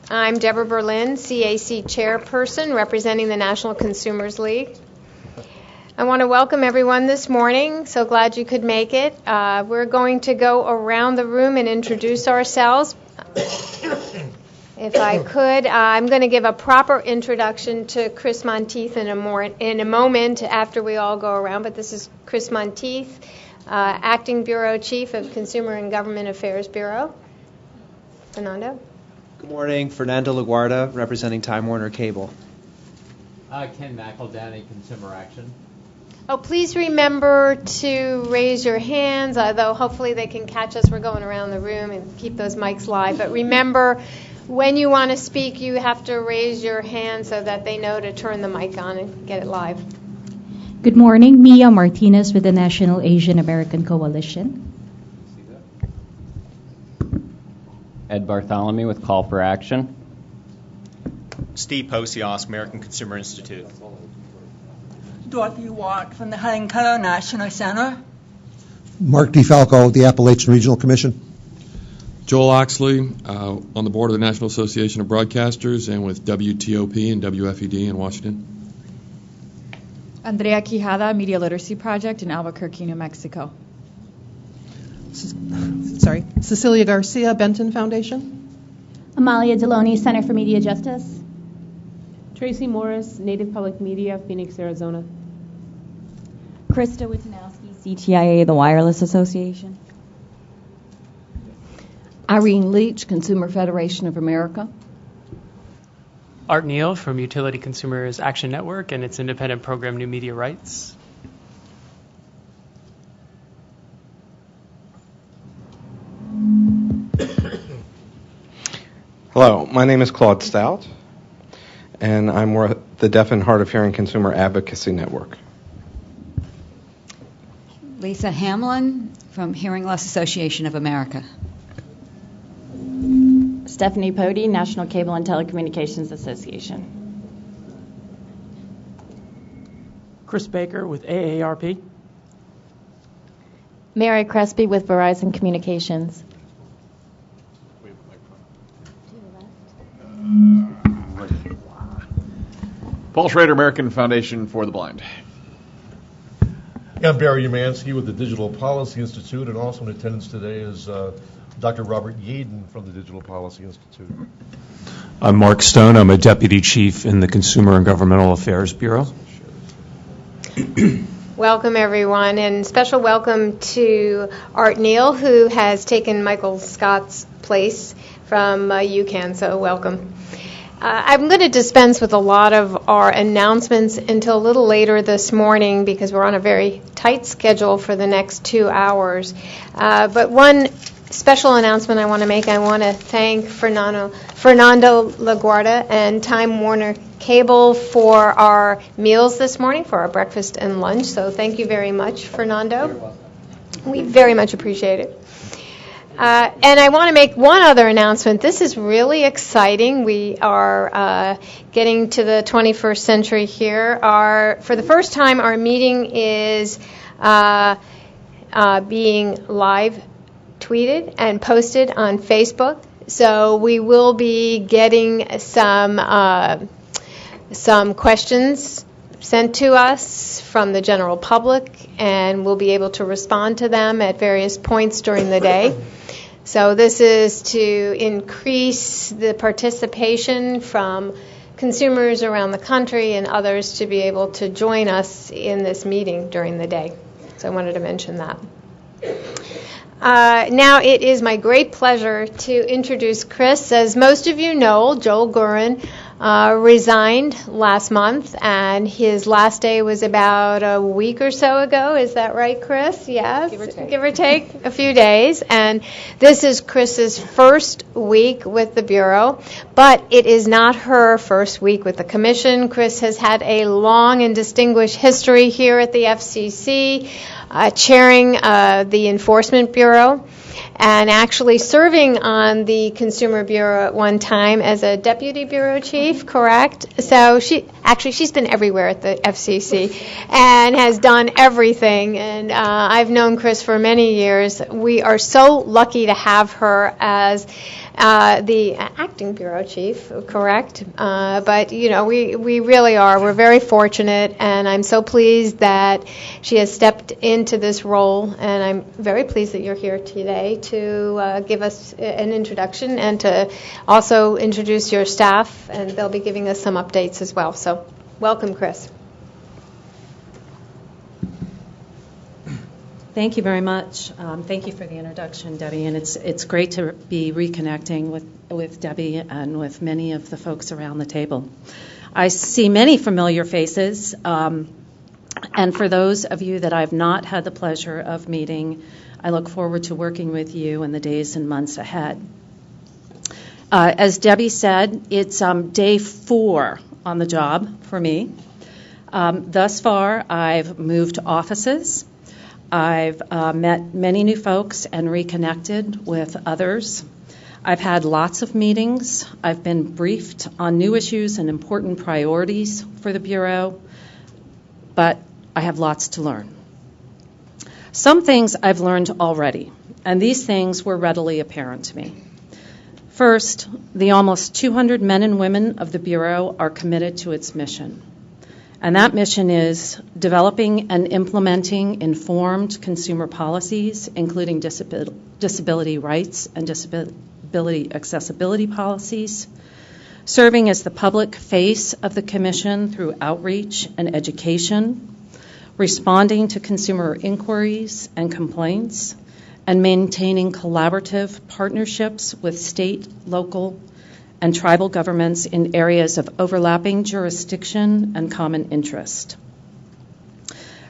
I'm Deborah Berlin, CAC Chairperson, representing the National Consumers League. I want to welcome everyone this morning. So glad you could make it. We're going to go around the room and introduce ourselves. If I could, I'm going to give a proper introduction to Chris Monteith in a moment after we all go around. But this is Chris Monteith, Acting Bureau Chief of Consumer and Government Affairs Bureau. Fernando. Good morning. Fernando LaGuardia, representing Time Warner Cable. Ken McEldanny, Consumer Action. Oh, please remember to raise your hands, although hopefully they can catch us. We're going around the room and keep those mics live. But remember, when you want to speak, you have to raise your hand so that they know to turn the mic on and get it live. Good morning. Mia Martinez with the National Asian American Coalition. Ed Bartholomew with Call for Action. Steve Posios, American Consumer Institute. Dorothy Watt from the Helen Keller National Center. Mark DeFalco, the Appalachian Regional Commission. Joel Oxley, on the board of the National Association of Broadcasters and with WTOP and WFED in Washington. Andrea Quijada, Media Literacy Project in Albuquerque, New Mexico. Cecilia Garcia, Benton Foundation. Amalia Deloney, Center for Media Justice. Tracy Morris, Native Public Media, Phoenix, Arizona. Krista Witanowski, CTIA, the Wireless Association. Irene Leach, Consumer Federation of America. Art Neal from Utility Consumers Action Network and its independent program New Media Rights. Hello, my name is Claude Stout, and I'm with the Deaf and Hard of Hearing Consumer Advocacy Network. Lisa Hamlin from Hearing Loss Association of America. Stephanie Pody, National Cable and Telecommunications Association. Chris Baker with AARP. Mary Crespi with Verizon Communications. Paul Schrader, American Foundation for the Blind. I'm Barry Umansky with the Digital Policy Institute, and also in attendance today is Dr. Robert Yaden from the Digital Policy Institute. I'm Mark Stone. I'm a Deputy Chief in the Consumer and Governmental Affairs Bureau. Welcome, everyone, and special welcome to Art Neal, who has taken Michael Scott's place from UCAN, so welcome. I'm going to dispense with a lot of our announcements until a little later this morning because we're on a very tight schedule for the next 2 hours. But one special announcement I want to make, I want to thank Fernando LaGuardia and Time Warner Cable for our meals this morning, for our breakfast and lunch. So thank you very much, Fernando. We very much appreciate it. And I want to make one other announcement. This is really exciting. We are getting to the 21st century here. For the first time, our meeting is being live tweeted and posted on Facebook. So we will be getting some questions sent to us from the general public, and we'll be able to respond to them at various points during the day. So this is to increase the participation from consumers around the country and others to be able to join us in this meeting during the day. So I wanted to mention that. Now it is my great pleasure to introduce Chris. As most of you know, Joel Gurin resigned last month, and his last day was about a week or so ago. Is that right, Chris? Yes? Give or take a few days. And this is Chris's first week with the Bureau, but it is not her first week with the Commission. Chris has had a long and distinguished history here at the FCC, chairing the Enforcement Bureau, and actually serving on the Consumer Bureau at one time as a deputy bureau chief, correct? So she's been everywhere at the FCC and has done everything. And I've known Chris for many years. We are so lucky to have her as the acting bureau chief, correct? But, we really are. We're very fortunate, and I'm so pleased that she has stepped into this role, and I'm very pleased that you're here today to give us an introduction and to also introduce your staff, and they'll be giving us some updates as well. So welcome, Chris. Thank you very much. Thank you for the introduction, Debbie, and it's great to be reconnecting with Debbie and with many of the folks around the table. I see many familiar faces, and for those of you that I've not had the pleasure of meeting, I look forward to working with you in the days and months ahead. As Debbie said, it's day 4 on the job for me. Thus far, I've moved offices. I've met many new folks and reconnected with others. I've had lots of meetings. I've been briefed on new issues and important priorities for the Bureau, but I have lots to learn. Some things I've learned already, and these things were readily apparent to me. First, the almost 200 men and women of the Bureau are committed to its mission. And that mission is developing and implementing informed consumer policies, including disability rights and disability accessibility policies, serving as the public face of the Commission through outreach and education, responding to consumer inquiries and complaints, and maintaining collaborative partnerships with state, local, and tribal governments in areas of overlapping jurisdiction and common interest.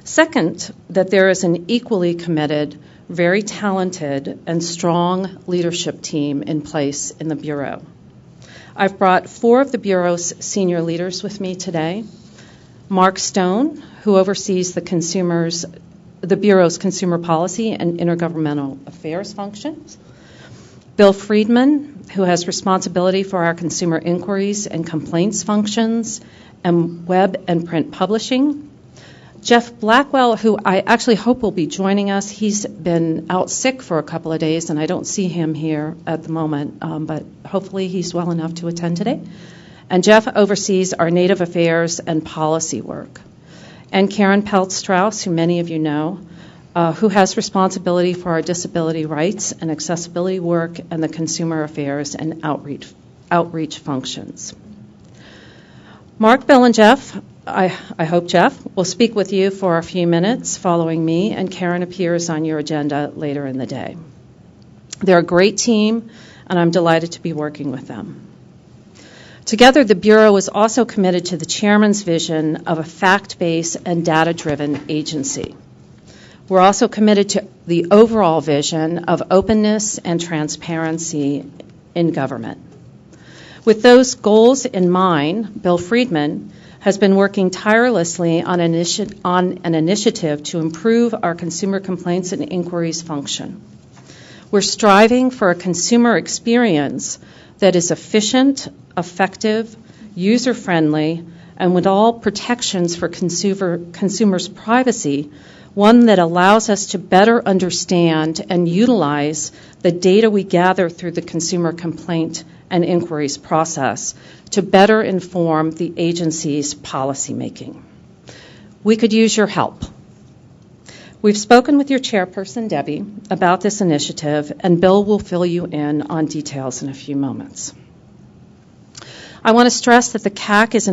Second, that there is an equally committed, very talented, and strong leadership team in place in the Bureau. I've brought 4 of the Bureau's senior leaders with me today. Mark Stone, who oversees the Bureau's consumer policy and intergovernmental affairs functions. Bill Friedman, who has responsibility for our consumer inquiries and complaints functions and web and print publishing. Jeff Blackwell, who I actually hope will be joining us. He's been out sick for a couple of days, and I don't see him here at the moment, but hopefully he's well enough to attend today. And Jeff oversees our Native Affairs and policy work. And Karen Peltz-Strauss, who many of you know, who has responsibility for our disability rights and accessibility work and the consumer affairs and outreach functions. Mark, Bill, and Jeff, I hope Jeff, will speak with you for a few minutes following me, and Karen appears on your agenda later in the day. They're a great team, and I'm delighted to be working with them. Together, the Bureau is also committed to the Chairman's vision of a fact-based and data-driven agency. We're also committed to the overall vision of openness and transparency in government. With those goals in mind, Bill Friedman has been working tirelessly on an initiative to improve our consumer complaints and inquiries function. We're striving for a consumer experience that is efficient, effective, user-friendly, and with all protections for consumers' privacy, one that allows us to better understand and utilize the data we gather through the consumer complaint and inquiries process to better inform the agency's policymaking. We could use your help. We've spoken with your chairperson, Debbie, about this initiative, and Bill will fill you in on details in a few moments. I want to stress that the CAC is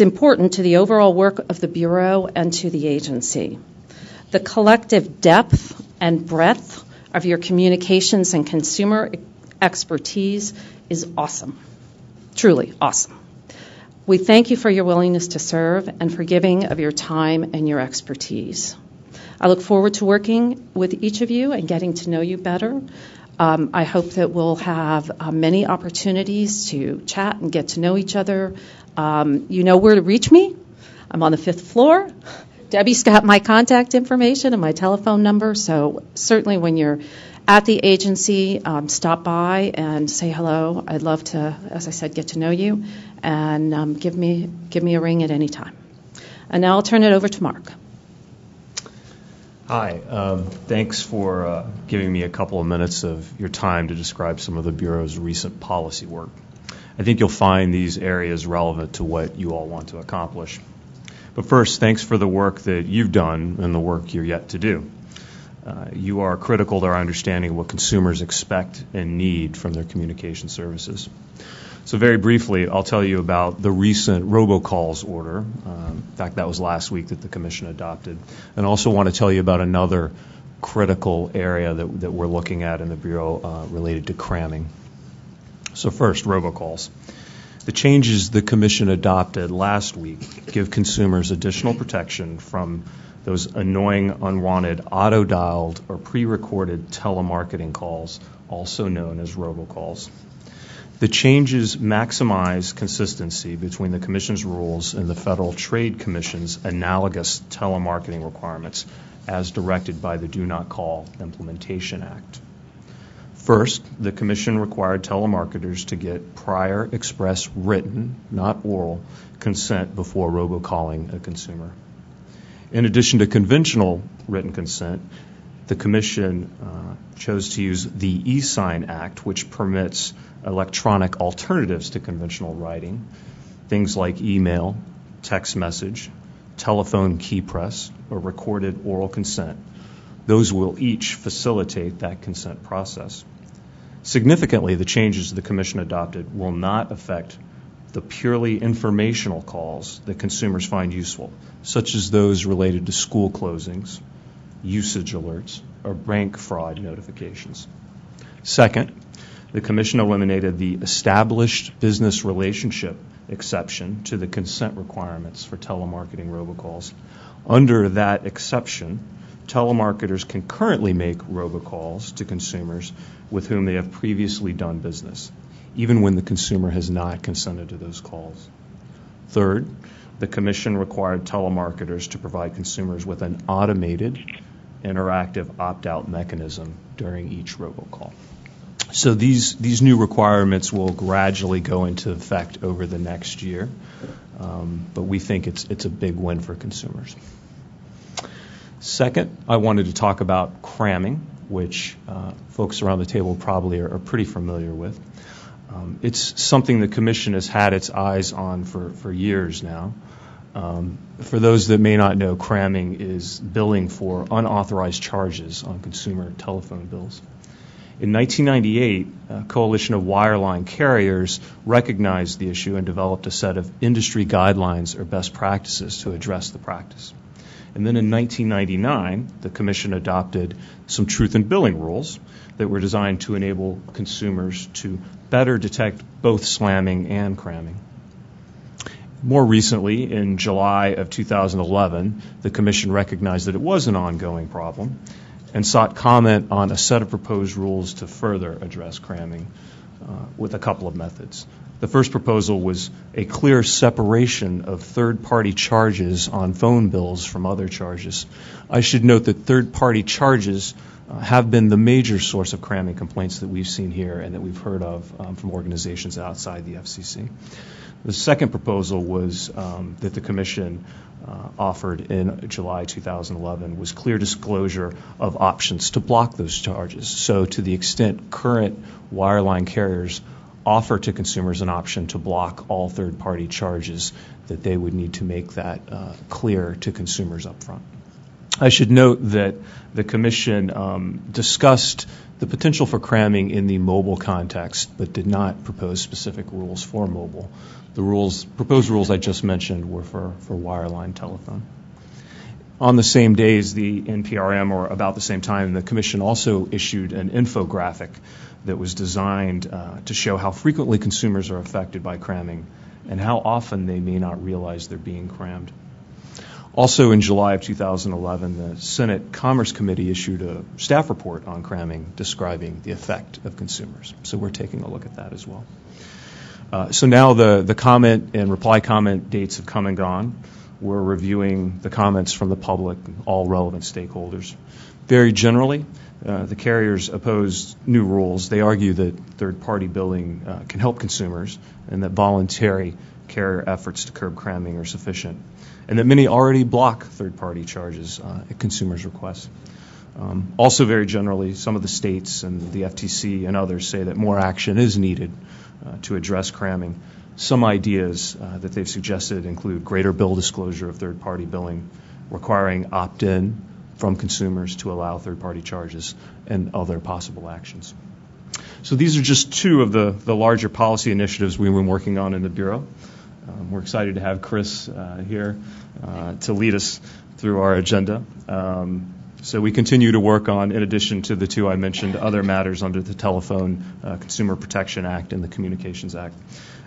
important to the overall work of the Bureau and to the agency. The collective depth and breadth of your communications and consumer expertise is awesome, truly awesome. We thank you for your willingness to serve and for giving of your time and your expertise. I look forward to working with each of you and getting to know you better. I hope that we'll have many opportunities to chat and get to know each other. You know where to reach me. I'm on the 5th floor. Debbie's got my contact information and my telephone number, so certainly when you're at the agency, stop by and say hello. I'd love to, as I said, get to know you, and give me a ring at any time. And now I'll turn it over to Mark. Hi. Thanks for giving me a couple of minutes of your time to describe some of the Bureau's recent policy work. I think you'll find these areas relevant to what you all want to accomplish. But first, thanks for the work that you've done and the work you're yet to do. You are critical to our understanding of what consumers expect and need from their communication services. So very briefly, I'll tell you about the recent robocalls order. In fact, that was last week that the Commission adopted. And I also want to tell you about another critical area that we're looking at in the Bureau related to cramming. So first, robocalls. The changes the Commission adopted last week give consumers additional protection from those annoying, unwanted, auto-dialed or pre-recorded telemarketing calls, also known as robocalls. The changes maximize consistency between the Commission's rules and the Federal Trade Commission's analogous telemarketing requirements as directed by the Do Not Call Implementation Act. First, the Commission required telemarketers to get prior express written, not oral, consent before robocalling a consumer. In addition to conventional written consent, the Commission chose to use the eSign Act, which permits electronic alternatives to conventional writing, things like email, text message, telephone key press, or recorded oral consent. Those will each facilitate that consent process. Significantly, the changes the Commission adopted will not affect the purely informational calls that consumers find useful, such as those related to school closings, usage alerts, or bank fraud notifications. Second, the Commission eliminated the established business relationship exception to the consent requirements for telemarketing robocalls. Under that exception, telemarketers can currently make robocalls to consumers with whom they have previously done business, even when the consumer has not consented to those calls. Third, the Commission required telemarketers to provide consumers with an automated, interactive opt-out mechanism during each robocall. So these new requirements will gradually go into effect over the next year, but we think it's a big win for consumers. Second, I wanted to talk about cramming, which folks around the table probably are pretty familiar with. It's something the Commission has had its eyes on for years now. For those that may not know, cramming is billing for unauthorized charges on consumer telephone bills. In 1998, a coalition of wireline carriers recognized the issue and developed a set of industry guidelines or best practices to address the practice. And then in 1999, the Commission adopted some truth in billing rules that were designed to enable consumers to better detect both slamming and cramming. More recently, in July of 2011, the Commission recognized that it was an ongoing problem and sought comment on a set of proposed rules to further address cramming with a couple of methods. The first proposal was a clear separation of third-party charges on phone bills from other charges. I should note that third-party charges have been the major source of cramming complaints that we've seen here and that we've heard of from organizations outside the FCC. The second proposal was that the Commission offered in July 2011 was clear disclosure of options to block those charges. So to the extent current wireline carriers offer to consumers an option to block all third-party charges, that they would need to make that clear to consumers up front. I should note that the Commission discussed the potential for cramming in the mobile context, but did not propose specific rules for mobile. The proposed rules I just mentioned were for wireline telephone. On the same day as the NPRM, or about the same time, the Commission also issued an infographic that was designed to show how frequently consumers are affected by cramming and how often they may not realize they're being crammed. Also in July of 2011, the Senate Commerce Committee issued a staff report on cramming describing the effect of consumers. So we're taking a look at that as well. So now the comment and reply comment dates have come and gone. We're reviewing the comments from the public and all relevant stakeholders. Very generally, the carriers oppose new rules. They argue that third-party billing can help consumers and that voluntary care efforts to curb cramming are sufficient, and that many already block third-party charges at consumers' requests. Also, very generally, some of the states and the FTC and others say that more action is needed to address cramming. Some ideas that they've suggested include greater bill disclosure of third-party billing, requiring opt-in from consumers to allow third-party charges, and other possible actions. So these are just two of the larger policy initiatives we've been working on in the Bureau. We're excited to have Chris here to lead us through our agenda. So we continue to work on, in addition to the two I mentioned, other matters under the Telephone Consumer Protection Act and the Communications Act.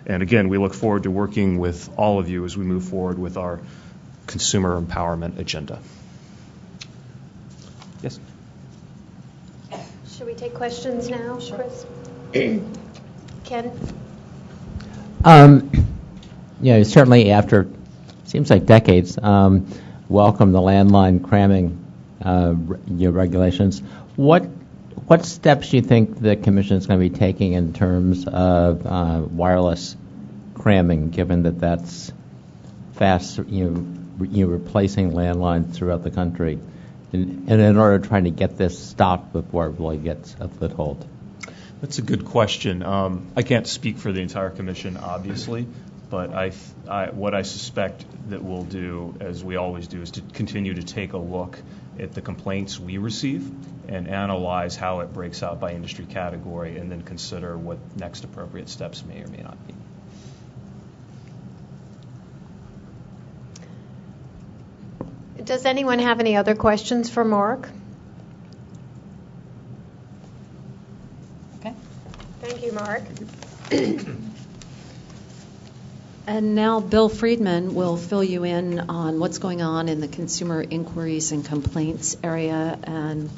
And again, we look forward to working with all of you as we move forward with our consumer empowerment agenda. Yes? Should we take questions now, Chris? Ken? Certainly after, seems like decades, welcome the landline cramming regulations. What steps do you think the Commission is going to be taking in terms of wireless cramming, given that that's fast, replacing landlines throughout the country, and in order to try to get this stopped before it really gets a foothold? That's a good question. I can't speak for the entire Commission, obviously, but what I suspect that we'll do, as we always do, is to continue to take a look at the complaints we receive and analyze how it breaks out by industry category, and then consider what next appropriate steps may or may not be. Does anyone have any other questions for Mark? Okay. Thank you, Mark. And now Bill Friedman will fill you in on what's going on in the consumer inquiries and complaints area. And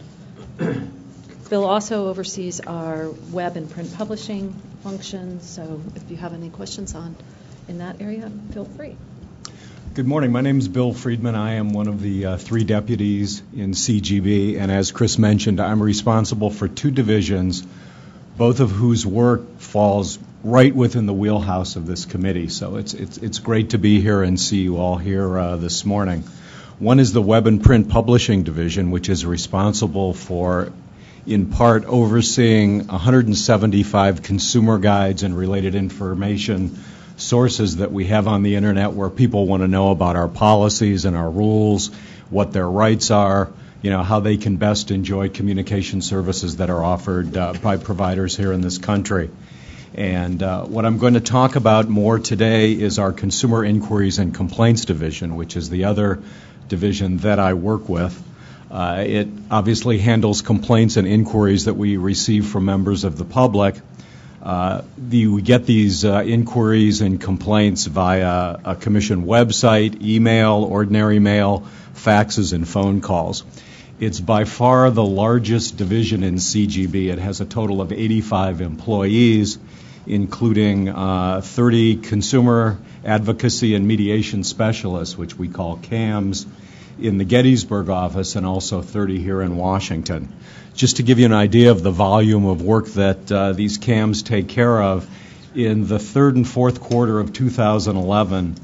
Bill also oversees our web and print publishing functions. So if you have any questions in that area, feel free. Good morning. My name is Bill Friedman. I am one of the three deputies in CGB. And as Chris mentioned, I'm responsible for two divisions, both of whose work falls right within the wheelhouse of this committee. So it's great to be here and see you all here this morning. One is the Web and Print Publishing Division, which is responsible for, in part, overseeing 175 consumer guides and related information sources that we have on the Internet where people want to know about our policies and our rules, what their rights are, how they can best enjoy communication services that are offered by providers here in this country. And what I'm going to talk about more today is our Consumer Inquiries and Complaints Division, which is the other division that I work with. It obviously handles complaints and inquiries that we receive from members of the public. We get these inquiries and complaints via a Commission website, email, ordinary mail, faxes, and phone calls. It's by far the largest division in CGB. It has a total of 85 employees, including 30 consumer advocacy and mediation specialists, which we call CAMs, in the Gettysburg office, and also 30 here in Washington. Just to give you an idea of the volume of work that these CAMs take care of, in the third and fourth quarter of 2011,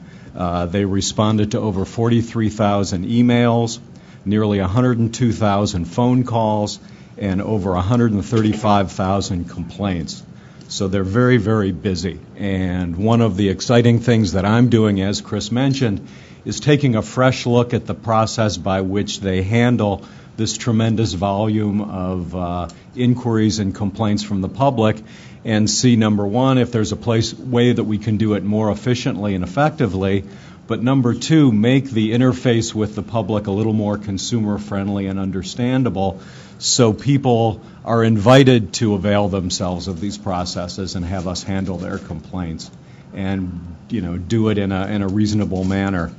they responded to over 43,000 emails, nearly 102,000 phone calls, and over 135,000 complaints. So they're very, very busy. And one of the exciting things that I'm doing, as Chris mentioned, is taking a fresh look at the process by which they handle this tremendous volume of inquiries and complaints from the public, and see, number one, if there's a way that we can do it more efficiently and effectively, but number two, make the interface with the public a little more consumer-friendly and understandable, so people are invited to avail themselves of these processes and have us handle their complaints, and do it in a reasonable manner.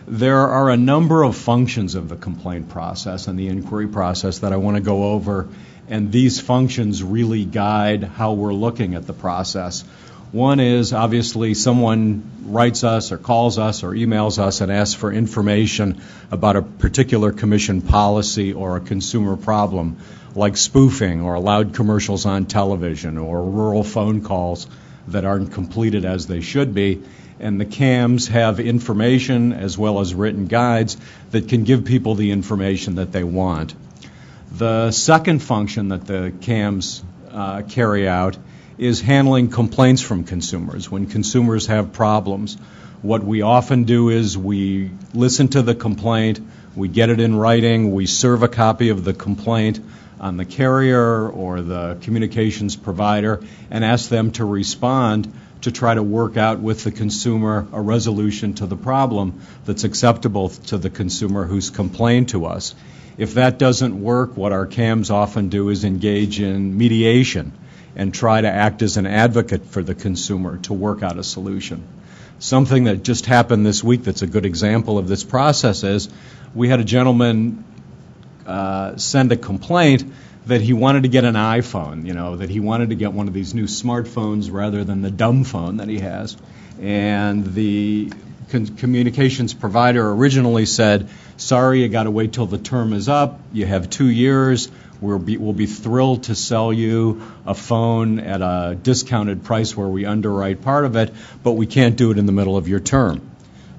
There are a number of functions of the complaint process and the inquiry process that I want to go over, and these functions really guide how we're looking at the process. One is, obviously, someone writes us or calls us or emails us and asks for information about a particular commission policy or a consumer problem, like spoofing or loud commercials on television or rural phone calls that aren't completed as they should be. And the CAMs have information as well as written guides that can give people the information that they want. The second function that the CAMs carry out is handling complaints from consumers. When consumers have problems, what we often do is we listen to the complaint, we get it in writing, we serve a copy of the complaint on the carrier or the communications provider and ask them to respond to try to work out with the consumer a resolution to the problem that's acceptable to the consumer who's complained to us. If that doesn't work, what our CAMs often do is engage in mediation and try to act as an advocate for the consumer to work out a solution. Something that just happened this week that's a good example of this process is we had a gentleman send a complaint that he wanted to get an iPhone, that he wanted to get one of these new smartphones rather than the dumb phone that he has. And the communications provider originally said, sorry, you got to wait till the term is up. You have 2 years. We'll be thrilled to sell you a phone at a discounted price where we underwrite part of it, but we can't do it in the middle of your term.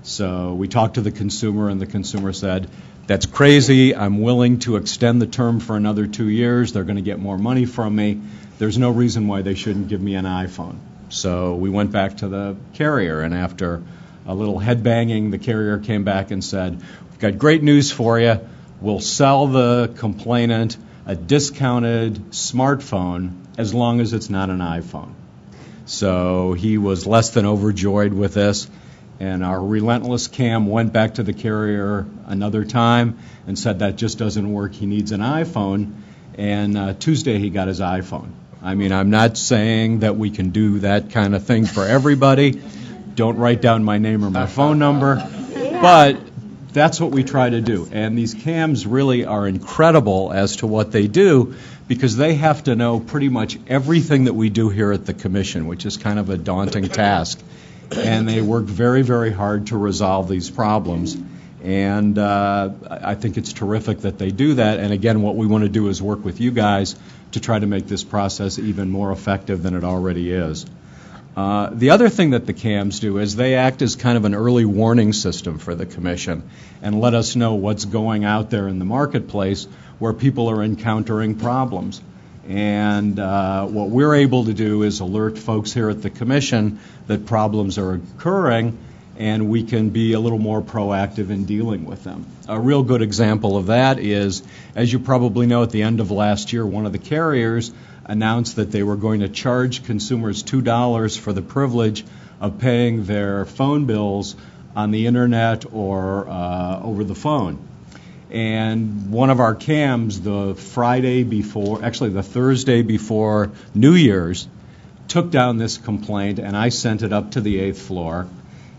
So we talked to the consumer, and the consumer said, that's crazy. I'm willing to extend the term for another 2 years. They're going to get more money from me. There's no reason why they shouldn't give me an iPhone. So we went back to the carrier, and after a little head-banging, the carrier came back and said, we've got great news for you. We'll sell the complainant a discounted smartphone as long as it's not an iPhone. So he was less than overjoyed with this. And our relentless CAM went back to the carrier another time and said that just doesn't work. He needs an iPhone. And Tuesday he got his iPhone. I mean, I'm not saying that we can do that kind of thing for everybody. Don't write down my name or my phone number. But that's what we try to do. And these CAMs really are incredible as to what they do because they have to know pretty much everything that we do here at the Commission, which is kind of a daunting task. And they work very, very hard to resolve these problems. And I think it's terrific that they do that. And again, what we want to do is work with you guys to try to make this process even more effective than it already is. The other thing that the CAMs do is they act as kind of an early warning system for the Commission and let us know what's going out there in the marketplace where people are encountering problems. And what we're able to do is alert folks here at the Commission that problems are occurring, and we can be a little more proactive in dealing with them. A real good example of that is, as you probably know, at the end of last year, one of the carriers announced that they were going to charge consumers $2 for the privilege of paying their phone bills on the internet or over the phone. And one of our CAMs, the Thursday before New Year's, took down this complaint, and I sent it up to the 8th floor.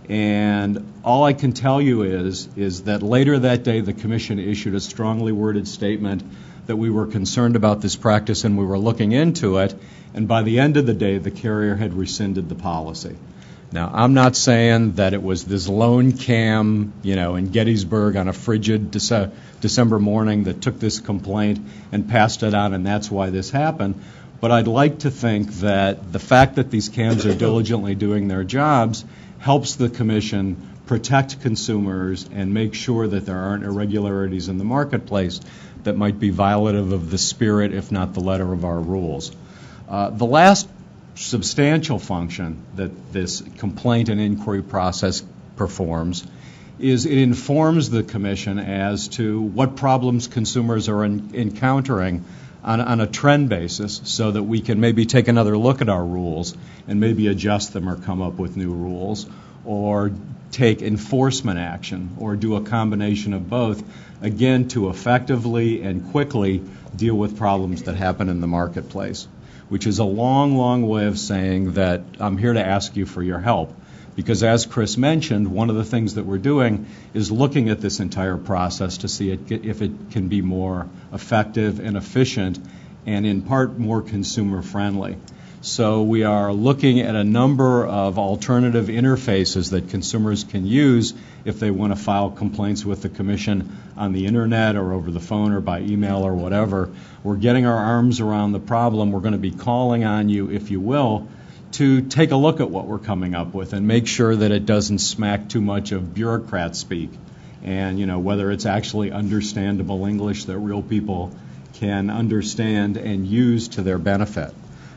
And all I can tell you is that later that day, the Commission issued a strongly worded statement that we were concerned about this practice and we were looking into it. And by the end of the day, the carrier had rescinded the policy. Now, I'm not saying that it was this lone CAM, in Gettysburg on a frigid December morning that took this complaint and passed it on, and that's why this happened. But I'd like to think that the fact that these CAMs are diligently doing their jobs helps the Commission protect consumers and make sure that there aren't irregularities in the marketplace that might be violative of the spirit, if not the letter of our rules. The last substantial function that this complaint and inquiry process performs is it informs the Commission as to what problems consumers are encountering on a trend basis so that we can maybe take another look at our rules and maybe adjust them or come up with new rules or take enforcement action or do a combination of both, again, to effectively and quickly deal with problems that happen in the marketplace, which is a long, long way of saying that I'm here to ask you for your help. Because as Chris mentioned, one of the things that we're doing is looking at this entire process to see if it can be more effective and efficient and in part more consumer friendly. So we are looking at a number of alternative interfaces that consumers can use if they want to file complaints with the Commission on the internet or over the phone or by email or whatever. We're getting our arms around the problem. We're going to be calling on you, if you will, to take a look at what we're coming up with and make sure that it doesn't smack too much of bureaucrat speak, and whether it's actually understandable English that real people can understand and use to their benefit.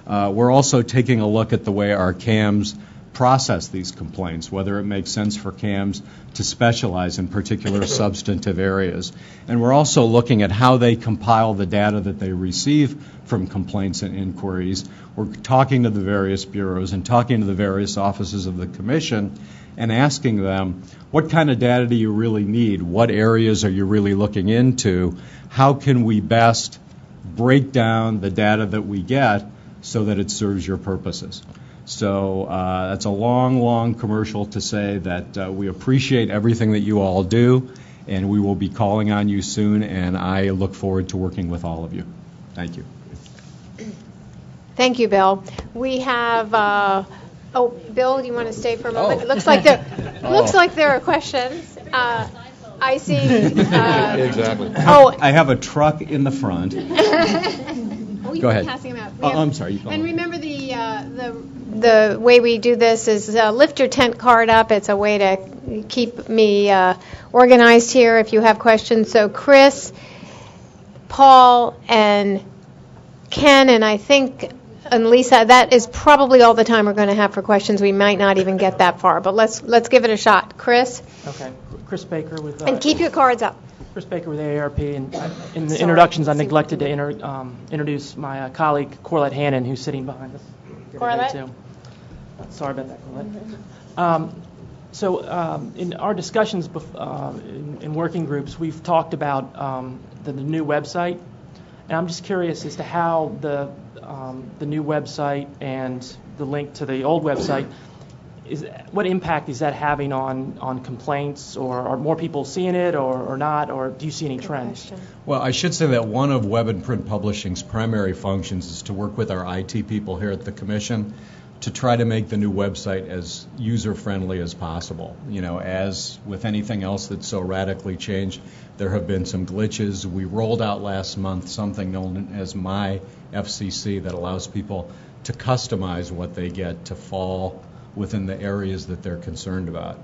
We're also taking a look at the way our CAMs process these complaints, whether it makes sense for CAMs to specialize in particular substantive areas. And we're also looking at how they compile the data that they receive from complaints and inquiries. We're talking to the various bureaus and talking to the various offices of the Commission and asking them, what kind of data do you really need? What areas are you really looking into? How can we best break down the data that we get so that it serves your purposes? So that's a long, long commercial to say that we appreciate everything that you all do, and we will be calling on you soon, and I look forward to working with all of you. Thank you. Thank you, Bill. We have, Bill, do you want to stay for a moment? It looks like there are questions. I see. Exactly. I have a truck in the front. Go ahead. Passing them out. I'm sorry. And remember the way we do this is lift your tent card up. It's a way to keep me organized here if you have questions. So Chris, Paul, and Ken, and I think and Lisa, that is probably all the time we're going to have for questions. We might not even get that far, but let's give it a shot. Chris? Okay. Chris Baker with... and keep your cards up. Chris Baker with AARP, and in the introductions I neglected to introduce my colleague Corlett Hannon, who's sitting behind us. Corlett? Sorry about that, Corlett. So in our discussions in working groups, we've talked about the new website, and I'm just curious as to how the new website and the link to the old website, what impact is that having on complaints, or are more people seeing it or not, or do you see any trends? Well, I should say that one of Web and Print Publishing's primary functions is to work with our IT people here at the Commission to try to make the new website as user-friendly as possible. You know, as with anything else that's so radically changed, there have been some glitches. We rolled out last month something known as My FCC that allows people to customize what they get to fall within the areas that they're concerned about.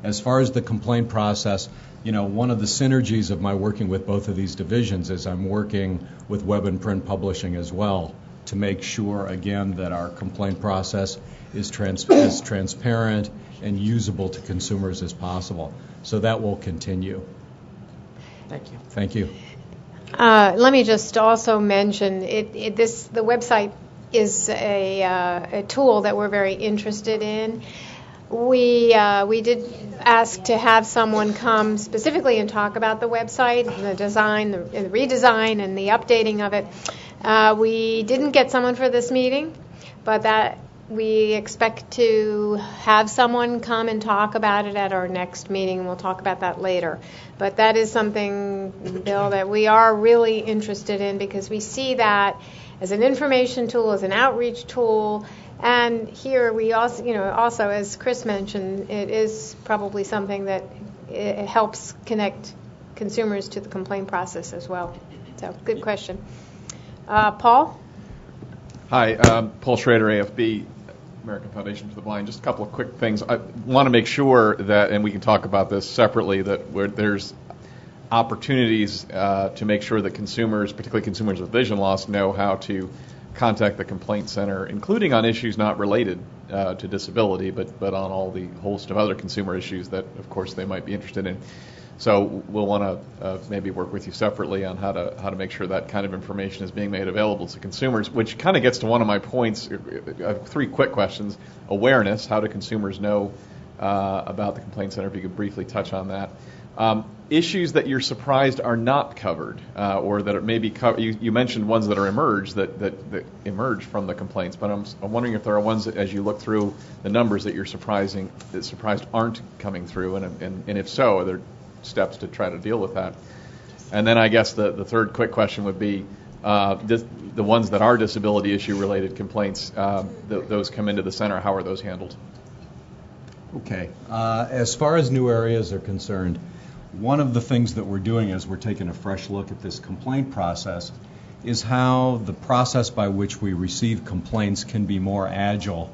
As far as the complaint process, you know, one of the synergies of my working with both of these divisions is I'm working with Web and Print Publishing as well to make sure, again, that our complaint process is as transparent and usable to consumers as possible. So that will continue. Thank you. Thank you. Let me just also mention, the website is a tool that we're very interested in. We did ask to have someone come specifically and talk about the website, and the design, the redesign, and the updating of it. We didn't get someone for this meeting, but that we expect to have someone come and talk about it at our next meeting, and we'll talk about that later. But that is something, Bill, that we are really interested in, because we see that as an information tool, as an outreach tool, and here we also, also as Chris mentioned, it is probably something that it helps connect consumers to the complaint process as well. So, good question. Paul? Hi, Paul Schrader, AFB, American Foundation for the Blind. Just a couple of quick things. I want to make sure that, and we can talk about this separately, that there's opportunities to make sure that consumers, particularly consumers with vision loss, know how to contact the complaint center, including on issues not related to disability, but on all the host of other consumer issues that, of course, they might be interested in. So we'll want to maybe work with you separately on how to make sure that kind of information is being made available to consumers, which kind of gets to one of my points. I have three quick questions. Awareness, how do consumers know about the complaint center, if you could briefly touch on that. Issues that you're surprised are not covered, or that are maybe you mentioned ones that are emerged that emerge from the complaints, but I'm wondering if there are ones that, as you look through the numbers, that you're surprised aren't coming through, and if so, are there steps to try to deal with that? And then I guess the third quick question would be the ones that are disability issue related complaints, those come into the center. How are those handled? Okay. As far as new areas are concerned, one of the things that we're doing is we're taking a fresh look at this complaint process is how the process by which we receive complaints can be more agile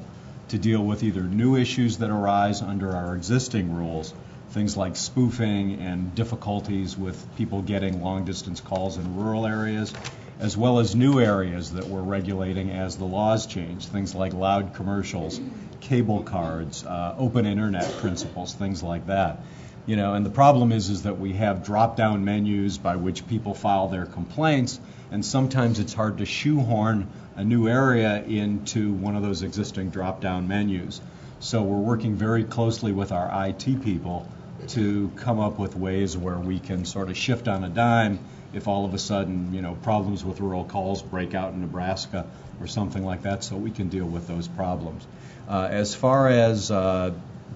to deal with either new issues that arise under our existing rules, things like spoofing and difficulties with people getting long-distance calls in rural areas, as well as new areas that we're regulating as the laws change, things like loud commercials, cable cards, open internet principles, things like that. And the problem is that we have drop-down menus by which people file their complaints, and sometimes it's hard to shoehorn a new area into one of those existing drop-down menus. So we're working very closely with our IT people to come up with ways where we can sort of shift on a dime if all of a sudden, problems with rural calls break out in Nebraska or something like that, so we can deal with those problems. As far as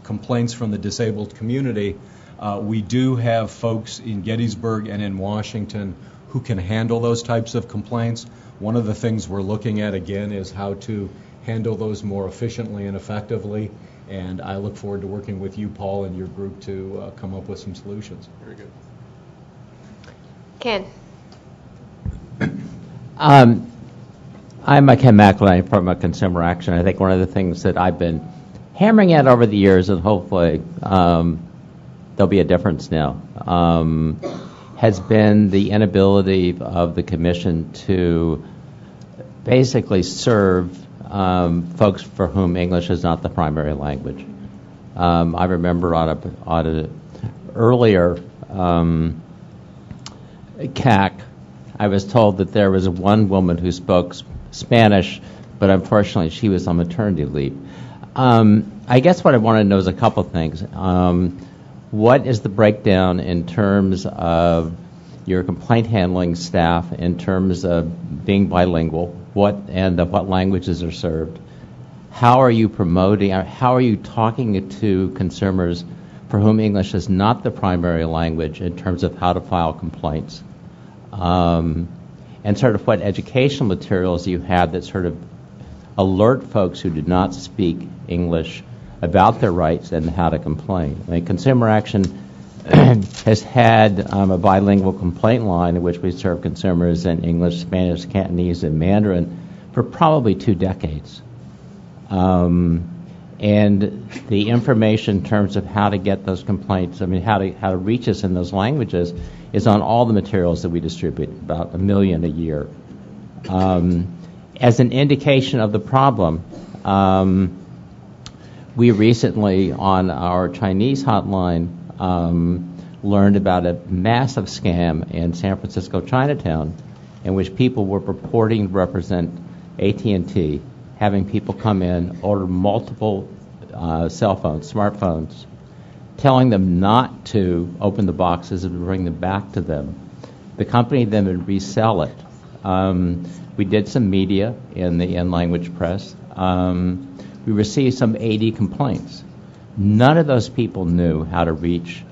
complaints from the disabled community, we do have folks in Gettysburg and in Washington who can handle those types of complaints. One of the things we're looking at, again, is how to handle those more efficiently and effectively, and I look forward to working with you, Paul, and your group to come up with some solutions. Very good. Ken. I'm Ken McElhinney from Consumer Action. I think one of the things that I've been hammering at over the years, and hopefully there'll be a difference now, has been the inability of the Commission to basically serve folks for whom English is not the primary language. I remember on an earlier CAC, I was told that there was one woman who spoke Spanish, but unfortunately she was on maternity leave. I guess what I want to know is a couple things. What is the breakdown in terms of your complaint handling staff in terms of being bilingual? What languages are served? How are you promoting, or how are you talking to consumers for whom English is not the primary language in terms of how to file complaints? And sort of what educational materials you have that sort of alert folks who do not speak English about their rights and how to complain. I mean, Consumer Action has had a bilingual complaint line in which we serve consumers in English, Spanish, Cantonese, and Mandarin for probably 2 decades. And the information in terms of how to get those complaints, how to reach us in those languages, is on all the materials that we distribute, about 1 million a year. As an indication of the problem, we recently, on our Chinese hotline, learned about a massive scam in San Francisco Chinatown in which people were purporting to represent AT&T, having people come in, order multiple cell phones, smartphones, telling them not to open the boxes and bring them back to them. The company then would resell it. We did some media in the in-language press. We received some 80 complaints. None of those people knew how to reach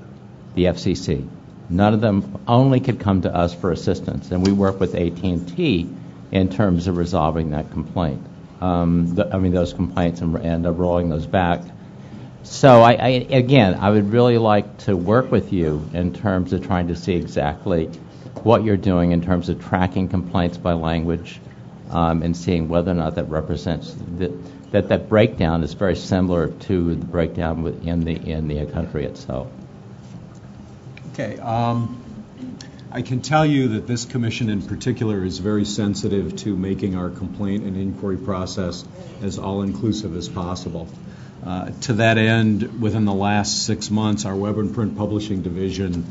the FCC. None of them only could come to us for assistance, and we work with AT&T in terms of resolving that complaint. Those complaints and rolling those back. So I would really like to work with you in terms of trying to see exactly what you're doing in terms of tracking complaints by language and seeing whether or not that represents that breakdown is very similar to the breakdown in the country itself. Okay. I can tell you that this commission in particular is very sensitive to making our complaint and inquiry process as all-inclusive as possible. To that end, within the last 6 months, our Web and Print Publishing Division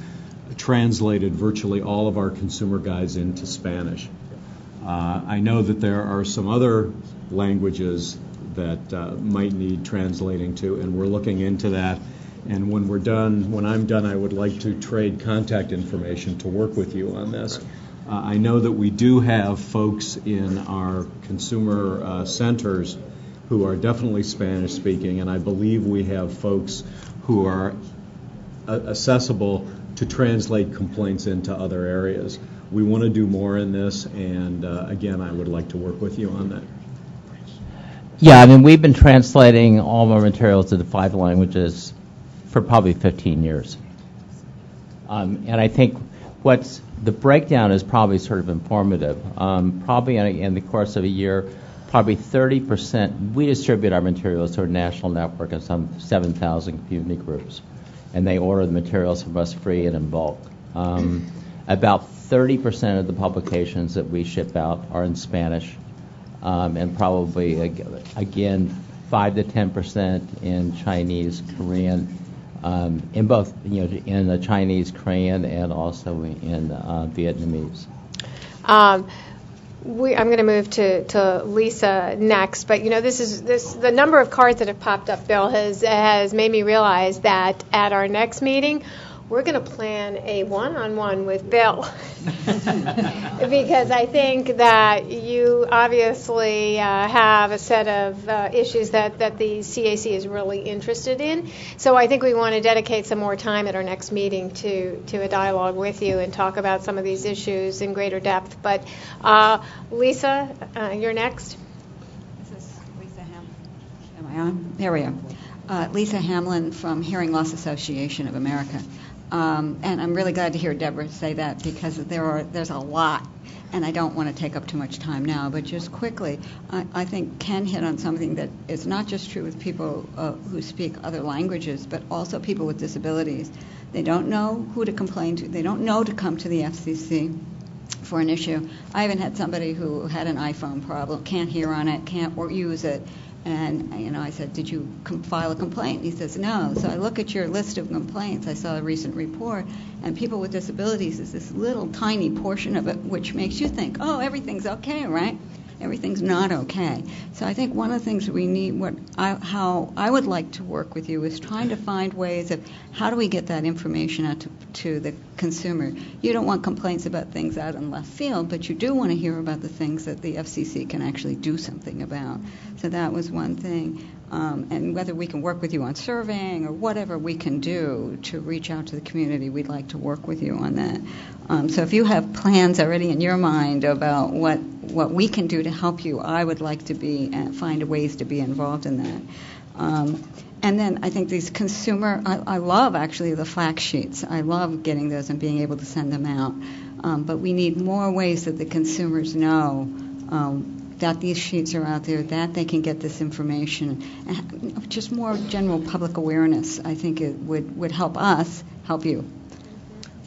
translated virtually all of our consumer guides into Spanish. I know that there are some other languages that might need translating to, and we're looking into that. And when I'm done, I would like to trade contact information to work with you on this. I know that we do have folks in our consumer centers who are definitely Spanish speaking, and I believe we have folks who are accessible to translate complaints into other areas. We want to do more in this, and again, I would like to work with you on that. Yeah, we've been translating all of our materials into 5 languages for probably 15 years. And I think what's the breakdown is probably sort of informative. Probably in the course of a year, probably 30%. We distribute our materials to a national network of some 7,000 community groups, and they order the materials from us free and in bulk. About 30% of the publications that we ship out are in Spanish, and probably again 5 to 10% in Chinese, Korean. In both, in the Chinese, Korean, and also in Vietnamese. I'm going to move to Lisa next, but the number of cards that have popped up, Bill, has made me realize that at our next meeting, we're going to plan a one-on-one with Bill because I think that you obviously have a set of issues that the CAC is really interested in. So I think we want to dedicate some more time at our next meeting to a dialogue with you and talk about some of these issues in greater depth. But Lisa, you're next. This is Lisa Hamlin. Am I on? There we are. Lisa Hamlin from Hearing Loss Association of America. And I'm really glad to hear Deborah say that because there's a lot, and I don't want to take up too much time now. But just quickly, I think Ken hit on something that is not just true with people who speak other languages, but also people with disabilities. They don't know who to complain to. They don't know to come to the FCC for an issue. I even had somebody who had an iPhone problem, can't hear on it, can't use it. And, I said, did you file a complaint? He says, no. So I look at your list of complaints. I saw a recent report, and people with disabilities is this little tiny portion of it which makes you think, oh, everything's okay, right? Everything's not okay. So I think one of the things that we need, how I would like to work with you is trying to find ways of how do we get that information out to the consumer. You don't want complaints about things out in left field, but you do want to hear about the things that the FCC can actually do something about. So that was one thing. And whether we can work with you on surveying or whatever we can do to reach out to the community, we'd like to work with you on that. So if you have plans already in your mind about what we can do to help you, I would like to find ways to be involved in that. And then I think these I love actually the fact sheets. I love getting those and being able to send them out. But we need more ways that the consumers know that these sheets are out there, that they can get this information. And just more general public awareness, I think it would help us help you.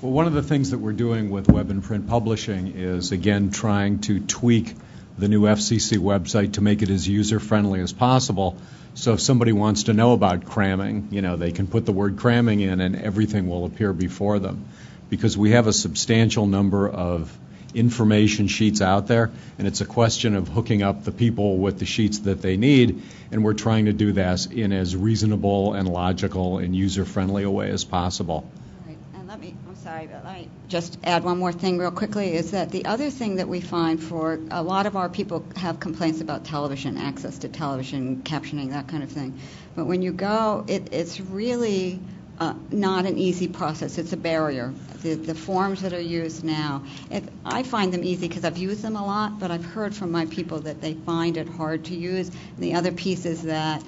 Well, one of the things that we're doing with web and print publishing is, again, trying to tweak the new FCC website to make it as user-friendly as possible. So if somebody wants to know about cramming, they can put the word cramming in and everything will appear before them. Because we have a substantial number of information sheets out there, and it's a question of hooking up the people with the sheets that they need, and we're trying to do that in as reasonable and logical and user-friendly a way as possible. Right. And let me just add one more thing real quickly, is that the other thing that we find for a lot of our people have complaints about television, access to television, captioning, that kind of thing. But when you go, it's really not an easy process. It's a barrier. The forms that are used now, I find them easy because I've used them a lot, but I've heard from my people that they find it hard to use. And the other piece is that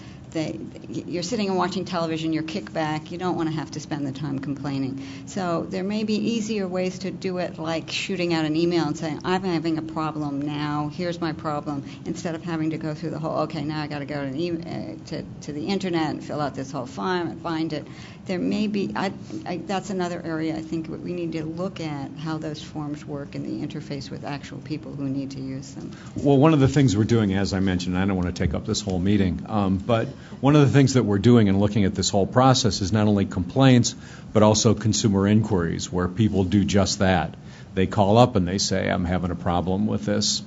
you're sitting and watching television, you're kicked back, you don't want to have to spend the time complaining. So there may be easier ways to do it, like shooting out an email and saying, I'm having a problem now, here's my problem, instead of having to go through the whole, okay, now I got to go to the internet and fill out this whole form and find it. There may be, that's another area I think we need to look at, how those forms work and the interface with actual people who need to use them. Well, one of the things we're doing, as I mentioned, I don't want to take up this whole meeting, but one of the things that we're doing in looking at this whole process is not only complaints, but also consumer inquiries, where people do just that. They call up and they say, I'm having a problem with this,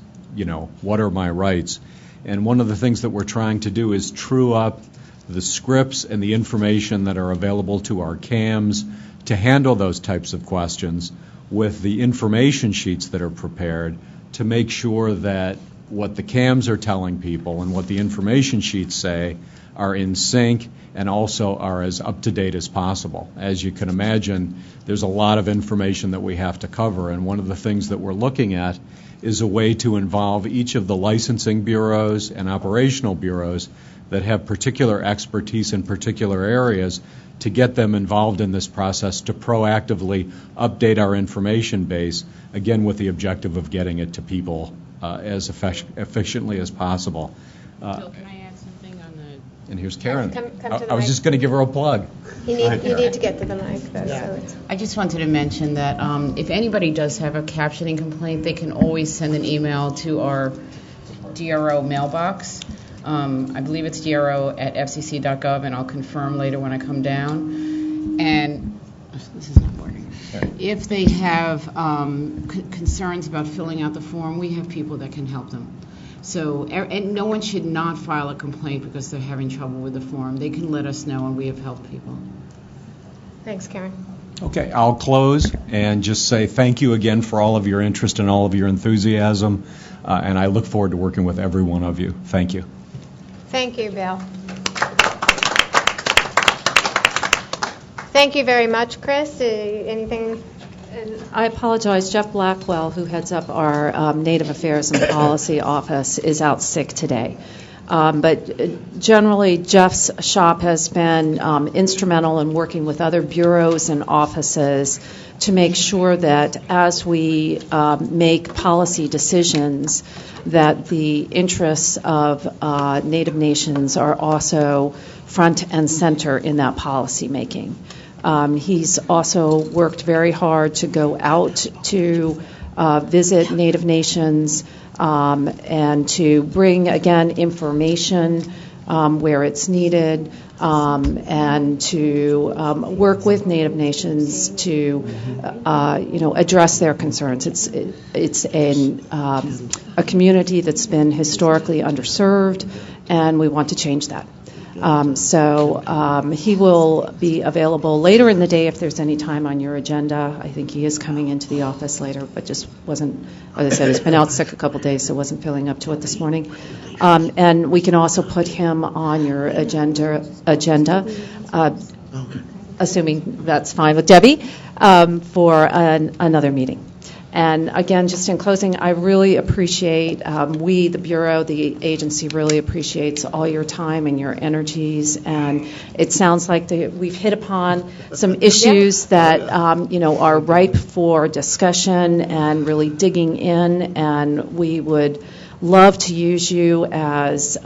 what are my rights? And one of the things that we're trying to do is true up the scripts and the information that are available to our CAMs to handle those types of questions with the information sheets that are prepared to make sure that what the CAMs are telling people and what the information sheets say are in sync and also are as up-to-date as possible. As you can imagine, there's a lot of information that we have to cover, and one of the things that we're looking at is a way to involve each of the licensing bureaus and operational bureaus that have particular expertise in particular areas to get them involved in this process to proactively update our information base, again with the objective of getting it to people as efficiently as possible. Bill, can I add something on the... And here's Karen. Come to the I was mic. just going to give her a plug. You need to get to the mic, though. Yeah. So it's... I just wanted to mention that if anybody does have a captioning complaint, they can always send an email to our DRO mailbox. I believe it's dro@fcc.gov, and I'll confirm later when I come down. And this is not working. If they have concerns about filling out the form, we have people that can help them. So, and no one should not file a complaint because they're having trouble with the form. They can let us know, and we have helped people. Thanks, Karen. Okay, I'll close and just say thank you again for all of your interest and all of your enthusiasm, and I look forward to working with every one of you. Thank you. Thank you, Bill. Thank you very much, Chris. Anything? I apologize. Jeff Blackwell, who heads up our Native Affairs and Policy Office, is out sick today. But generally, Jeff's shop has been instrumental in working with other bureaus and offices to make sure that as we make policy decisions, that the interests of Native nations are also front and center in that policy making. He's also worked very hard to go out to visit Native nations and to bring, again, information where it's needed, and to work with Native nations to, address their concerns. It's a community that's been historically underserved, and we want to change that. So he will be available later in the day if there's any time on your agenda. I think he is coming into the office later, but just wasn't, as I said, he's been out sick a couple days, so wasn't feeling up to it this morning. And we can also put him on your agenda assuming that's fine with Debbie, for another meeting. And again, just in closing, I really appreciate, we, the Bureau, the agency, really appreciates all your time and your energies. And it sounds like we've hit upon some issues that, are ripe for discussion and really digging in. And we would love to use you as,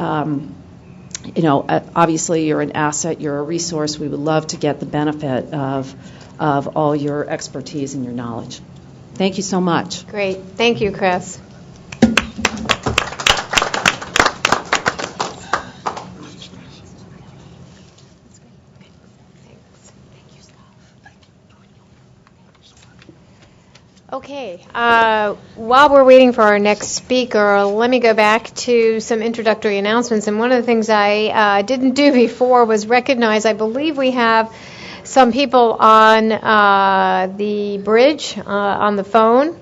obviously you're an asset, you're a resource. We would love to get the benefit of all your expertise and your knowledge. Thank you so much. Great. Thank you, Chris. Okay. While we're waiting for our next speaker, let me go back to some introductory announcements. And one of the things I didn't do before was recognize, I believe we have some people on the bridge, on the phone.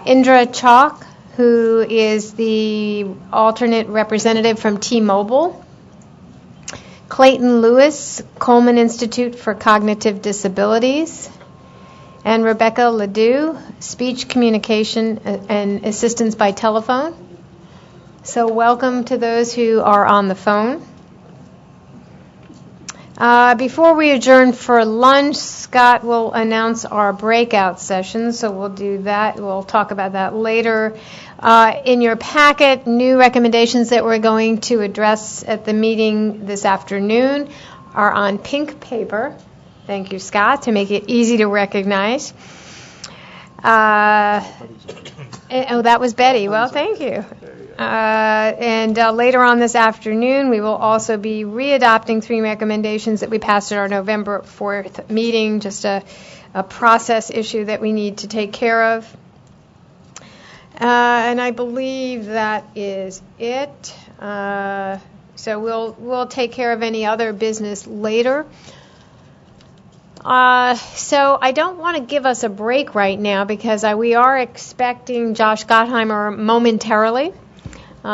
Indra Chalk, who is the alternate representative from T-Mobile. Clayton Lewis, Coleman Institute for Cognitive Disabilities. And Rebecca Ledoux, Speech Communication and Assistance by Telephone. So welcome to those who are on the phone. Before we adjourn for lunch, Scott will announce our breakout session, so we'll do that. We'll talk about that later. In your packet, new recommendations that we're going to address at the meeting this afternoon are on pink paper. Thank you, Scott, to make it easy to recognize. Oh, that was Betty. Well, thank you. And later on this afternoon, we will also be readopting 3 recommendations that we passed at our November 4th meeting, just a process issue that we need to take care of. And I believe that is it. So we'll take care of any other business later. So I don't want to give us a break right now because we are expecting Josh Gottheimer momentarily.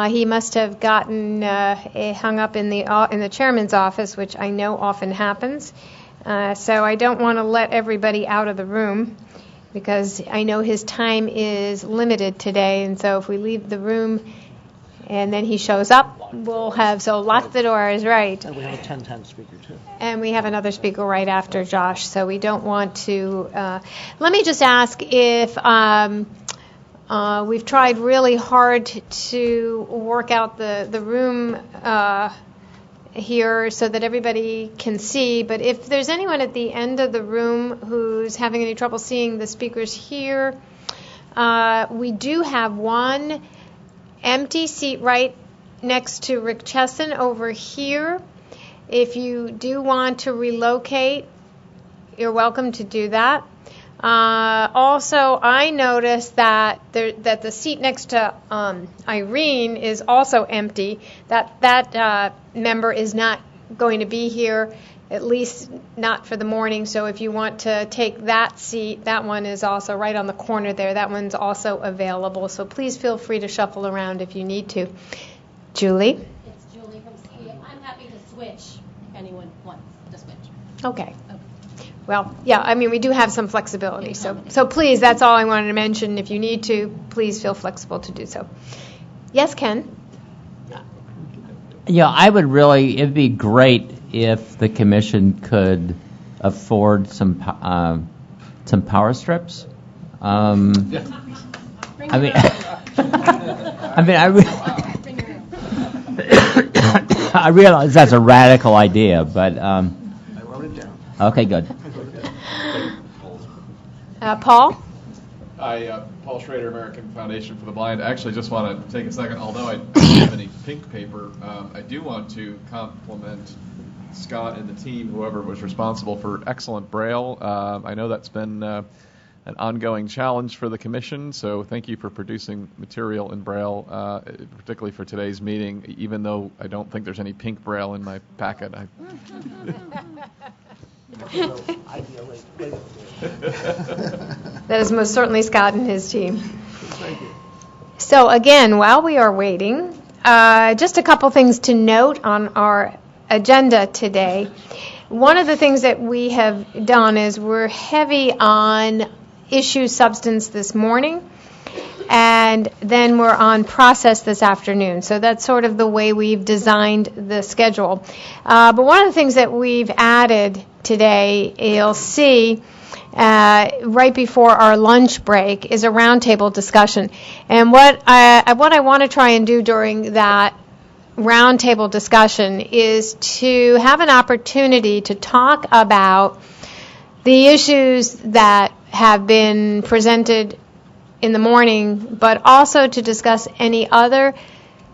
He must have gotten hung up in the chairman's office, which I know often happens. So I don't want to let everybody out of the room because I know his time is limited today. And so if we leave the room and then he shows up, we'll have, so lock the doors, right. And we have a 10-10 speaker, too. And we have another speaker right after Josh, so we don't want to. Let me just ask if we've tried really hard to work out the room here so that everybody can see, but if there's anyone at the end of the room who's having any trouble seeing the speakers here, we do have one empty seat right next to Rick Chesson over here. If you do want to relocate, you're welcome to do that. Also, I noticed that the seat next to Irene is also empty. That member is not going to be here, at least not for the morning. So if you want to take that seat, that one is also right on the corner there. That one's also available. So please feel free to shuffle around if you need to. Julie? It's Julie from CA. I'm happy to switch if anyone wants to switch. Okay. Well, yeah, I mean, we do have some flexibility. So please, that's all I wanted to mention. If you need to, please feel flexible to do so. Yes, Ken? Yeah, it'd be great if the commission could afford some power strips. I realize that's a radical idea, but I wrote it down. Okay, good. Paul? Hi, Paul Schrader, American Foundation for the Blind. I actually just want to take a second, although I don't have any pink paper, I do want to compliment Scott and the team, whoever was responsible for excellent Braille. I know that's been an ongoing challenge for the Commission, so thank you for producing material in Braille, particularly for today's meeting, even though I don't think there's any pink Braille in my packet. That is most certainly Scott and his team. So again, while we are waiting, just a couple things to note on our agenda today. One of the things that we have done is we're heavy on issue substance this morning, and then we're on process this afternoon. So that's sort of the way we've designed the schedule. But one of the things that we've added today, you'll see right before our lunch break, is a roundtable discussion. And what I want to try and do during that roundtable discussion is to have an opportunity to talk about the issues that have been presented in the morning, but also to discuss any other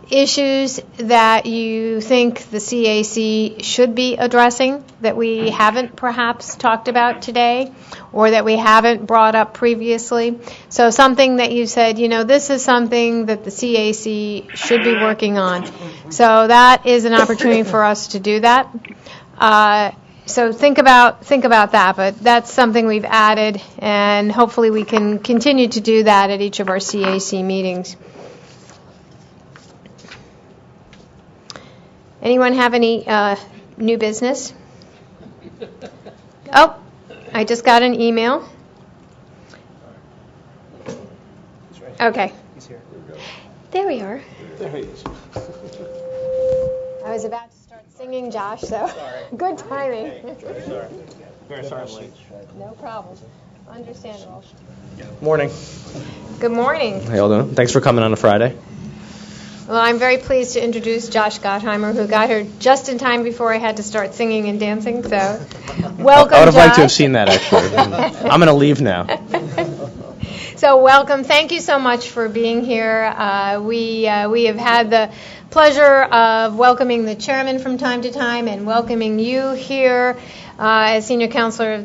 issues that you think the CAC should be addressing that we haven't perhaps talked about today or that we haven't brought up previously. So something that you said, this is something that the CAC should be working on. So that is an opportunity for us to do that. So think about that, but that's something we've added, and hopefully we can continue to do that at each of our CAC meetings. Anyone have any new business? Oh, I just got an email. Okay. He's here. There we are. There he is. I was about to start singing, Josh, so good timing. Sorry. Very sorry I'm late. No problem. Understandable. Morning. Good morning. How y'all doing? Thanks for coming on a Friday. Well, I'm very pleased to introduce Josh Gottheimer, who got here just in time before I had to start singing and dancing. So, welcome, I would have liked to have Josh. seen that, actually. I'm going to leave now. So welcome. Thank you so much for being here. We have had the pleasure of welcoming the chairman from time to time and welcoming you here as senior counselor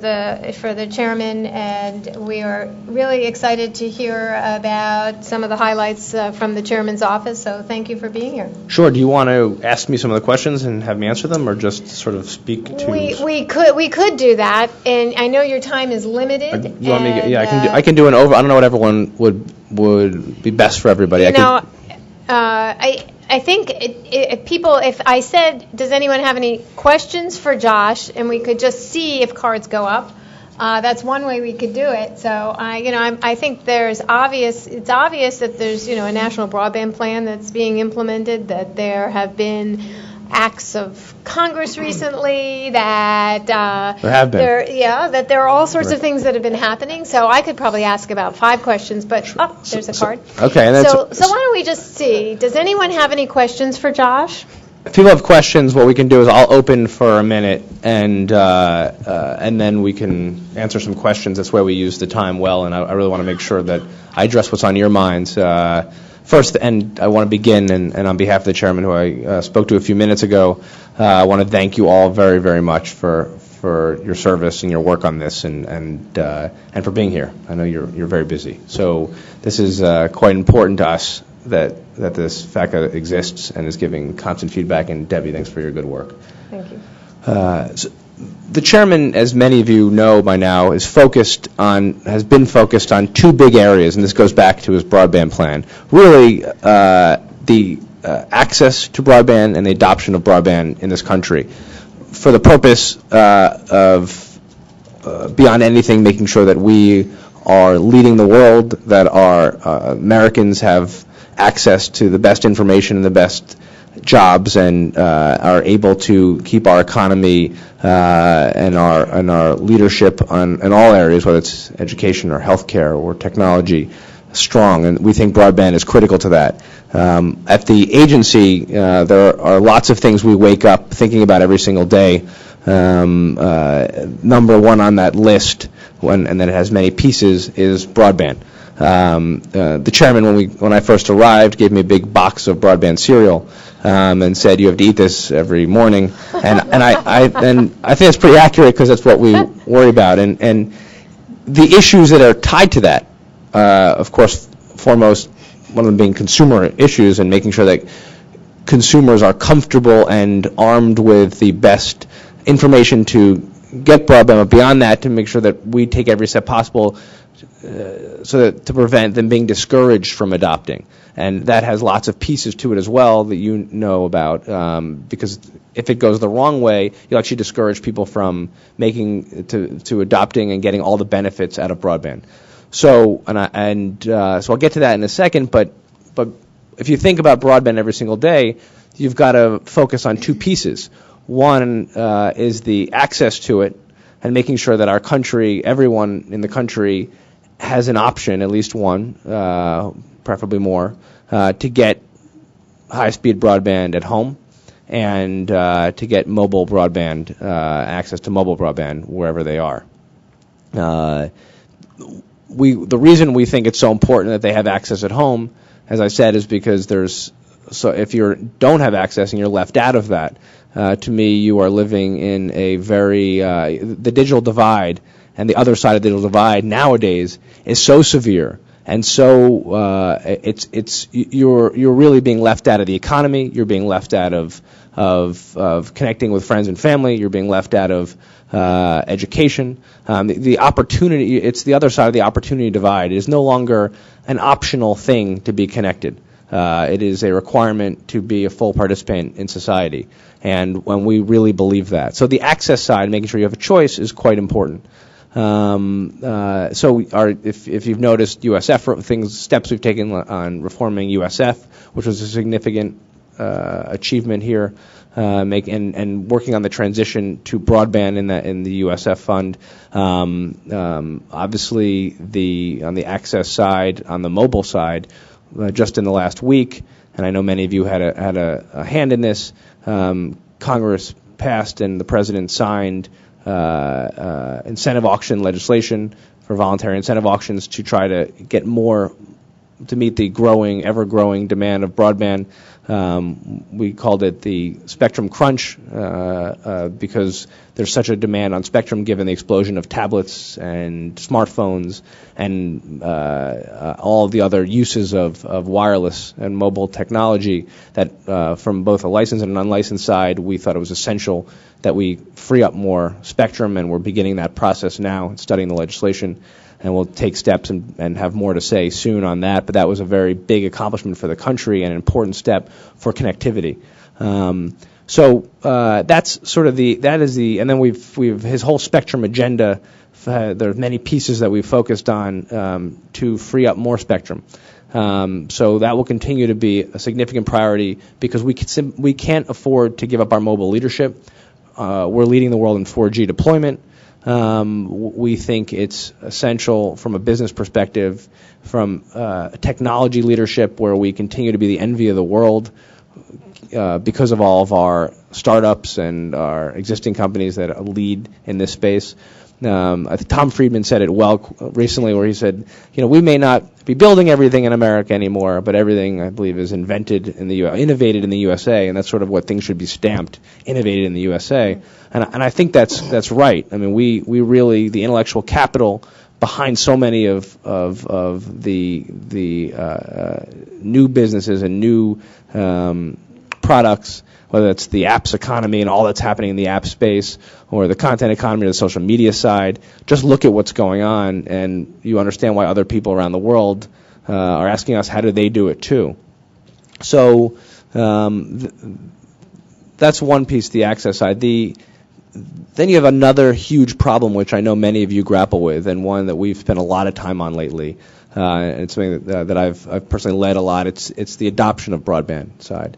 for the chairman, and we are really excited to hear about some of the highlights from the chairman's office, so thank you for being here. Sure. Do you want to ask me some of the questions and have me answer them, or just sort of speak to... We could do that, and I know your time is limited. You want me to, yeah, I can do an over... I don't know what everyone would be best for everybody. I think if I said, does anyone have any questions for Josh, and we could just see if cards go up, that's one way we could do it. So, I think it's obvious that there's, a national broadband plan that's being implemented, that there have been acts of Congress recently that there have been. That there are all sorts of things that have been happening. So I could probably ask about 5 questions, but there's a card. Okay. And so why don't we just see? Does anyone have any questions for Josh? If people have questions, what we can do is I'll open for a minute, and then we can answer some questions. That's why we use the time well, and I really want to make sure that I address what's on your minds. First, and I want to begin, and on behalf of the chairman, who I spoke to a few minutes ago, I want to thank you all very, very much for your service and your work on this, and for being here. I know you're very busy, so this is quite important to us that this FACA exists and is giving constant feedback. And Debbie, thanks for your good work. Thank you. The chairman, as many of you know by now, has been focused on 2 big areas, and this goes back to his broadband plan. Really, the access to broadband and the adoption of broadband in this country, for the purpose of, beyond anything, making sure that we are leading the world, that our Americans have access to the best information and the best jobs, and are able to keep our economy and our leadership in all areas, whether it's education or healthcare or technology, strong. And we think broadband is critical to that. At the agency, there are lots of things we wake up thinking about every single day. Number one on that list, and then it has many pieces, is broadband. The chairman, when I first arrived, gave me a big box of broadband cereal and said, "You have to eat this every morning." And I think that's pretty accurate, because that's what we worry about. And the issues that are tied to that, of course, foremost, one of them being consumer issues and making sure that consumers are comfortable and armed with the best information to get broadband, but beyond that, to make sure that we take every step possible so that to prevent them being discouraged from adopting. And that has lots of pieces to it as well that you know about, because if it goes the wrong way, you'll actually discourage people from to adopting and getting all the benefits out of broadband. So so I'll get to that in a second, but if you think about broadband every single day, you've got to focus on 2 pieces. One is the access to it, and making sure that our country, everyone in the country, has an option, at least one, preferably more, to get high-speed broadband at home, and to get mobile broadband, access to mobile broadband wherever they are. The reason we think it's so important that they have access at home, as I said, is because if you don't have access and you're left out of that, to me, you are living in a very the digital divide, and the other side of the digital divide nowadays is so severe, and so you're really being left out of the economy. You're being left out of connecting with friends and family. You're being left out of education. The opportunity, it's the other side of the opportunity divide. It is no longer an optional thing to be connected. It is a requirement to be a full participant in society, and when we really believe that. So the access side, making sure you have a choice, is quite important. If you've noticed USF steps we've taken on reforming USF, which was a significant achievement here, and working on the transition to broadband in the USF fund. Obviously, on the access side, on the mobile side, just in the last week, and I know many of you had a hand in this, Congress passed and the President signed incentive auction legislation for voluntary incentive auctions to try to get more to meet the ever-growing demand of broadband. We called it the Spectrum Crunch because there's such a demand on spectrum given the explosion of tablets and smartphones and all of the other uses of wireless and mobile technology that from both a licensed and an unlicensed side, we thought it was essential that we free up more spectrum, and we're beginning that process now and studying the legislation. And we'll take steps and have more to say soon on that. But that was a very big accomplishment for the country and an important step for connectivity. So that's sort of and then we've his whole spectrum agenda. There are many pieces that we've focused on to free up more spectrum. So that will continue to be a significant priority because we can't afford to give up our mobile leadership. We're leading the world in 4G deployment. We think it's essential from a business perspective, from technology leadership, where we continue to be the envy of the world because of all of our startups and our existing companies that lead in this space. I think Tom Friedman said it well recently, where he said, we may not be building everything in America anymore, but everything, I believe, is innovated in the USA, and that's sort of what things should be stamped, innovated in the USA. And I think that's right. I mean, we really, the intellectual capital behind so many of the new businesses and new products, whether it's the apps economy and all that's happening in the app space, or the content economy or the social media side, just look at what's going on, and you understand why other people around the world are asking us, how do they do it too? So that's one piece, the access side. Then you have another huge problem, which I know many of you grapple with, and one that we've spent a lot of time on lately. And it's something that I've personally led a lot. It's the adoption of broadband side.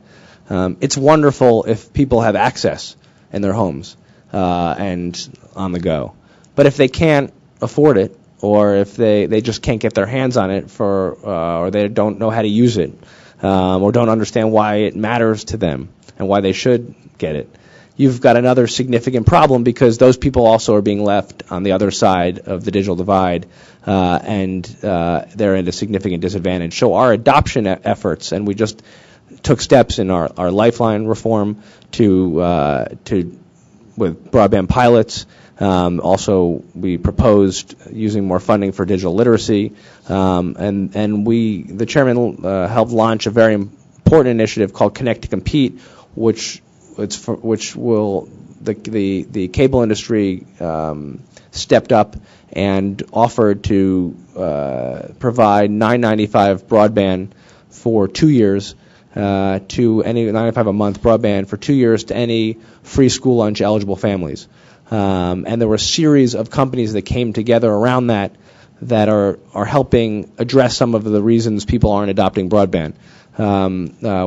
It's wonderful if people have access in their homes and on the go. But if they can't afford it, or if they just can't get their hands on it or they don't know how to use it, or don't understand why it matters to them and why they should get it, you've got another significant problem, because those people also are being left on the other side of the digital divide, and they're at a significant disadvantage. So our adoption efforts, and we just took steps in our Lifeline reform with broadband pilots. Also, we proposed using more funding for digital literacy, and the chairman helped launch a very important initiative called Connect to Compete, which will the cable industry stepped up and offered to provide $9.95 broadband for 2 years. To any $9.95 a month broadband for 2 years to any free school lunch eligible families. And there were a series of companies that came together around that are helping address some of the reasons people aren't adopting broadband.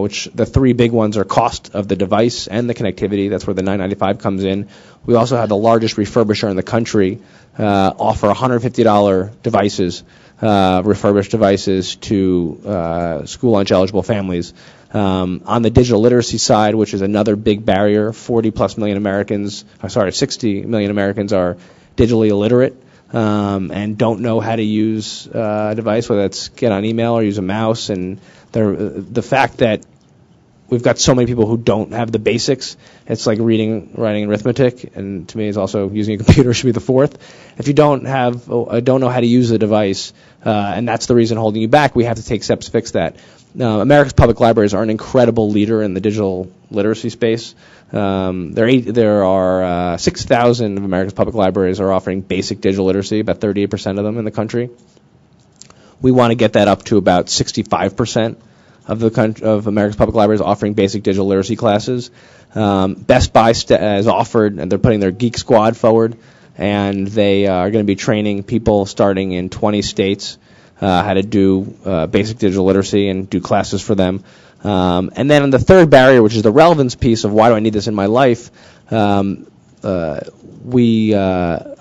Which the three big ones are cost of the device and the connectivity. That's where the $9.95 comes in. We also have the largest refurbisher in the country offer $150 devices, refurbished devices to school lunch eligible families. On the digital literacy side, which is another big barrier, 60 million Americans are digitally illiterate and don't know how to use a device, whether it's get on email or use a mouse. And the fact that we've got so many people who don't have the basics, it's like reading, writing, and arithmetic, and to me it's also using a computer should be the fourth. If you don't know how to use the device, and that's the reason holding you back, we have to take steps to fix that. America's public libraries are an incredible leader in the digital literacy space. There are 6,000 of America's public libraries are offering basic digital literacy, about 38% of them in the country. We want to get that up to about 65% of America's public libraries offering basic digital literacy classes. Best Buy has offered, and they're putting their Geek Squad forward, and they are going to be training people starting in 20 states how to do basic digital literacy and do classes for them. And then the third barrier, which is the relevance piece of why do I need this in my life, a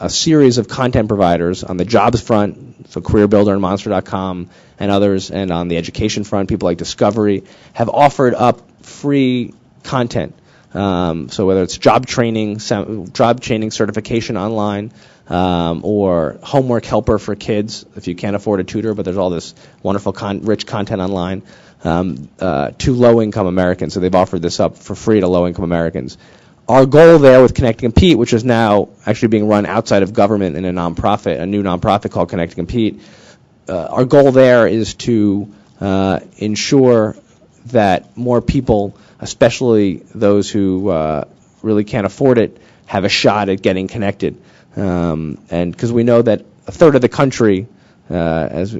series of content providers on the jobs front, so CareerBuilder and Monster.com and others, and on the education front, people like Discovery, have offered up free content. So whether it's job training certification online, or homework helper for kids if you can't afford a tutor, but there's all this wonderful rich content online, to low-income Americans. So they've offered this up for free to low-income Americans. Our goal there with Connect to Compete, which is now actually being run outside of government in a new nonprofit called Connect to Compete, our goal there is to ensure that more people, especially those who really can't afford it, have a shot at getting connected. And because we know that a third of the country is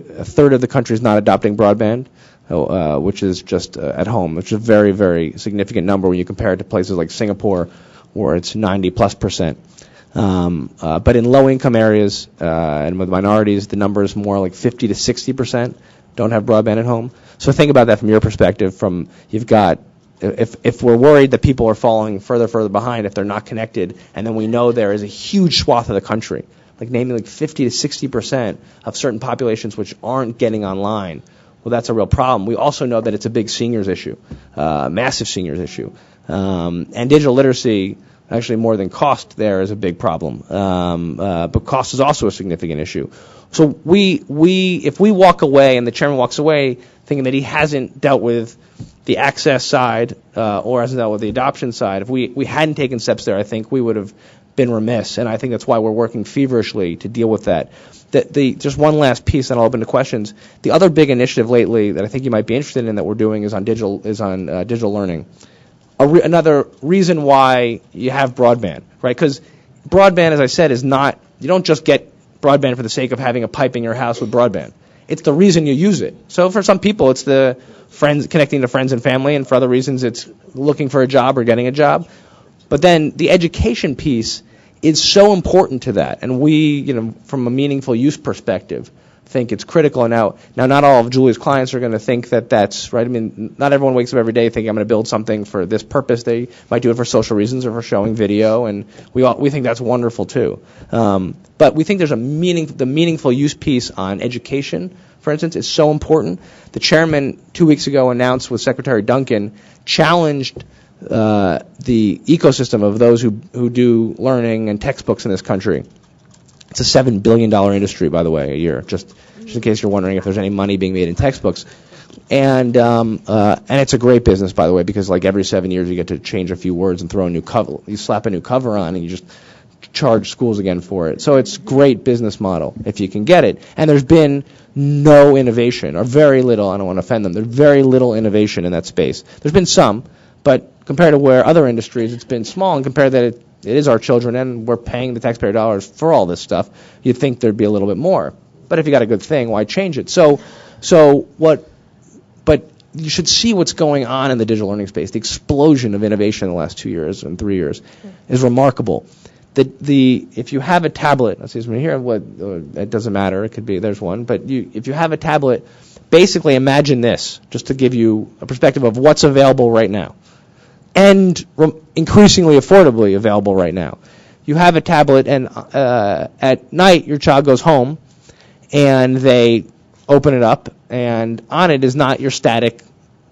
not adopting broadband, which is just at home, which is a very, very significant number when you compare it to places like Singapore, where it's 90+%. But in low-income areas and with minorities, the number is more like 50 to 60% don't have broadband at home. So think about that from your perspective. You've got, if we're worried that people are falling further behind if they're not connected, and then we know there is a huge swath of the country, like namely like 50 to 60% of certain populations which aren't getting online. Well, that's a real problem. We also know that it's a big seniors issue, massive seniors issue. And digital literacy, actually more than cost there, is a big problem. But cost is also a significant issue. So if we walk away and the chairman walks away thinking that he hasn't dealt with the access side or hasn't dealt with the adoption side, if we hadn't taken steps there, I think we would have been remiss. And I think that's why we're working feverishly to deal with that. Just one last piece, and I'll open to questions. The other big initiative lately that I think you might be interested in that we're doing is on digital learning. Another reason why you have broadband, right? Because broadband, as I said, is not, you don't just get broadband for the sake of having a pipe in your house with broadband. It's the reason you use it. So for some people, it's the friends, connecting to friends and family, and for other reasons, it's looking for a job or getting a job. But then the education piece is so important to that, and we, from a meaningful use perspective, think it's critical. Now not all of Julie's clients are going to think that that's right. I mean, not everyone wakes up every day thinking I'm going to build something for this purpose. They might do it for social reasons or for showing video, and we think that's wonderful too. But we think there's the meaningful use piece on education, for instance, is so important. The chairman 2 weeks ago announced with Secretary Duncan, challenged the ecosystem of those who do learning and textbooks in this country. It's a $7 billion industry, by the way, a year, just in case you're wondering if there's any money being made in textbooks. And it's a great business, by the way, because like every 7 years you get to change a few words and throw a new cover. You slap a new cover on and you just charge schools again for it. So it's a great business model if you can get it. And there's been no innovation, or very little. I don't want to offend them. There's very little innovation in that space. There's been some, but compared to where other industries, it's been small, and compared that it is our children and we're paying the taxpayer dollars for all this stuff, you'd think there'd be a little bit more. But if you got a good thing, why change it? But you should see what's going on in the digital learning space. The explosion of innovation in the last 2 years and 3 years is remarkable. If you have a tablet, let's see, here, it doesn't matter, it could be, there's one, but if you have a tablet, basically imagine this, just to give you a perspective of what's available right now, and increasingly affordably available right now. You have a tablet, and at night your child goes home, and they open it up, and on it is not your static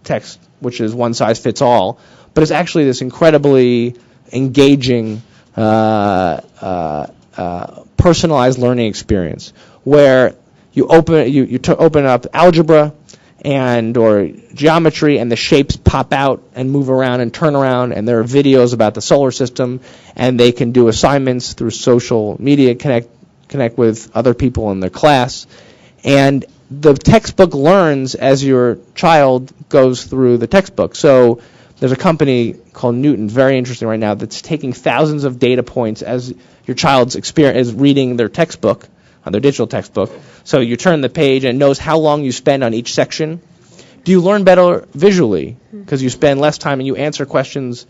text, which is one size fits all, but it's actually this incredibly engaging, personalized learning experience where you open up algebra or geometry, and the shapes pop out and move around and turn around, and there are videos about the solar system, and they can do assignments through social media, connect with other people in their class, and the textbook learns as your child goes through the textbook. So there's a company called Newton, very interesting right now, that's taking thousands of data points as your child's experience is reading their textbook, on their digital textbook. So you turn the page and it knows how long you spend on each section. Do you learn better visually because you spend less time and you answer questions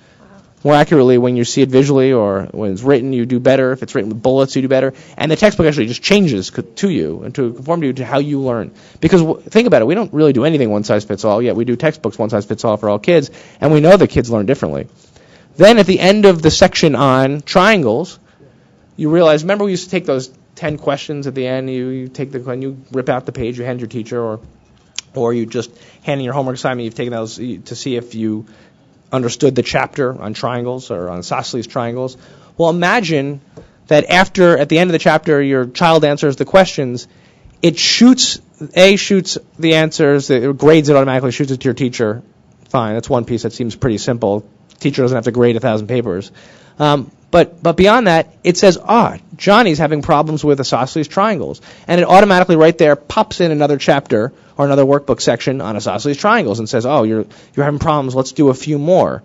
more accurately when you see it visually, or when it's written you do better? If it's written with bullets you do better. And the textbook actually just changes to you and to conform to you to how you learn. Because think about it, we don't really do anything one size fits all, yet we do textbooks one size fits all for all kids, and we know that kids learn differently. Then at the end of the section on triangles, you realize, remember we used to take those 10 questions at the end, you take and you rip out the page, you hand your teacher, or you just hand in your homework assignment, you've taken those to see if you understood the chapter on triangles or on isosceles triangles. Well, imagine that at the end of the chapter, your child answers the questions, it shoots the answers, it grades it automatically, shoots it to your teacher. Fine, that's one piece that seems pretty simple. Teacher doesn't have to grade 1,000 papers. But beyond that, it says, Johnny's having problems with isosceles triangles. And it automatically right there pops in another chapter or another workbook section on isosceles triangles and says, you're having problems, let's do a few more.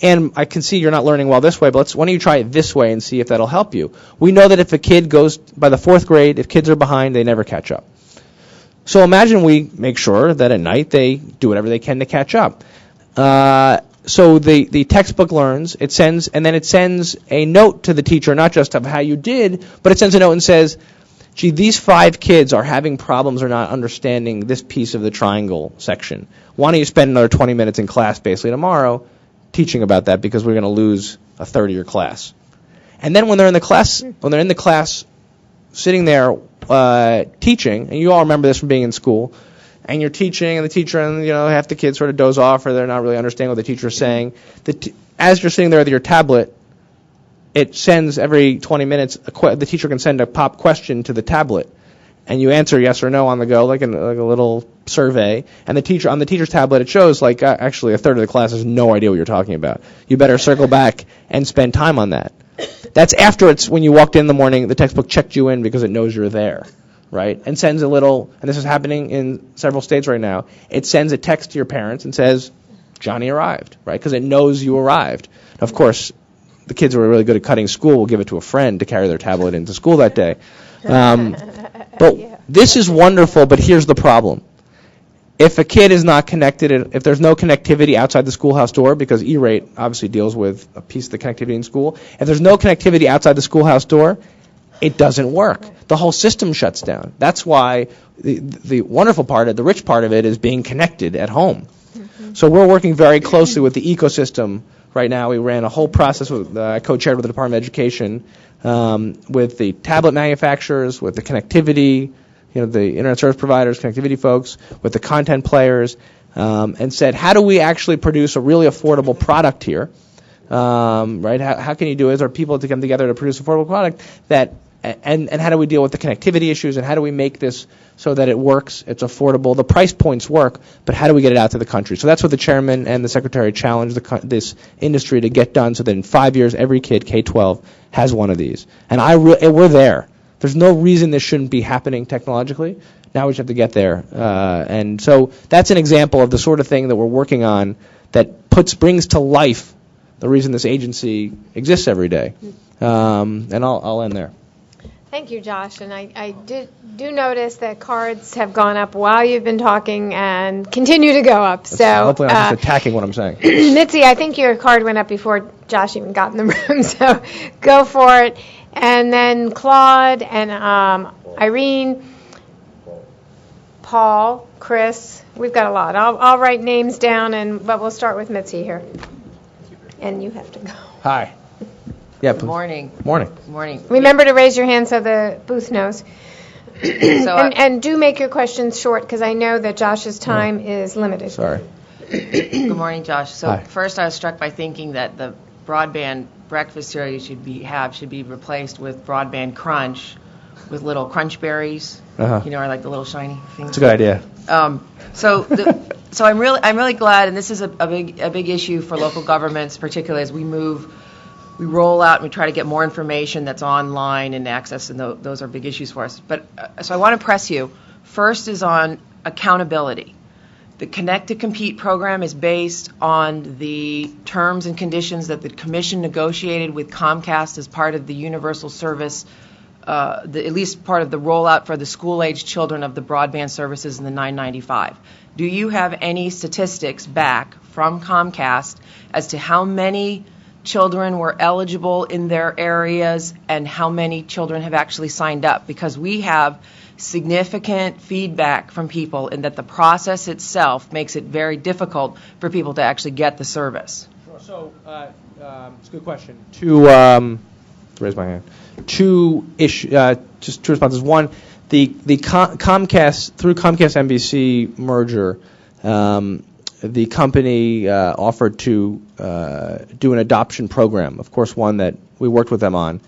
And I can see you're not learning well this way, but why don't you try it this way and see if that'll help you. We know that if a kid goes by the 4th grade, if kids are behind, they never catch up. So imagine we make sure that at night they do whatever they can to catch up. So the textbook learns, it sends a note to the teacher, not just of how you did, but it sends a note and says, gee, these 5 kids are having problems or not understanding this piece of the triangle section. Why don't you spend another 20 minutes in class basically tomorrow teaching about that, because we're going to lose a third of your class. And then when they're in the class sitting there teaching, and you all remember this from being in school, and you're teaching, and the teacher, and half the kids sort of doze off, or they're not really understanding what the teacher's saying. As you're sitting there with your tablet, it sends every 20 minutes, the teacher can send a pop question to the tablet, and you answer yes or no on the go, like a little survey. And on the teacher's tablet, it shows actually a third of the class has no idea what you're talking about. You better circle back and spend time on that. That's after when you walked in the morning, the textbook checked you in because it knows you're there. Right, and sends and this is happening in several states right now, it sends a text to your parents and says, Johnny arrived, right, because it knows you arrived. Of course, the kids who are really good at cutting school will give it to a friend to carry their tablet into school that day. But this is wonderful, but here's the problem. If a kid is not connected, if there's no connectivity outside the schoolhouse door, because E-rate obviously deals with a piece of the connectivity in school, if there's no connectivity outside the schoolhouse door, it doesn't work. The whole system shuts down. That's why the wonderful part, the rich part of it, is being connected at home. Mm-hmm. So we're working very closely with the ecosystem right now. We ran a whole process I co-chaired with the Department of Education, with the tablet manufacturers, with the connectivity, the internet service providers, connectivity folks, with the content players, and said, how do we actually produce a really affordable product here? Right? How can you do it? Are people to come together to produce an affordable product that? And how do we deal with the connectivity issues, and how do we make this so that it works, it's affordable, the price points work, but how do we get it out to the country? So that's what the chairman and the secretary challenged this industry to get done, so that in 5 years every kid, K-12, has one of these. And we're there. There's no reason this shouldn't be happening technologically. Now we just have to get there. And so that's an example of the sort of thing that we're working on that brings to life the reason this agency exists every day. And I'll end there. Thank you, Josh. And I do notice that cards have gone up while you've been talking and continue to go up. So hopefully I'm just attacking what I'm saying. Mitzi, I think your card went up before Josh even got in the room, so go for it. And then Claude and Irene, Paul, Chris, we've got a lot. I'll write names down, but we'll start with Mitzi here. And you have to go. Hi. Yeah, Good morning. Morning. Morning. Remember to raise your hand so the booth knows. And do make your questions short, because I know that Josh's time is limited. Sorry. Good morning, Josh. So Hi. First, I was struck by thinking that the broadband breakfast cereal you should be replaced with broadband crunch, with little crunch berries. Uh-huh. Or like the little shiny things. That's a good idea. So I'm really glad, and this is a big issue for local governments, particularly as we roll out and we try to get more information that's online and access, and those are big issues for us. But so I want to press you. First is on accountability. The Connect to Compete program is based on the terms and conditions that the Commission negotiated with Comcast as part of the universal service, at least part of the rollout for the school-age children of the broadband services in the 995. Do you have any statistics back from Comcast as to how many children were eligible in their areas and how many children have actually signed up? Because we have significant feedback from people in that the process itself makes it very difficult for people to actually get the service. Sure. So it's a good question. Raise my hand. Just two responses. One, the Comcast, through Comcast NBC merger, the company offered to do an adoption program, of course one that we worked with them on,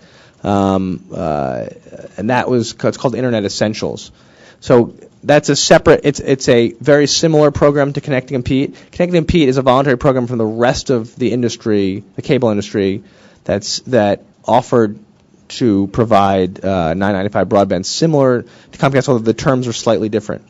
and that was it's called Internet Essentials. So that's a separate. It's a very similar program to Connect and Compete. Connect and Compete is a voluntary program from the rest of the industry, the cable industry, that offered to provide $9.95 broadband, similar to Comcast, although the terms are slightly different.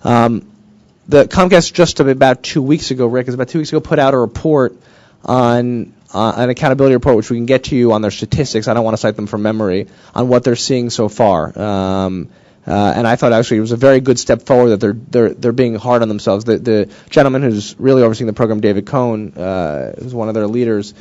The Comcast just about 2 weeks ago, Rick, put out a report on an accountability report, which we can get to you on their statistics. I don't want to cite them from memory, on what they're seeing so far. And I thought actually it was a very good step forward that they're being hard on themselves. The gentleman who's really overseeing the program, David Cohn, who's one of their leaders,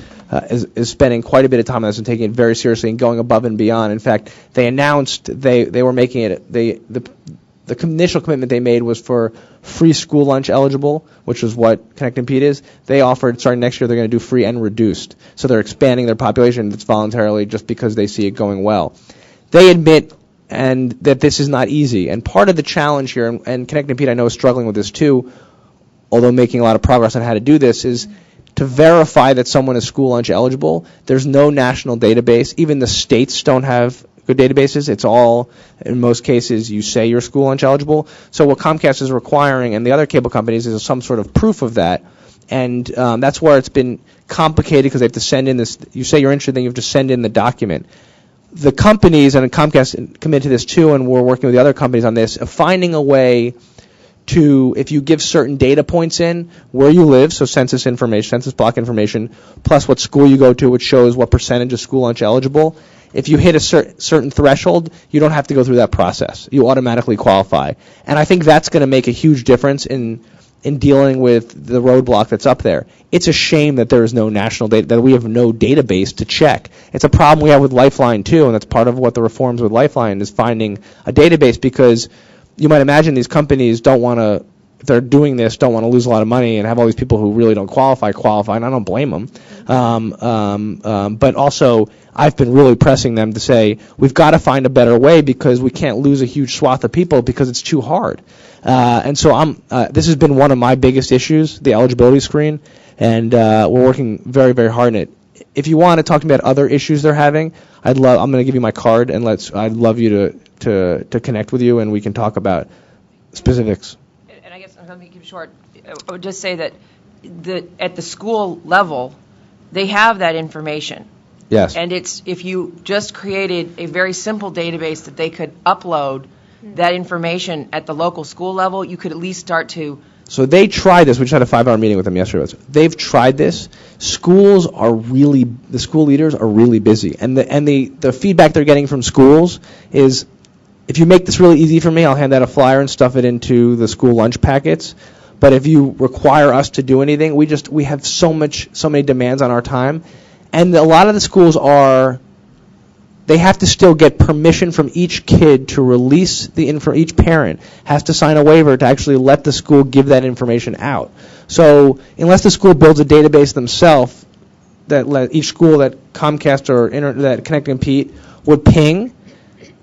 is spending quite a bit of time on this and taking it very seriously and going above and beyond. In fact, they announced they were making it the initial commitment they made was for free school lunch eligible, which is what Connect and Compete is. They offered starting next year they're going to do free and reduced. So they're expanding their population that's voluntarily just because they see it going well. They admit and that this is not easy. And part of the challenge here, and Connect and Compete I know is struggling with this too, although making a lot of progress on how to do this, is to verify that someone is school lunch eligible. There's no national database. Even the states don't have good databases. It's all, in most cases, you say you're school lunch eligible. So what Comcast is requiring, and the other cable companies, is some sort of proof of that. And that's where it's been complicated because they have to send in this. You say you're interested, then you have to send in the document. The companies, and Comcast committed to this too, and we're working with the other companies on this, of finding a way to, if you give certain data points in, where you live, so census information, census block information, plus what school you go to, which shows what percentage of school lunch eligible. If you hit a certain threshold, you don't have to go through that process. You automatically qualify. And I think that's going to make a huge difference in dealing with the roadblock that's up there. It's a shame that there is no national data, that we have no database to check. It's a problem we have with Lifeline too, and that's part of what the reforms with Lifeline is, finding a database, because you might imagine these companies don't want to, if they're doing this, don't want to lose a lot of money and have all these people who really don't qualify, and I don't blame them. But also, I've been really pressing them to say, we've got to find a better way because we can't lose a huge swath of people because it's too hard. And so this has been one of my biggest issues, the eligibility screen, and we're working very, very hard on it. If you want to talk to me about other issues they're having, I'm going to give you my card, and I'd love you to connect with you, and we can talk about specifics. And I guess, let me keep it short. I would just say that at the school level, they have that information. Yes. And if you just created a very simple database that they could upload that information at the local school level, you could at least start to. So they tried this. We just had a 5-hour meeting with them yesterday. They've tried this. The school leaders are really busy. And the feedback they're getting from schools is, if you make this really easy for me, I'll hand out a flyer and stuff it into the school lunch packets. But if you require us to do anything, we have so many demands on our time. And a lot of the schools they have to still get permission from each kid to release the info. Each parent has to sign a waiver to actually let the school give that information out. So unless the school builds a database themselves that let each school that Comcast or that Connect and Compete would ping,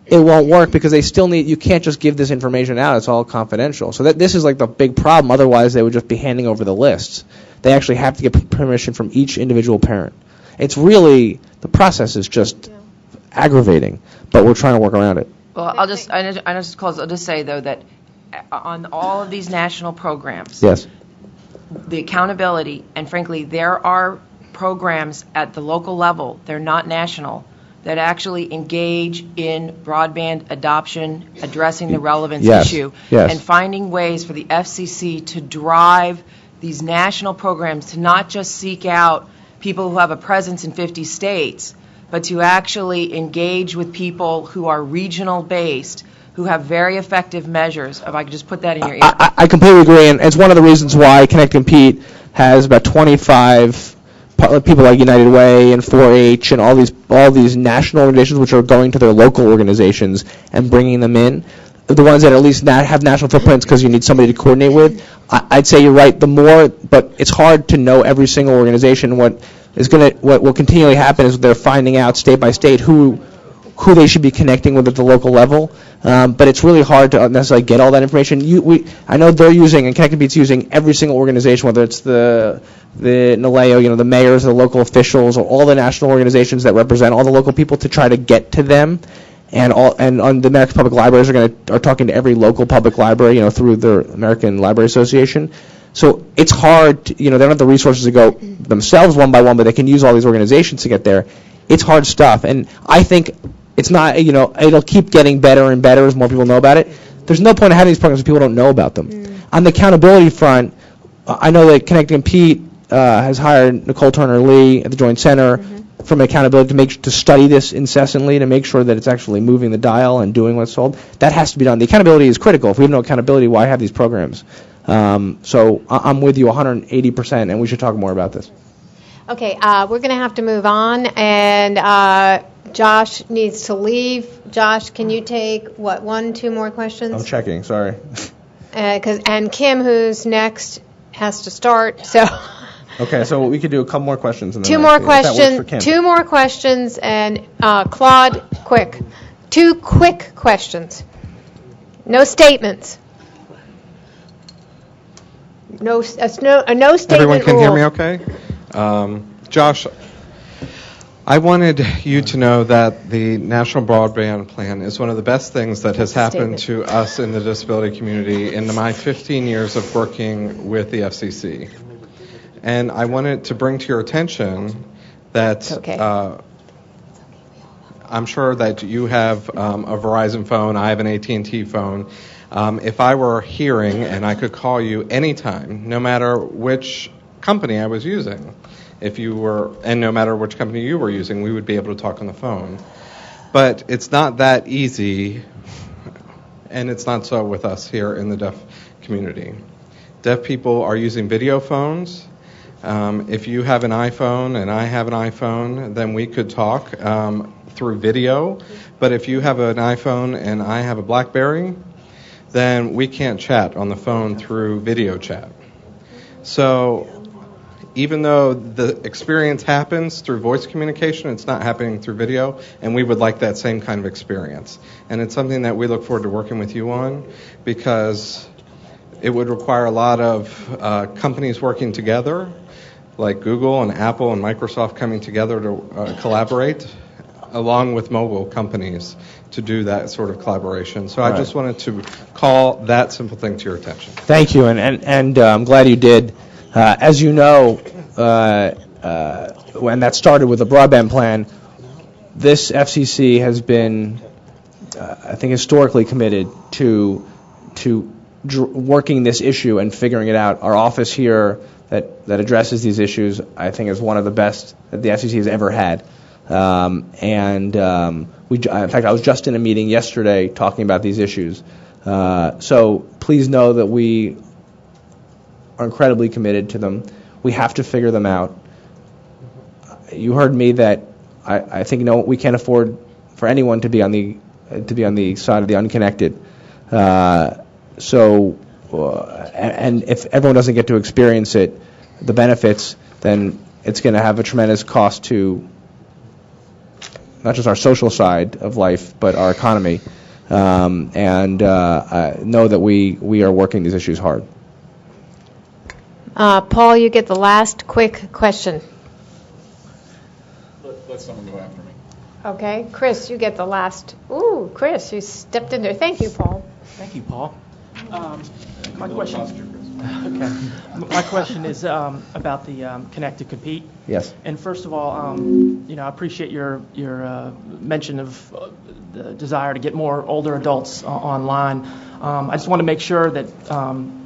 it won't work because they still you can't just give this information out. It's all confidential. So this is like the big problem. Otherwise, they would just be handing over the lists. They actually have to get permission from each individual parent. It's really, the process is just aggravating, but we're trying to work around it. Well, I'll just say, though, that on all of these national programs, yes, the accountability, and frankly, there are programs at the local level, they're not national, that actually engage in broadband adoption, addressing the relevance issue, and finding ways for the FCC to drive these national programs to not just seek out people who have a presence in 50 states, but to actually engage with people who are regional based, who have very effective measures. If I could just put that in your ear. I completely agree, and it's one of the reasons why Connect and Compete has about 25 people like United Way and 4-H and all these national organizations which are going to their local organizations and bringing them in. The ones that at least have national footprints because you need somebody to coordinate with. I'd say you're right. The more, but it's hard to know every single organization. What will continually happen is they're finding out state by state who who they should be connecting with at the local level. But it's really hard to necessarily get all that information. I know they're using, and Connected Beat's using every single organization, whether it's the NALEO, the mayors, the local officials, or all the national organizations that represent all the local people to try to get to them. And on the American Public Libraries are talking to every local public library, through the American Library Association. So it's hard. They don't have the resources to go themselves one by one, but they can use all these organizations to get there. It's hard stuff, and I think it's not. It'll keep getting better and better as more people know about it. There's no point in having these programs if people don't know about them. On the accountability front, I know that Connect and Compete has hired Nicole Turner-Lee at the Joint Center from accountability to study this incessantly to make sure that it's actually moving the dial and doing what's told. That has to be done. The accountability is critical. If we have no accountability, why have these programs? So I'm with you 180%, and we should talk more about this. Okay, we're going to have to move on, and Josh needs to leave. Josh, can you take, 1-2 more questions? I'm checking, sorry. And Kim, who's next, has to start, so... Okay, so we could do a couple more questions. And then Two more questions, and Claude, quick. 2 quick questions. No statements. No statement. Everyone can rule. hear me okay? Josh, I wanted you to know that the National Broadband Plan is one of the best things that has happened to us in the disability community in my 15 years of working with the FCC. And I wanted to bring to your attention that I'm sure that you have a Verizon phone, I have an AT&T phone. If I were hearing and I could call you anytime, no matter which company I was using, and no matter which company you were using, we would be able to talk on the phone. But it's not that easy, and it's not so with us here in the deaf community. Deaf people are using video phones. If you have an iPhone and I have an iPhone, then we could talk through video. But if you have an iPhone and I have a BlackBerry, then we can't chat on the phone through video chat. So even though the experience happens through voice communication, it's not happening through video, and we would like that same kind of experience. And it's something that we look forward to working with you on, because it would require a lot of companies working together, like Google and Apple and Microsoft coming together to collaborate, along with mobile companies, to do that sort of collaboration. So I just wanted to call that simple thing to your attention. Thank you, and I'm glad you did. As you know, when that started with the broadband plan, this FCC has been, I think, historically committed to working this issue and figuring it out. Our office here that addresses these issues, I think, is one of the best that the FCC has ever had. In fact, I was just in a meeting yesterday talking about these issues. So please know that we are incredibly committed to them. We have to figure them out. You heard me that I think we can't afford for anyone to be on the side of the unconnected. And if everyone doesn't get to experience it, the benefits, then it's going to have a tremendous cost to not just our social side of life, but our economy. Know that we are working these issues hard. Paul, you get the last quick question. Let someone go after me. Okay, Chris, you get the last. Ooh, Chris, you stepped in there. Thank you, Paul. Thank you, Paul. My question is about the Connect to Compete. Yes. And first of all, I appreciate your mention of the desire to get more older adults online. I just want to make sure that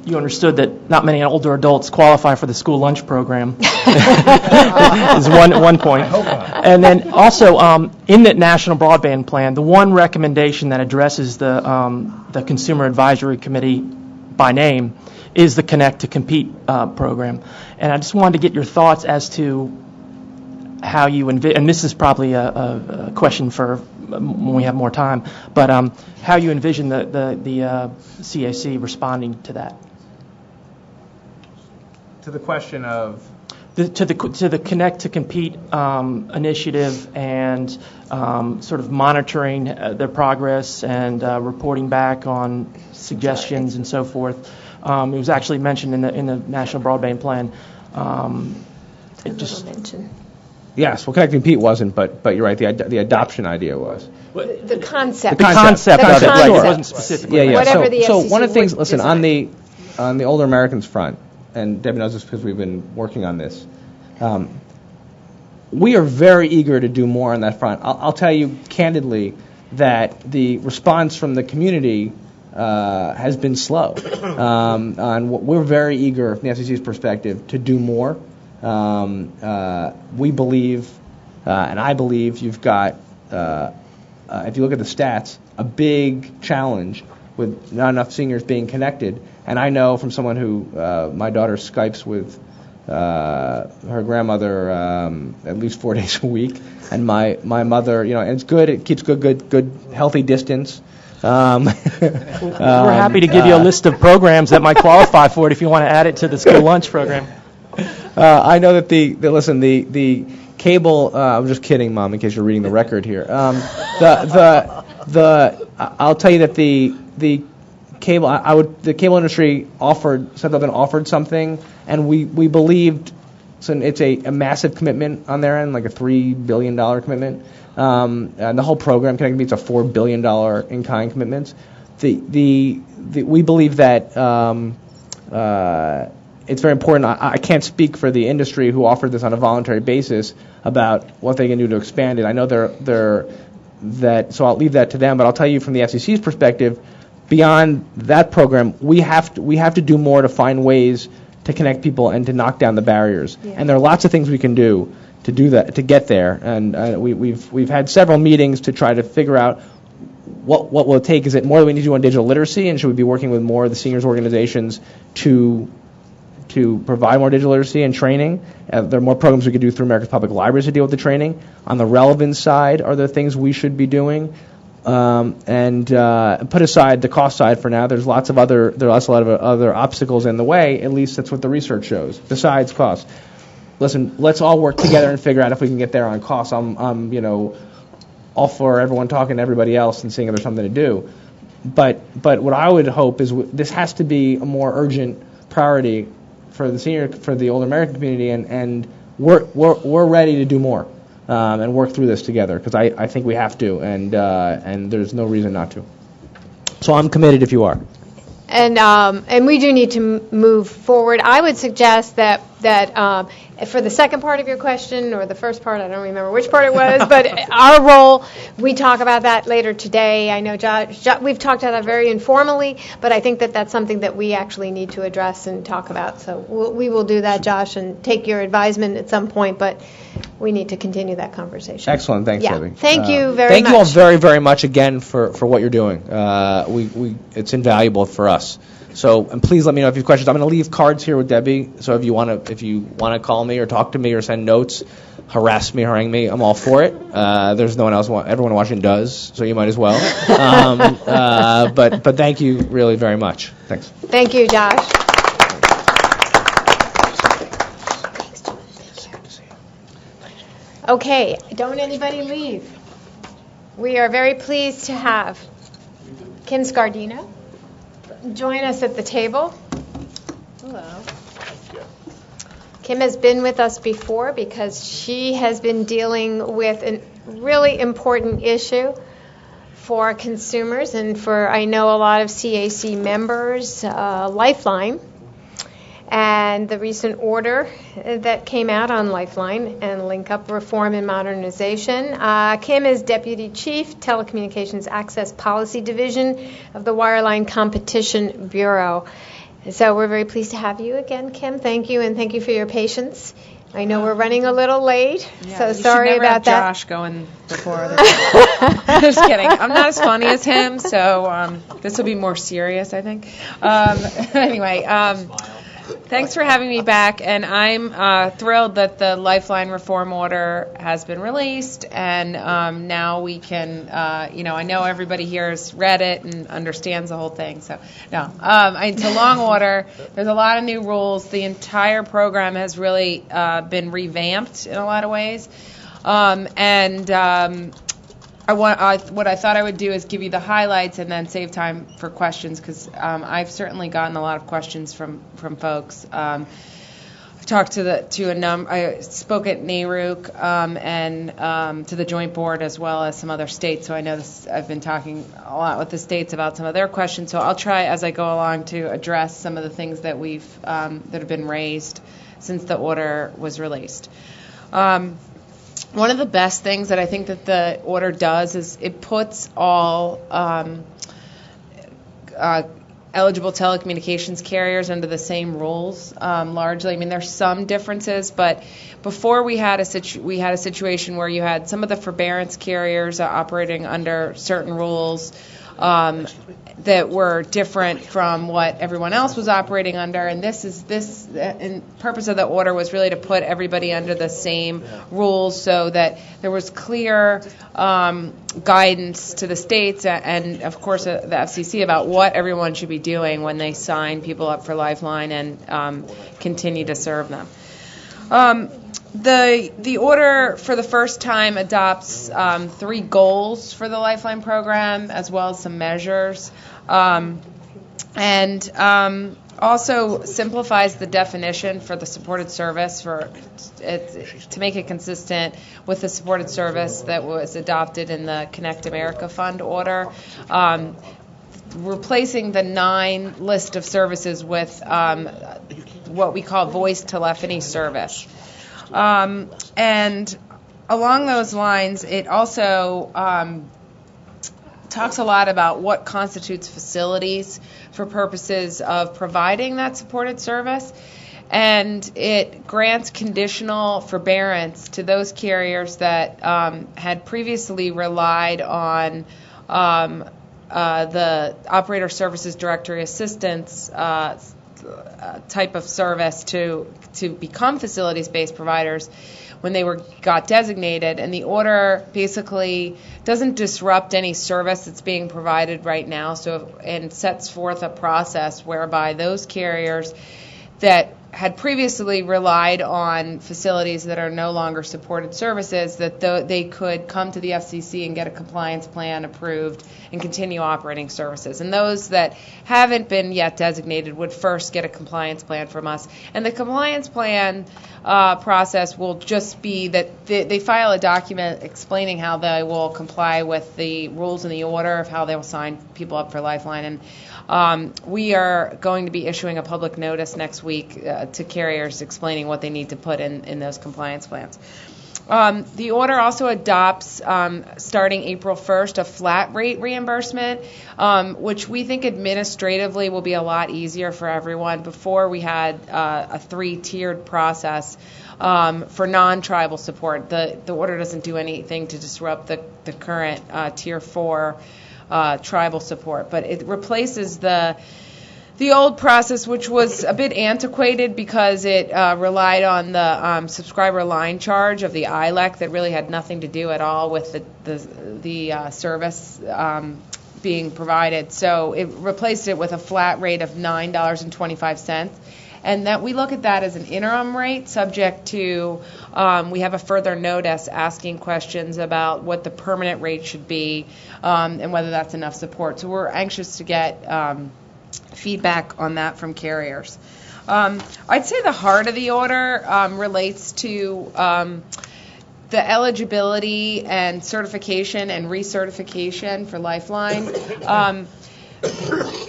you understood that not many older adults qualify for the school lunch program. Is one point. And then also in that National Broadband Plan, the one recommendation that addresses the Consumer Advisory Committee by name is the Connect to Compete program. And I just wanted to get your thoughts as to how you envision, and this is probably a question for when we have more time, but how you envision the CAC responding to that. To the question of? to the Connect to Compete initiative and sort of monitoring their progress and reporting back on suggestions and so forth. It was actually mentioned in the National Broadband Plan. It just Yes, well, Connect to Compete wasn't, but you're right. The adoption idea was. The concept. The concept of it, right? It Sure. wasn't specifically. Yeah. Whatever the So FCC one of the things, would listen, design. on the older Americans front, and Debbie knows this because we've been working on this. We are very eager to do more on that front. I'll tell you candidly that the response from the community has been slow. We're very eager, from the FCC's perspective, to do more. We believe, and I believe, you've got, if you look at the stats, a big challenge with not enough seniors being connected. And I know from someone who, my daughter Skypes with her grandmother at least 4 days a week, and my mother, and it's good. It keeps good healthy distance. We're happy to give you a list of programs that might qualify for it if you want to add it to the school lunch program. I know that the cable. I'm just kidding, Mom. In case you're reading the record here. I'll tell you that the cable. The cable industry offered something, and we believed. So it's a massive commitment on their end, like a $3 billion commitment. And the whole program, Connect Meets, a $4 billion in-kind commitments. We believe that it's very important. I can't speak for the industry who offered this on a voluntary basis about what they can do to expand it. I know so I'll leave that to them. But I'll tell you from the FCC's perspective, beyond that program, we have to do more to find ways to connect people and to knock down the barriers. Yeah. And there are lots of things we can do to do that, to get there. And we've had several meetings to try to figure out what will it take. Is it more that we need to do on digital literacy, and should we be working with more of the seniors organizations to provide more digital literacy and training? There are more programs we could do through America's Public Libraries to deal with the training. On the relevance side, are there things we should be doing? And put aside the cost side for now. There are a lot of other obstacles in the way. At least that's what the research shows. Besides cost, listen. Let's all work together and figure out if we can get there on cost. I'm all for everyone talking to everybody else and seeing if there's something to do. But what I would hope is this has to be a more urgent priority for the older American community, and we're ready to do more. And work through this together, because I think we have to, and there's no reason not to. So I'm committed if you are. And we do need to move forward. I would suggest that for the second part of your question, or the first part, I don't remember which part it was, but our role, we talk about that later today. I know we've talked about that very informally, but I think that that's something that we actually need to address and talk about. So we will do that, Josh, and take your advisement at some point, but we need to continue that conversation. Excellent. Thanks, Debbie. Thank you very much. Thank you all very, very much again for what you're doing. It's invaluable for us. So, and please let me know if you have questions. I'm going to leave cards here with Debbie. So if you want to call me or talk to me or send notes, harass me, harangue me, I'm all for it. There's no one else. Everyone in Washington does, so you might as well. But thank you really very much. Thanks. Thank you, Josh. Okay, don't anybody leave. We are very pleased to have Kim Scardino join us at the table. Hello. Kim has been with us before because she has been dealing with a really important issue for consumers and for, I know, a lot of CAC members, Lifeline, and the recent order that came out on Lifeline and Link Up Reform and Modernization. Kim is Deputy Chief, Telecommunications Access Policy Division of the Wireline Competition Bureau. So we're very pleased to have you again, Kim. Thank you, and thank you for your patience. I know we're running a little late, so sorry about that. Josh going before. Just kidding. I'm not as funny as him, so this will be more serious, I think. Anyway. Thanks for having me back, and I'm thrilled that the Lifeline reform order has been released, and now we can, I know everybody here has read it and understands the whole thing, so no. It's a long order. There's a lot of new rules. The entire program has really been revamped in a lot of ways, what I thought I would do is give you the highlights and then save time for questions, because I've certainly gotten a lot of questions from folks. I've talked I spoke at NARUC and to the Joint Board as well as some other states. So I know I've been talking a lot with the states about some of their questions. So I'll try as I go along to address some of the things that that have been raised since the order was released. One of the best things that I think that the order does is it puts all eligible telecommunications carriers under the same rules, largely. I mean, there's some differences, but before we had a situation where you had some of the forbearance carriers operating under certain rules that were different from what everyone else was operating under, and the purpose of the order was really to put everybody under the same rules so that there was clear guidance to the states and of course the FCC about what everyone should be doing when they sign people up for Lifeline and continue to serve them. The order for the first time adopts 3 goals for the Lifeline program as well as some measures, and also simplifies the definition for the supported service to make it consistent with the supported service that was adopted in the Connect America Fund order, replacing the 9 list of services with what we call voice telephony service. And along those lines, it also talks a lot about what constitutes facilities for purposes of providing that supported service, and it grants conditional forbearance to those carriers that had previously relied on the Operator Services Directory Assistance type of service to become facilities-based providers when they got designated, and the order basically doesn't disrupt any service that's being provided right now, and sets forth a process whereby those carriers that had previously relied on facilities that are no longer supported services, that they could come to the FCC and get a compliance plan approved and continue operating services. And those that haven't been yet designated would first get a compliance plan from us. And the compliance plan process will just be that they file a document explaining how they will comply with the rules in the order of how they will sign people up for Lifeline. And we are going to be issuing a public notice next week to carriers explaining what they need to put in those compliance plans. The order also adopts, starting April 1st, a flat rate reimbursement, which we think administratively will be a lot easier for everyone. Before we had a 3-tiered process for non-tribal support. The order doesn't do anything to disrupt the current Tier 4 tribal support, but it replaces the old process, which was a bit antiquated because it relied on the subscriber line charge of the ILEC that really had nothing to do at all with the service being provided. So it replaced it with a flat rate of $9.25. And that we look at that as an interim rate subject to, we have a further notice asking questions about what the permanent rate should be and whether that's enough support. So we're anxious to get feedback on that from carriers. I'd say the heart of the order relates to the eligibility and certification and recertification for Lifeline.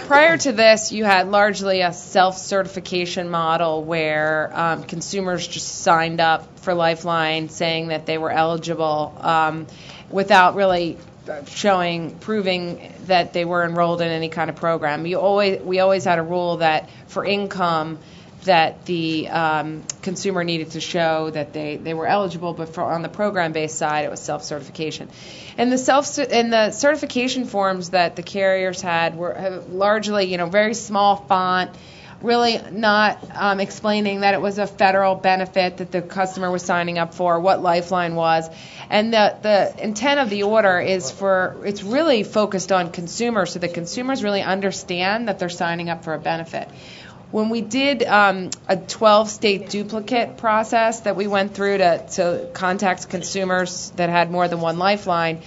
Prior to this, you had largely a self-certification model where consumers just signed up for Lifeline saying that they were eligible without really proving that they were enrolled in any kind of program. We always had a rule that for income that the consumer needed to show that they were eligible, but on the program-based side, it was self-certification. And the certification forms that the carriers had were largely, very small font, really not explaining that it was a federal benefit that the customer was signing up for, what Lifeline was. And the intent of the order is it's really focused on consumers, so that consumers really understand that they're signing up for a benefit. When we did a 12-state duplicate process that we went through to contact consumers that had more than one Lifeline,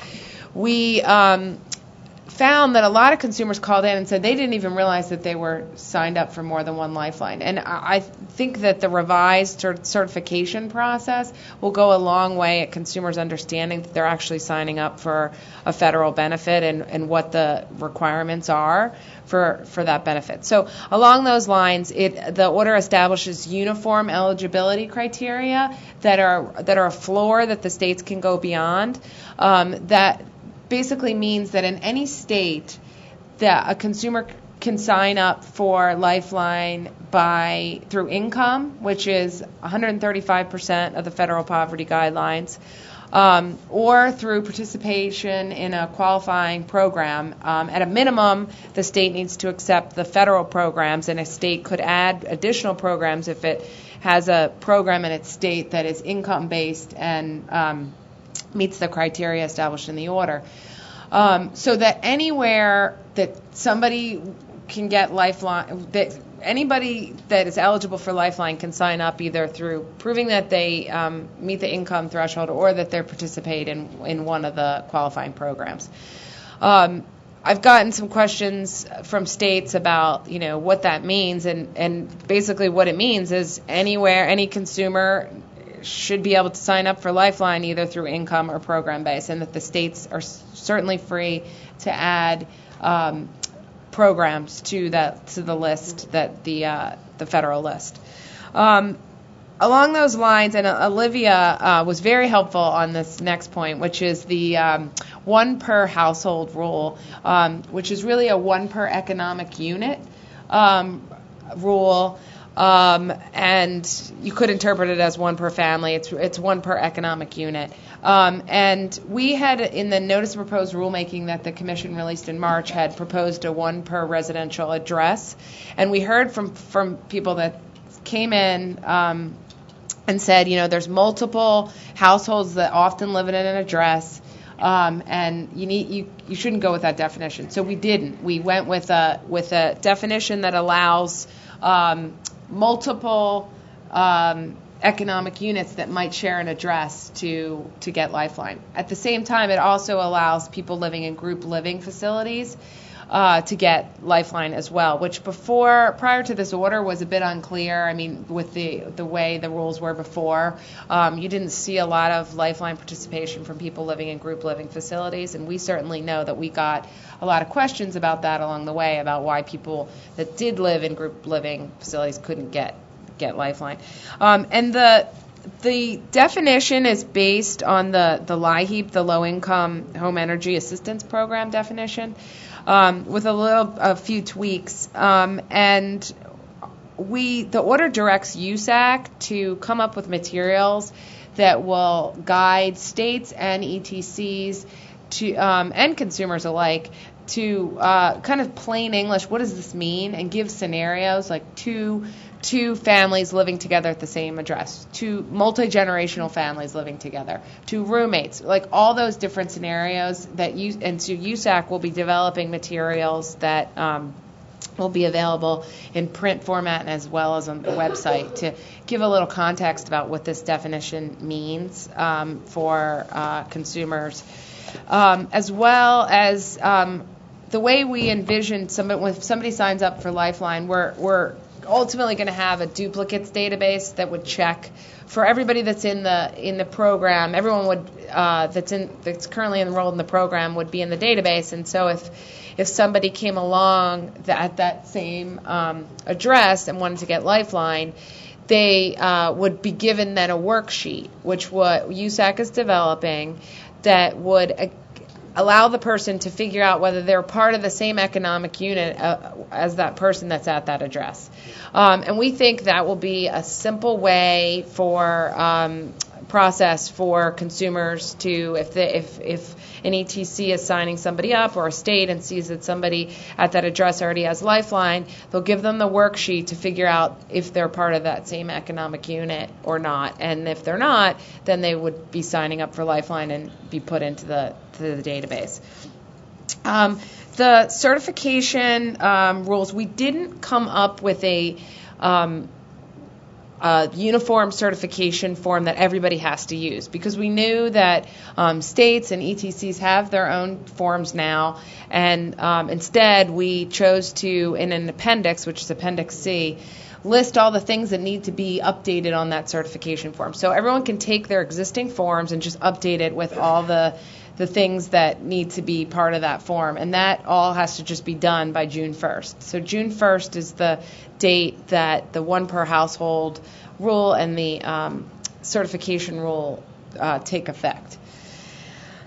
we found that a lot of consumers called in and said they didn't even realize that they were signed up for more than one Lifeline. And I think that the revised certification process will go a long way at consumers understanding that they're actually signing up for a federal benefit and what the requirements are for that benefit. So along those lines, the order establishes uniform eligibility criteria that are a floor that the states can go beyond. That basically means that in any state that a consumer can sign up for Lifeline through income, which is 135% of the federal poverty guidelines, or through participation in a qualifying program. At a minimum, the state needs to accept the federal programs, and a state could add additional programs if it has a program in its state that is income-based and meets the criteria established in the order. So that anywhere that somebody can get Lifeline, that anybody that is eligible for Lifeline can sign up either through proving that they meet the income threshold or that they participate in one of the qualifying programs. I've gotten some questions from states about, what that means, and basically what it means is any consumer should be able to sign up for Lifeline either through income or program based, and that the states are certainly free to add programs to the list, that the federal list. Along those lines, and Olivia was very helpful on this next point, which is the one per household rule, which is really a one per economic unit rule. And you could interpret it as one per family. It's one per economic unit. And we had, in the notice of proposed rulemaking that the Commission released in March, had proposed a one per residential address. And we heard from people that came in and said, there's multiple households that often live in an address. And you shouldn't go with that definition. So we didn't. We went with a definition that allows multiple economic units that might share an address to get Lifeline. At the same time, it also allows people living in group living facilities to get Lifeline as well, which prior to this order was a bit unclear. I mean, with the way the rules were before, you didn't see a lot of Lifeline participation from people living in group living facilities, and we certainly know that we got a lot of questions about that along the way, about why people that did live in group living facilities couldn't get Lifeline. And the definition is based on the LIHEAP, the Low Income Home Energy Assistance Program definition, with a few tweaks. And the order directs USAC to come up with materials that will guide states and ETCs to and consumers alike to kind of plain English, what does this mean, and give scenarios like two families living together at the same address, two multi-generational families living together, two roommates, like all those different scenarios so USAC will be developing materials that will be available in print format and as well as on the website to give a little context about what this definition means for consumers, as well as the way we envision when somebody signs up for Lifeline, we're ultimately going to have a duplicates database that would check for everybody that's in the program. Everyone would that's currently enrolled in the program would be in the database, and so if somebody came along at that same address and wanted to get Lifeline, they would be given then a worksheet, which what USAC is developing, that would allow the person to figure out whether they're part of the same economic unit as that person that's at that address. And we think that will be a simple way for process for consumers to, if an ETC is signing somebody up or a state and sees that somebody at that address already has Lifeline, they'll give them the worksheet to figure out if they're part of that same economic unit or not. And if they're not, then they would be signing up for Lifeline and be put into the database. The certification rules, we didn't come up with a uniform certification form that everybody has to use, because we knew that states and ETCs have their own forms now, and instead we chose to, in an appendix, which is Appendix C, list all the things that need to be updated on that certification form. So everyone can take their existing forms and just update it with all the things that need to be part of that form, and that all has to just be done by June 1st. So June 1st is the date that the one per household rule and the certification rule take effect.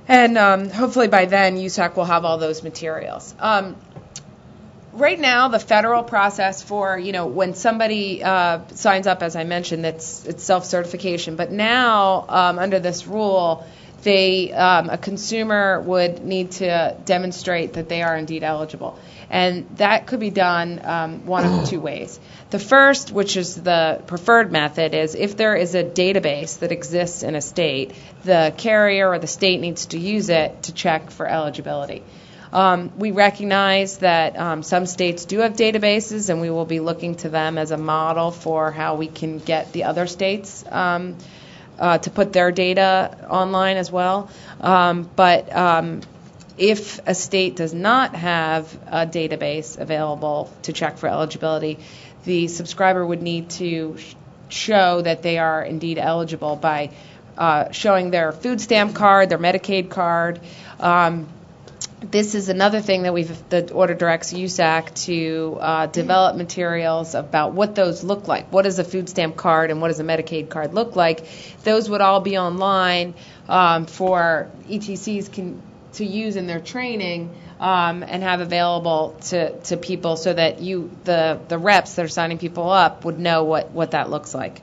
And hopefully by then USAC will have all those materials. Right now, the federal process for, when somebody signs up, as I mentioned, it's self-certification. But now, under this rule, a consumer would need to demonstrate that they are indeed eligible. And that could be done one of two ways. The first, which is the preferred method, is if there is a database that exists in a state, the carrier or the state needs to use it to check for eligibility. We recognize that some states do have databases, and we will be looking to them as a model for how we can get the other states to put their data online as well. But if a state does not have a database available to check for eligibility, the subscriber would need to show that they are indeed eligible by showing their food stamp card, their Medicaid card. This is another thing that the order directs USAC to develop materials about what those look like. What does a food stamp card and what does a Medicaid card look like? Those would all be online for ETCs to use in their training and have available to people, so that the reps that are signing people up would know what that looks like.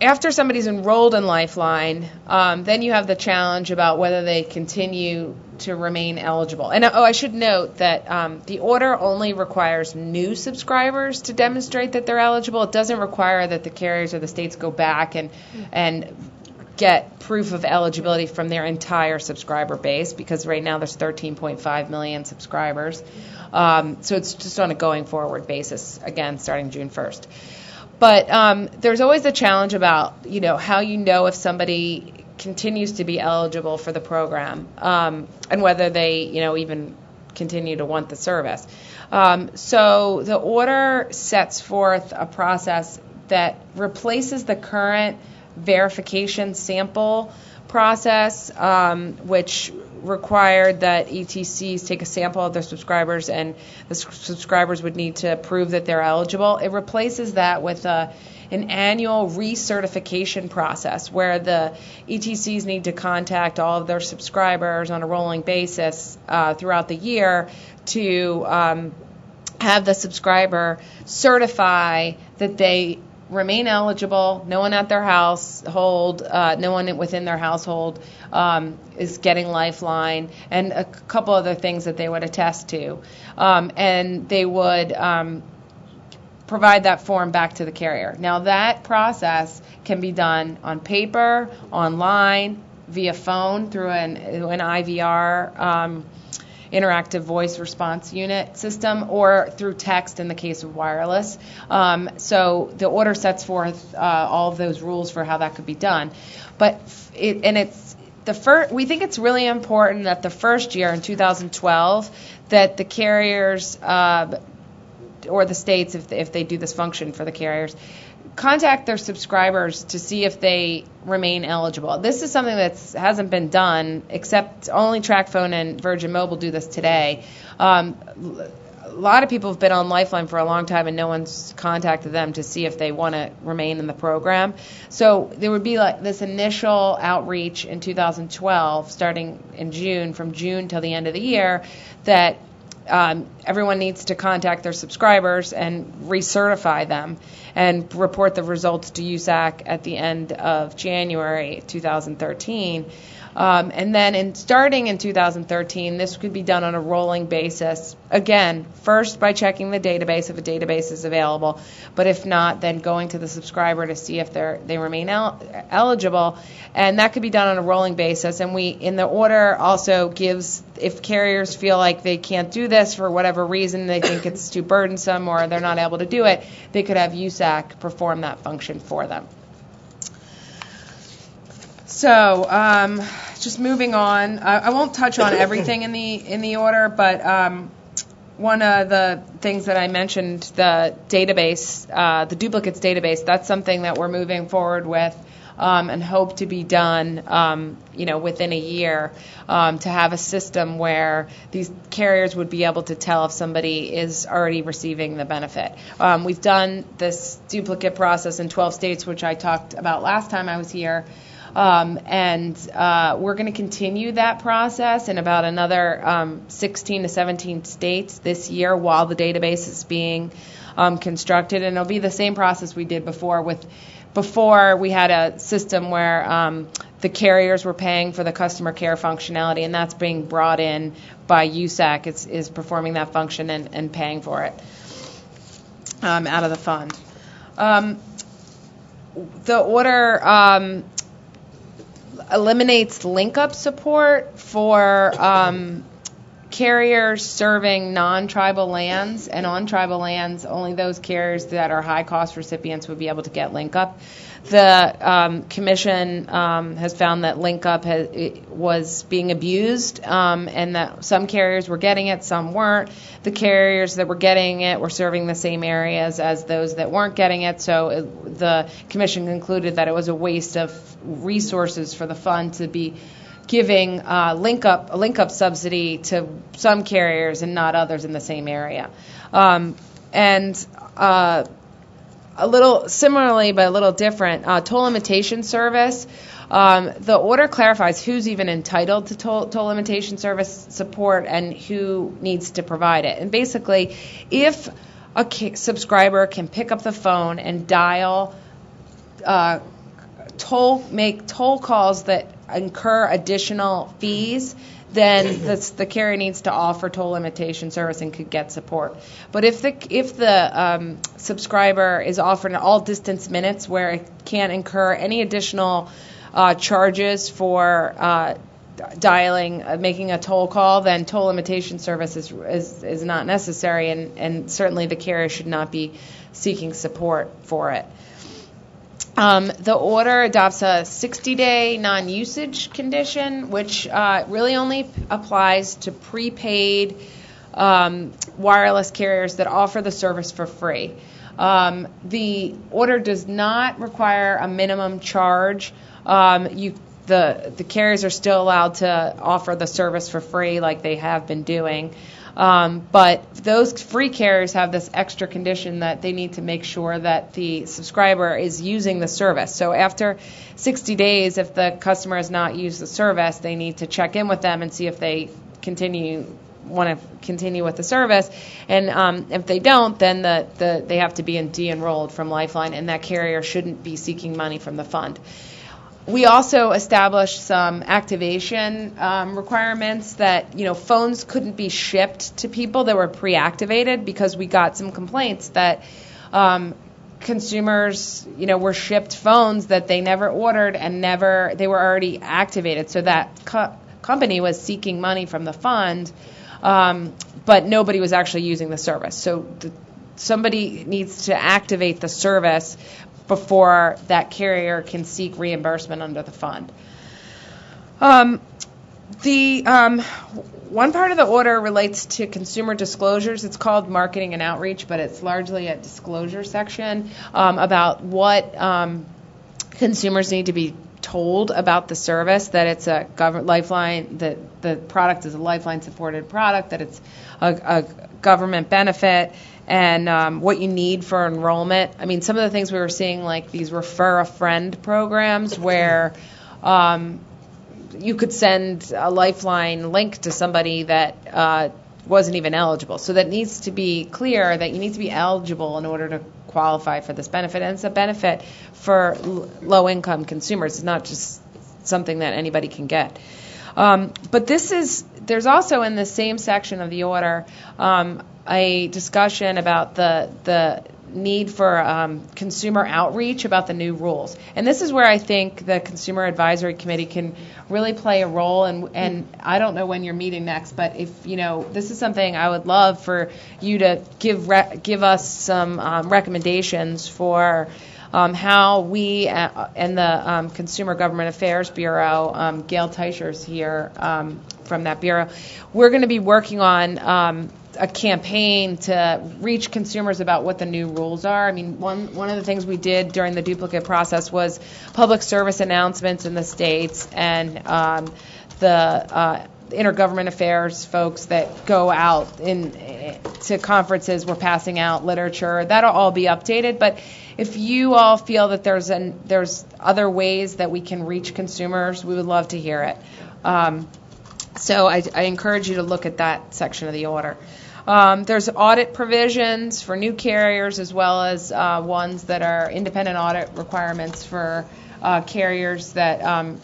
After somebody's enrolled in Lifeline, then you have the challenge about whether they continue to remain eligible. And I should note that the order only requires new subscribers to demonstrate that they're eligible. It doesn't require that the carriers or the states go back and get proof of eligibility from their entire subscriber base, because right now there's 13.5 million subscribers. So it's just on a going forward basis, again, starting June 1st. But there's always the challenge about, how you know if somebody continues to be eligible for the program, and whether they, even continue to want the service. So the order sets forth a process that replaces the current verification sample process, which required that ETCs take a sample of their subscribers, and the subscribers would need to prove that they're eligible. It replaces that with an annual recertification process, where the ETCs need to contact all of their subscribers on a rolling basis throughout the year to have the subscriber certify that they remain eligible. No one at their household, no one within their household is getting Lifeline, and a couple other things that they would attest to. And they would provide that form back to the carrier. Now, that process can be done on paper, online, via phone, through an IVR, interactive voice response unit system, or through text in the case of wireless. So the order sets forth all of those rules for how that could be done. But we think it's really important that the first year, in 2012, that the carriers or the states, if they do this function for the carriers, contact their subscribers to see if they remain eligible. This is something that hasn't been done, except only TracFone and Virgin Mobile do this today. A lot of people have been on Lifeline for a long time, and no one's contacted them to see if they want to remain in the program. So there would be like this initial outreach in 2012, starting in June, from June till the end of the year, that everyone needs to contact their subscribers and recertify them and report the results to USAC at the end of January 2013. And then starting in 2013, this could be done on a rolling basis. Again, first by checking the database if a database is available, but if not, then going to the subscriber to see if they remain eligible. And that could be done on a rolling basis. And we, in the order, also gives, if carriers feel like they can't do this for whatever reason, they think it's too burdensome or they're not able to do it, they could have USAC perform that function for them. So, just moving on, I won't touch on everything in the order, but one of the things that I mentioned, the database, the duplicates database, that's something that we're moving forward with and hope to be done, within a year, to have a system where these carriers would be able to tell if somebody is already receiving the benefit. We've done this duplicate process in 12 states, which I talked about last time I was here. And we're going to continue that process in about another 16 to 17 states this year while the database is being constructed. And it'll be the same process we did before. Before we had a system where the carriers were paying for the customer care functionality, and that's being brought in by USAC. Is performing that function and paying for it out of the fund. The order eliminates link-up support for carriers serving non-tribal lands, and on tribal lands, only those carriers that are high-cost recipients would be able to get link-up. The commission has found that link-up was being abused, and that some carriers were getting it, some weren't. The carriers that were getting it were serving the same areas as those that weren't getting it, so the commission concluded that it was a waste of resources for the fund to be giving a link-up subsidy to some carriers and not others in the same area. A little similarly, but a little different, toll limitation service. The order clarifies who's even entitled to toll limitation service support and who needs to provide it. And basically, if a subscriber can pick up the phone and dial make toll calls that incur additional fees, then the carrier needs to offer toll limitation service and could get support. But if the subscriber is offered all distance minutes where it can't incur any additional charges for making a toll call, then toll limitation service is not necessary, and certainly the carrier should not be seeking support for it. The order adopts a 60-day non-usage condition, which really only applies to prepaid wireless carriers that offer the service for free. The order does not require a minimum charge. The carriers are still allowed to offer the service for free like they have been doing. But those free carriers have this extra condition that they need to make sure that the subscriber is using the service. So after 60 days, if the customer has not used the service, they need to check in with them and see if they want to continue with the service. And if they don't, then they have to be de-enrolled from Lifeline, and that carrier shouldn't be seeking money from the fund. We also established some activation requirements that, phones couldn't be shipped to people that were pre-activated, because we got some complaints that consumers, were shipped phones that they never ordered and they were already activated. So that company was seeking money from the fund, but nobody was actually using the service. So somebody needs to activate the service before that carrier can seek reimbursement under the fund. The one part of the order relates to consumer disclosures. It's called marketing and outreach, but it's largely a disclosure section about what consumers need to be told about the service, that it's a Lifeline, that the product is a Lifeline-supported product, that it's a government benefit, and what you need for enrollment. I mean, some of the things we were seeing, like these refer a friend programs where you could send a Lifeline link to somebody that wasn't even eligible. So that needs to be clear that you need to be eligible in order to qualify for this benefit. And it's a benefit for low-income consumers. It's not just something that anybody can get. But there's also in the same section of the order a discussion about the need for consumer outreach about the new rules. And this is where I think the Consumer Advisory Committee can really play a role. And I don't know when you're meeting next, but if, this is something I would love for you to give us some recommendations for how we and the Consumer Government Affairs Bureau, Gail Teicher's here from that bureau, we're going to be working on a campaign to reach consumers about what the new rules are. I mean, one of the things we did during the duplicate process was public service announcements in the states, and the intergovernment affairs folks that go out to conferences were passing out literature. That'll all be updated, but if you all feel that there's other ways that we can reach consumers, we would love to hear it. So I encourage you to look at that section of the order. There's audit provisions for new carriers as well as ones that are independent audit requirements for carriers that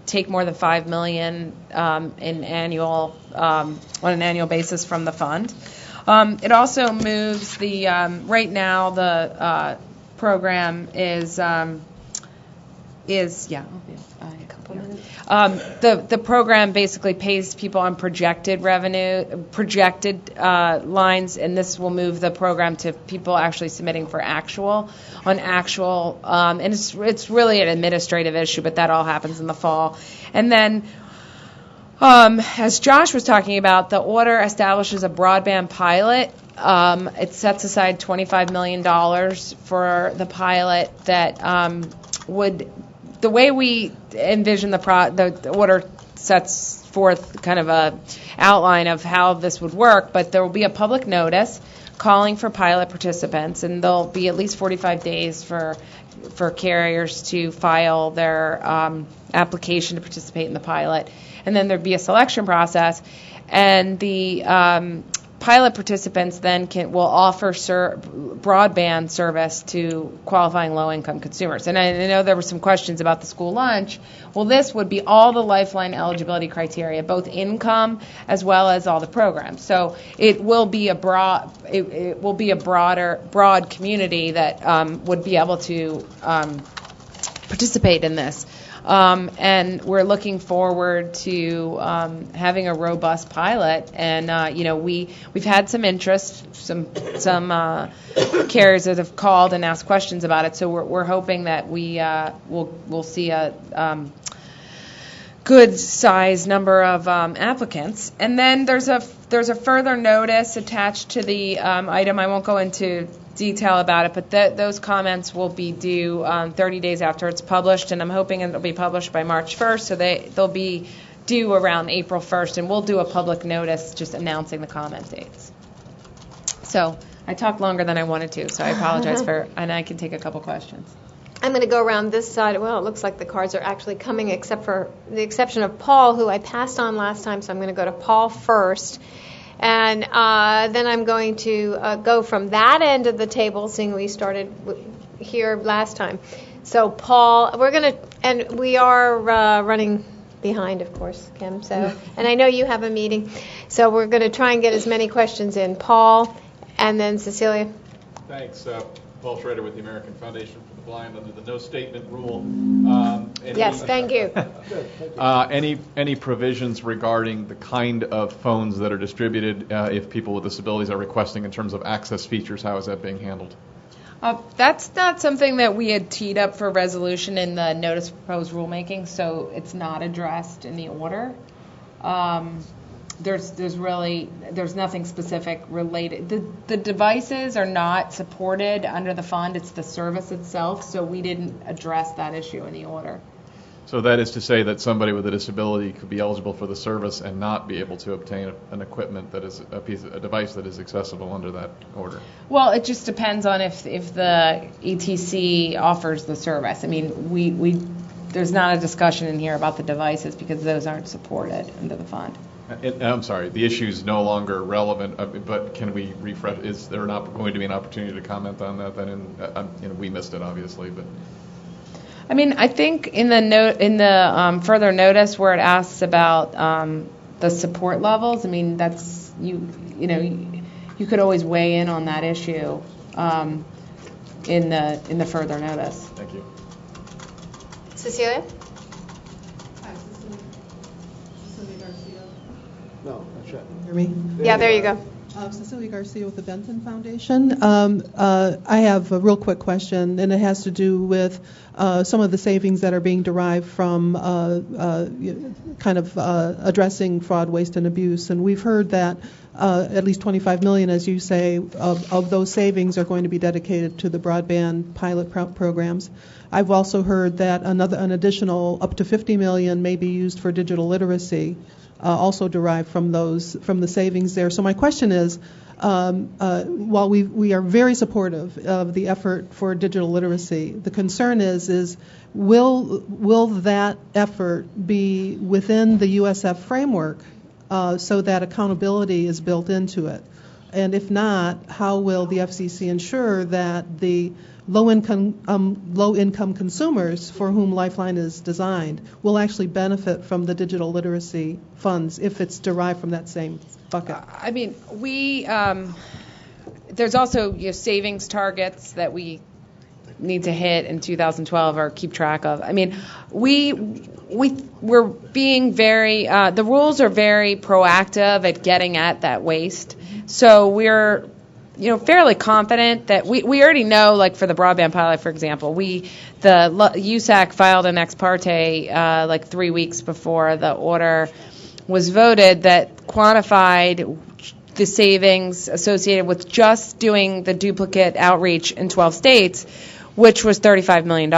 take more than $5 million in annual on an annual basis from the fund. It also moves the right now the program is the program basically pays people on projected revenue, projected lines, and this will move the program to people actually submitting for actual, and it's really an administrative issue, but that all happens in the fall. And then, as Josh was talking about, the order establishes a broadband pilot. It sets aside $25 million for the pilot that would. The way we envision the order sets forth kind of a outline of how this would work, but there will be a public notice calling for pilot participants, and there'll be at least 45 days for carriers to file their application to participate in the pilot, and then there'd be a selection process, and the pilot participants then will offer broadband service to qualifying low-income consumers. And I know there were some questions about the school lunch. Well, this would be all the Lifeline eligibility criteria, both income as well as all the programs. So it will be a broad community that would be able to participate in this. And we're looking forward to having a robust pilot. And we've had some interest, some carriers that have called and asked questions about it. So we're hoping that we'll see a good size number of applicants. And then there's a further notice attached to the item. I won't go into detail about it, but those comments will be due 30 days after it's published, and I'm hoping it'll be published by March 1st, so they'll be due around April 1st, and we'll do a public notice just announcing the comment dates. So I talked longer than I wanted to, so I apologize and I can take a couple questions. I'm going to go around this side. Well, it looks like the cards are actually coming, except for the exception of Paul, who I passed on last time, so I'm going to go to Paul first. And then I'm going to go from that end of the table, seeing we started here last time. So, Paul, we are running behind, of course, Kim. So, and I know you have a meeting. So we're going to try and get as many questions in. Paul, and then Cecilia. Thanks. Paul Schrader with the American Foundation for the Blind under the no statement rule. Yes, thank you. Any provisions regarding the kind of phones that are distributed if people with disabilities are requesting in terms of access features? How is that being handled? That's not something that we had teed up for resolution in the notice of proposed rulemaking, so it's not addressed in the order. There's nothing specific related. The devices are not supported under the fund. It's the service itself, so we didn't address that issue in the order. So that is to say that somebody with a disability could be eligible for the service and not be able to obtain an equipment that is a device that is accessible under that order. Well, it just depends on if the ETC offers the service. I mean, there's not a discussion in here about the devices because those aren't supported under the fund. I'm sorry, the issue is no longer relevant, but can we refresh? Is there going to be an opportunity to comment on that? Then we missed it, obviously, but. I mean, I think in the further notice where it asks about the support levels, I mean, that's you could always weigh in on that issue in the further notice. Thank you. Cecilia? No, that's right. Hear me? Yeah, there you go. Cecilia Garcia with the Benton Foundation. I have a real quick question, and it has to do with some of the savings that are being derived from addressing fraud, waste, and abuse. And we've heard that at least $25 million, as you say, of those savings are going to be dedicated to the broadband pilot programs. I've also heard that an additional up to $50 million may be used for digital literacy. Also derived from the savings there. So my question is, while we are very supportive of the effort for digital literacy, the concern is will that effort be within the USF framework so that accountability is built into it? And if not, how will the FCC ensure that the low-income consumers for whom Lifeline is designed will actually benefit from the digital literacy funds if it's derived from that same bucket? I mean, there's also savings targets that we need to hit in 2012 or keep track of. I mean, we're being very the rules are very proactive at getting at that waste. So we're fairly confident that we already know, like for the broadband pilot, for example, the USAC filed an ex parte 3 weeks before the order was voted that quantified the savings associated with just doing the duplicate outreach in 12 states, which was $35 million,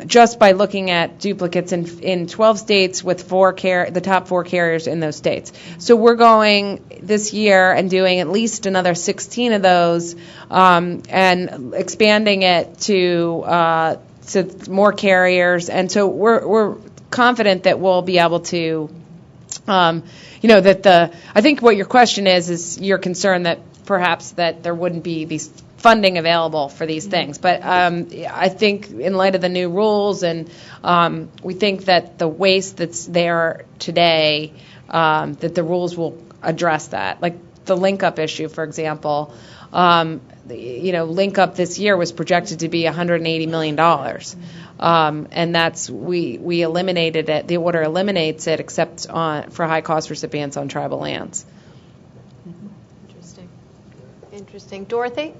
just by looking at duplicates in 12 states with the top 4 carriers in those states. So we're going this year and doing at least another 16 of those and expanding it to more carriers. And so we're confident that we'll be able to, I think what your question is you're concerned that perhaps that there wouldn't be these funding available for these things. But I think in light of the new rules, and we think that the waste that's there today, that the rules will address that. Like the link-up issue, for example, link-up this year was projected to be $180 million. And that's, we eliminated it, the order eliminates it except for high-cost recipients on tribal lands. Interesting. Dorothy?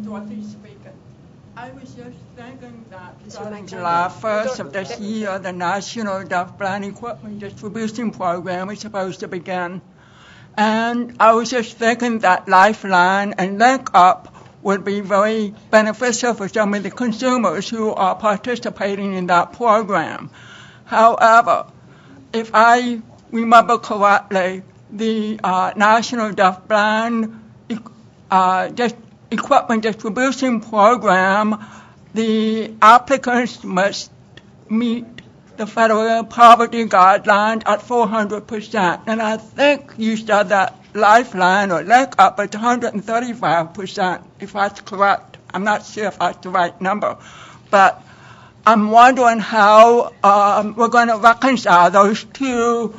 Dorothy speaking. I was just thinking that starting July 1st of this year, the National Deaf Blind Equipment Distribution Program is supposed to begin. And I was just thinking that Lifeline and LinkUp would be very beneficial for some of the consumers who are participating in that program. However, if I remember correctly, the National Deaf Blind Equipment Distribution Program, the applicants must meet the federal poverty guidelines at 400%. And I think you said that Lifeline or LinkUp is 135%, if that's correct. I'm not sure if that's the right number. But I'm wondering how we're going to reconcile those two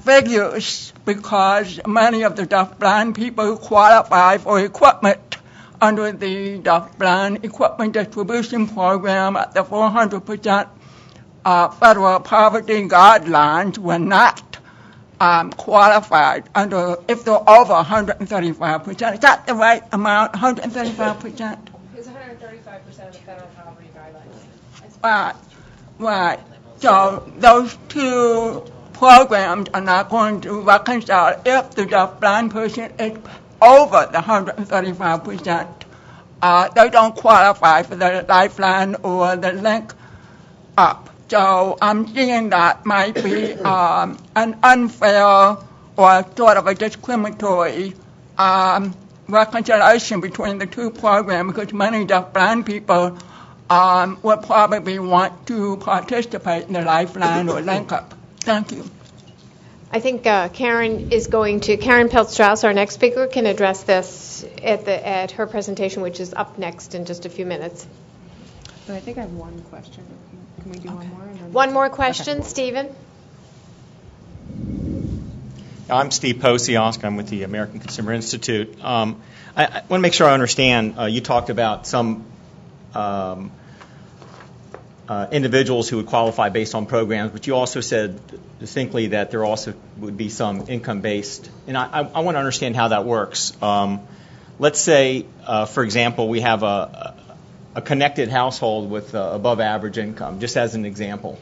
figures, because many of the deaf-blind people who qualify for equipment under the Deaf-Blind Equipment Distribution Program at the 400% federal poverty guidelines were not qualified under, if they're over 135%. Is that the right amount, 135%? It's 135% of the federal poverty guidelines. Right. So those two programs are not going to reconcile if the deaf-blind person is over the 135%. They don't qualify for the Lifeline or the LinkUp. So I'm seeing that might be an unfair or sort of a discriminatory reconciliation between the two programs, because many deaf-blind people would probably want to participate in the Lifeline or Link Up. Thank you. I think Karen Peltz-Strauss, our next speaker, can address this at her presentation, which is up next in just a few minutes. But I think I have one question. Can we do one more? One more question, Stephen? I'm Steve Posios. I'm with the American Consumer Institute. I want to make sure I understand. You talked about some individuals who would qualify based on programs, but you also said distinctly that there also would be some income-based. And I want to understand how that works. Let's say, for example, we have a connected household with above average income, just as an example.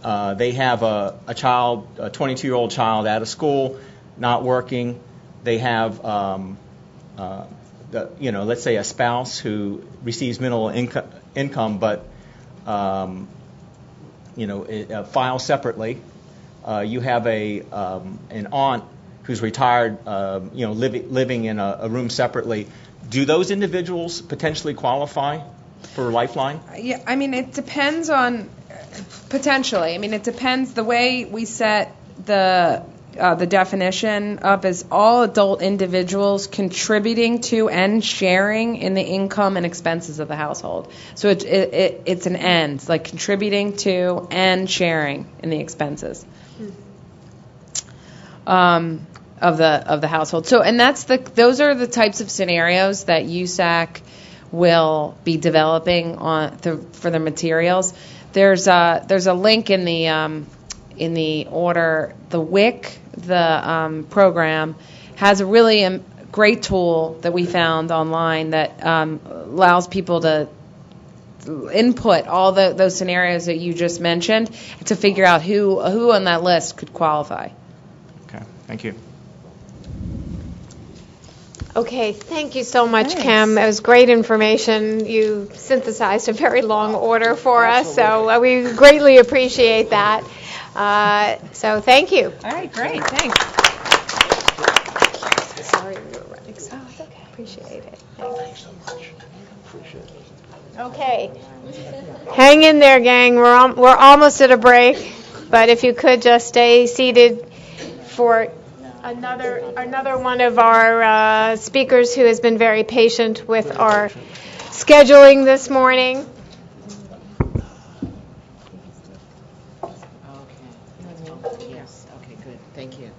They have a child, a 22-year-old child out of school, not working. They have, let's say a spouse who receives minimal income, but files separately. You have an aunt who's retired, living in a room separately. Do those individuals potentially qualify for Lifeline? Yeah, I mean, it depends on potentially. I mean, it depends. The way we set the definition up is all adult individuals contributing to and sharing in the income and expenses of the household. So it's an and, like contributing to and sharing in the expenses of the household. So, and those are the types of scenarios that USAC will be developing for the materials. There's a link in the order. The WIC, the program, has a really great tool that we found online that allows people to input all those scenarios that you just mentioned to figure out who on that list could qualify. Okay, thank you. Okay, thank you so much, Kim. It was great information. You synthesized a very long order for us, so we greatly appreciate that. So thank you. All right, great, thanks. Sorry we were running so. Oh, it's okay. Appreciate it. Thanks so much. Appreciate it. Okay, hang in there, gang. We're almost at a break, but if you could just stay seated for another one of our speakers who has been very patient with our scheduling this morning. Yes. Okay. Good. Thank you.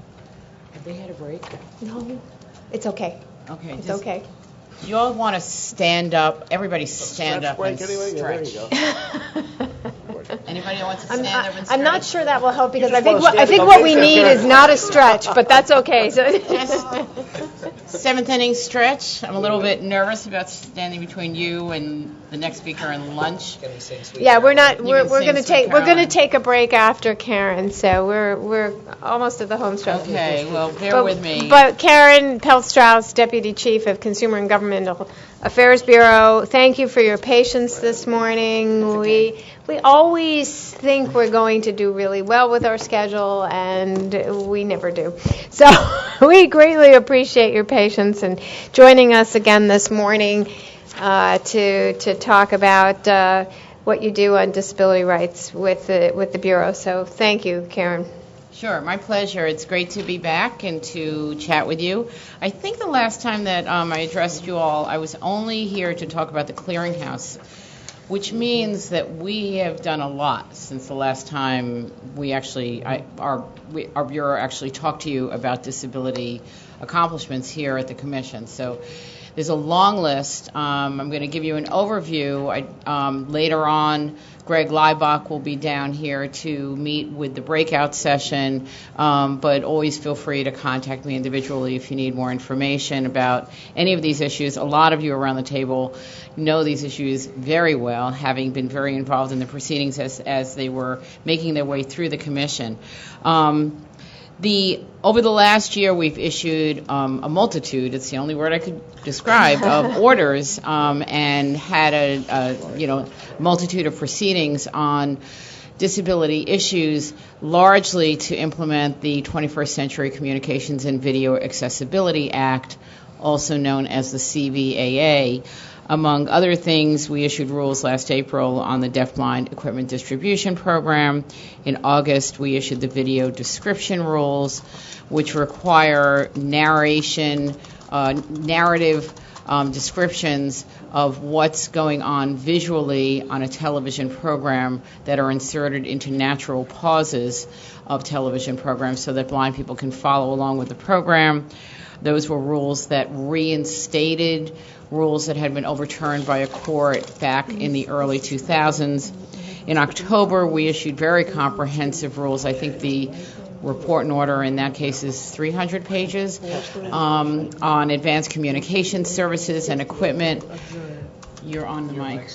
Have they had a break? No, it's okay. Okay. It's okay. You all want to stand up? Everybody stand up and anyway? stretch. Yeah, there you go. Anybody wants to stand up and stretch? I'm not sure that will help because I think what we need is not a stretch, but that's okay. So Seventh inning stretch. I'm a little bit nervous about standing between you and the next speaker and lunch. yeah, we're going to take a break after Karen, so we're almost at the home stretch. Okay, well, bear with me. But Karen Peltz-Strauss, Deputy Chief of Consumer and Governmental Affairs Bureau, thank you for your patience this morning. We always think we're going to do really well with our schedule, and we never do. So we greatly appreciate your patience and joining us again this morning to talk about what you do on disability rights with the Bureau. So thank you, Karen. Sure, my pleasure. It's great to be back and to chat with you. I think the last time that I addressed you all, I was only here to talk about the clearinghouse, which means that we have done a lot since the last time our Bureau actually talked to you about disability accomplishments here at the Commission. So there's a long list. I'm going to give you an overview. Later on, Greg Leibach will be down here to meet with the breakout session, but always feel free to contact me individually if you need more information about any of these issues. A lot of you around the table know these issues very well, having been very involved in the proceedings as they were making their way through the Commission. Over the last year, we've issued a multitude, it's the only word I could describe, of orders and had a multitude of proceedings on disability issues, largely to implement the 21st Century Communications and Video Accessibility Act, also known as the CVAA. Among other things, we issued rules last April on the deafblind equipment distribution program. In August, we issued the video description rules, which require narrative descriptions of what's going on visually on a television program that are inserted into natural pauses of television programs so that blind people can follow along with the program. Those were rules that reinstated rules that had been overturned by a court back in the early 2000s. In October, we issued very comprehensive rules. I think the report and order in that case is 300 pages on advanced communication services and equipment. You're on the mic.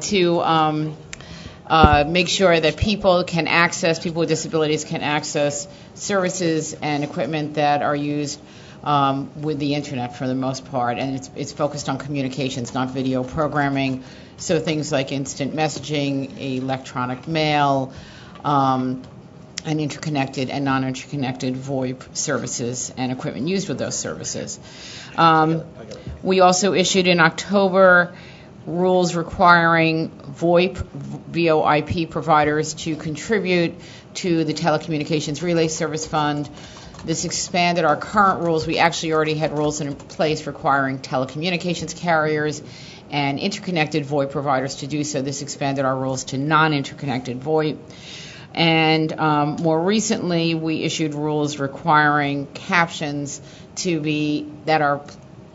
To make sure that people with disabilities can access services and equipment that are used with the internet for the most part, and it's focused on communications, not video programming. So things like instant messaging, electronic mail, and interconnected and non-interconnected VoIP services and equipment used with those services. We also issued in October rules requiring VoIP, VoIP providers to contribute to the Telecommunications Relay Service Fund. This expanded our current rules. We actually already had rules in place requiring telecommunications carriers and interconnected VoIP providers to do so. This expanded our rules to non-interconnected VoIP. And more recently, we issued rules requiring captions that are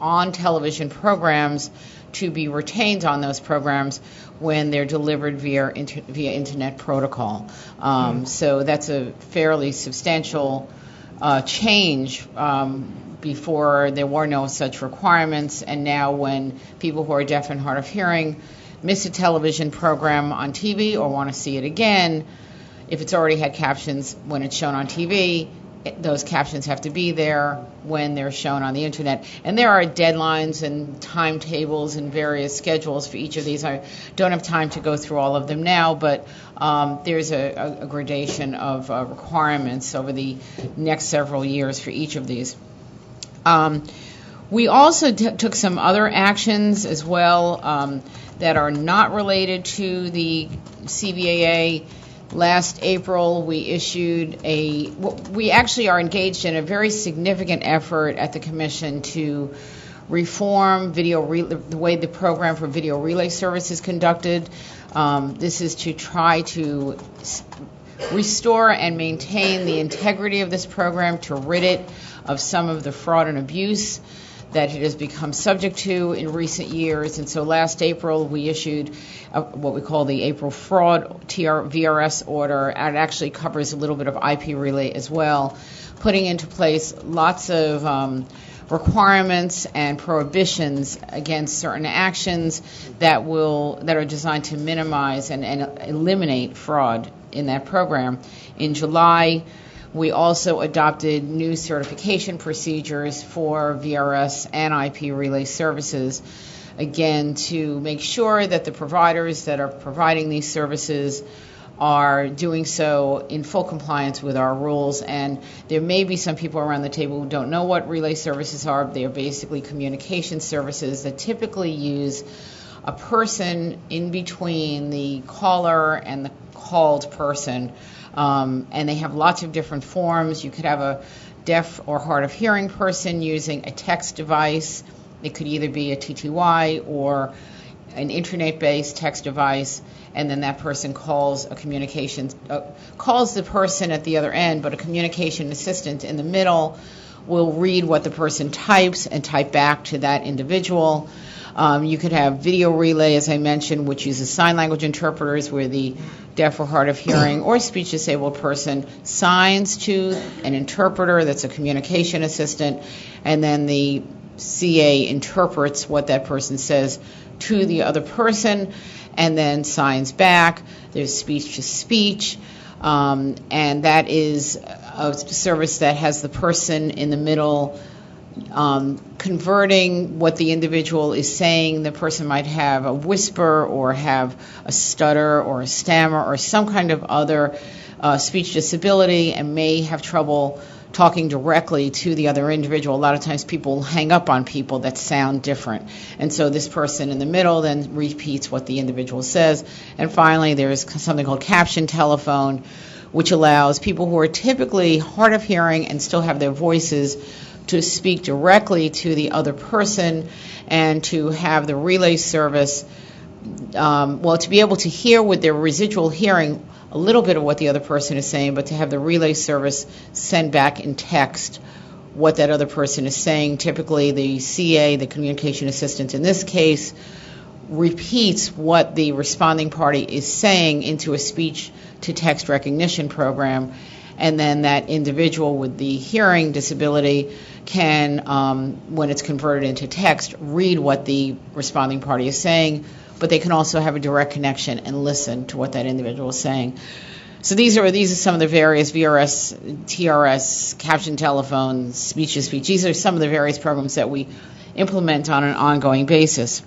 on television programs to be retained on those programs when they're delivered via Internet protocol. So that's a fairly substantial change. Before there were no such requirements, and now when people who are deaf and hard of hearing miss a television program on TV or want to see it again, if it's already had captions when it's shown on TV, those captions have to be there when they're shown on the internet. And there are deadlines and timetables and various schedules for each of these. I don't have time to go through all of them now, but there's a gradation of requirements over the next several years for each of these. We also took some other actions as well that are not related to the CVAA. Last April, we actually are engaged in a very significant effort at the Commission to reform the way the program for video relay service is conducted. This is to try to restore and maintain the integrity of this program, to rid it of some of the fraud and abuse that it has become subject to in recent years. And so last April, we issued what we call the April Fraud VRS order. And it actually covers a little bit of IP relay as well, putting into place lots of requirements and prohibitions against certain actions that are designed to minimize and eliminate fraud in that program. In July, we also adopted new certification procedures for VRS and IP relay services, again, to make sure that the providers that are providing these services are doing so in full compliance with our rules. And there may be some people around the table who don't know what relay services are. They are basically communication services that typically use a person in between the caller and the called person. And they have lots of different forms. You could have a deaf or hard of hearing person using a text device. It could either be a TTY or an internet-based text device, and then that person calls calls the person at the other end, but a communication assistant in the middle will read what the person types and type back to that individual. You could have video relay, as I mentioned, which uses sign language interpreters, where the deaf or hard of hearing or speech disabled person signs to an interpreter that's a communication assistant, and then the CA interprets what that person says to the other person and then signs back. There's speech to speech, and that is a service that has the person in the middle converting what the individual is saying. The person might have a whisper or have a stutter or a stammer or some kind of other speech disability and may have trouble talking directly to the other individual. A lot of times people hang up on people that sound different. And so this person in the middle then repeats what the individual says. And finally, there's something called caption telephone, which allows people who are typically hard of hearing and still have their voices to speak directly to the other person and to have the relay service, to be able to hear with their residual hearing a little bit of what the other person is saying, but to have the relay service send back in text what that other person is saying. Typically, the CA, the communication assistant in this case, repeats what the responding party is saying into a speech-to-text recognition program, and then that individual with the hearing disability can, when it's converted into text, read what the responding party is saying, but they can also have a direct connection and listen to what that individual is saying. So these are some of the various VRS, TRS, caption telephone, speech-to-speech. These are some of the various programs that we implement on an ongoing basis.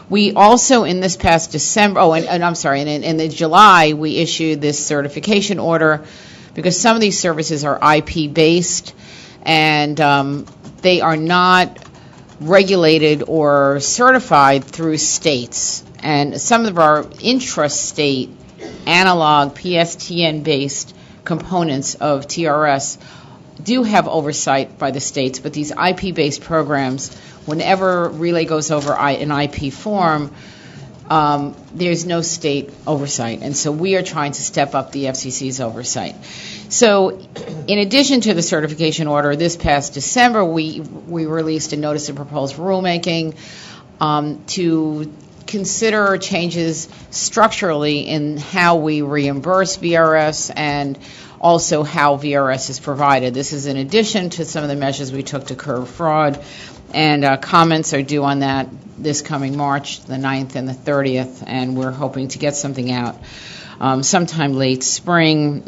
We also, in this past December, in the July, we issued this certification order because some of these services are IP-based and they are not regulated or certified through states. And some of our intrastate analog PSTN-based components of TRS do have oversight by the states, but these IP-based programs, whenever relay goes over an IP form, there's no state oversight. And so we are trying to step up the FCC's oversight. So in addition to the certification order, this past December, we released a notice of proposed rulemaking to consider changes structurally in how we reimburse VRS and also how VRS is provided. This is in addition to some of the measures we took to curb fraud, and comments are due on that this coming March, the 9th and the 30th, and we're hoping to get something out sometime late spring.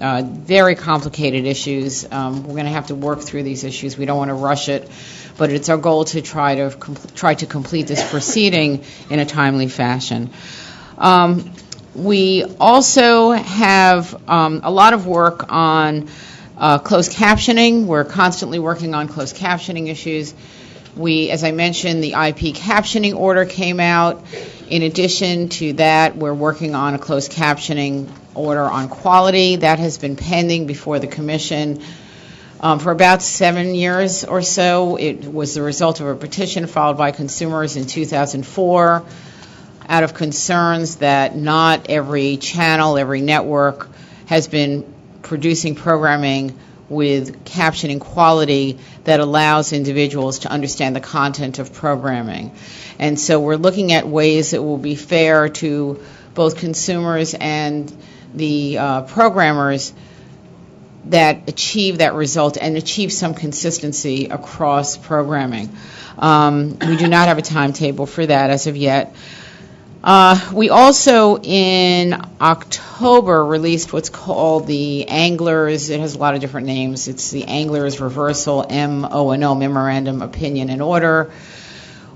Very complicated issues. We're going to have to work through these issues. We don't want to rush it, but it's our goal to try to complete this proceeding in a timely fashion. We also have a lot of work on closed captioning. We're constantly working on closed captioning issues. As I mentioned, the IP captioning order came out. In addition to that, we're working on a closed captioning order on quality. That has been pending before the Commission for about 7 years or so. It was the result of a petition filed by consumers in 2004 out of concerns that not every channel, every network has been producing programming with captioning quality that allows individuals to understand the content of programming. And so we're looking at ways that will be fair to both consumers and the programmers that achieve that result and achieve some consistency across programming. We do not have a timetable for that as of yet. We also, in October, released what's called the Anglers. It has a lot of different names. It's the Anglers Reversal MO&O, Memorandum, Opinion, and Order,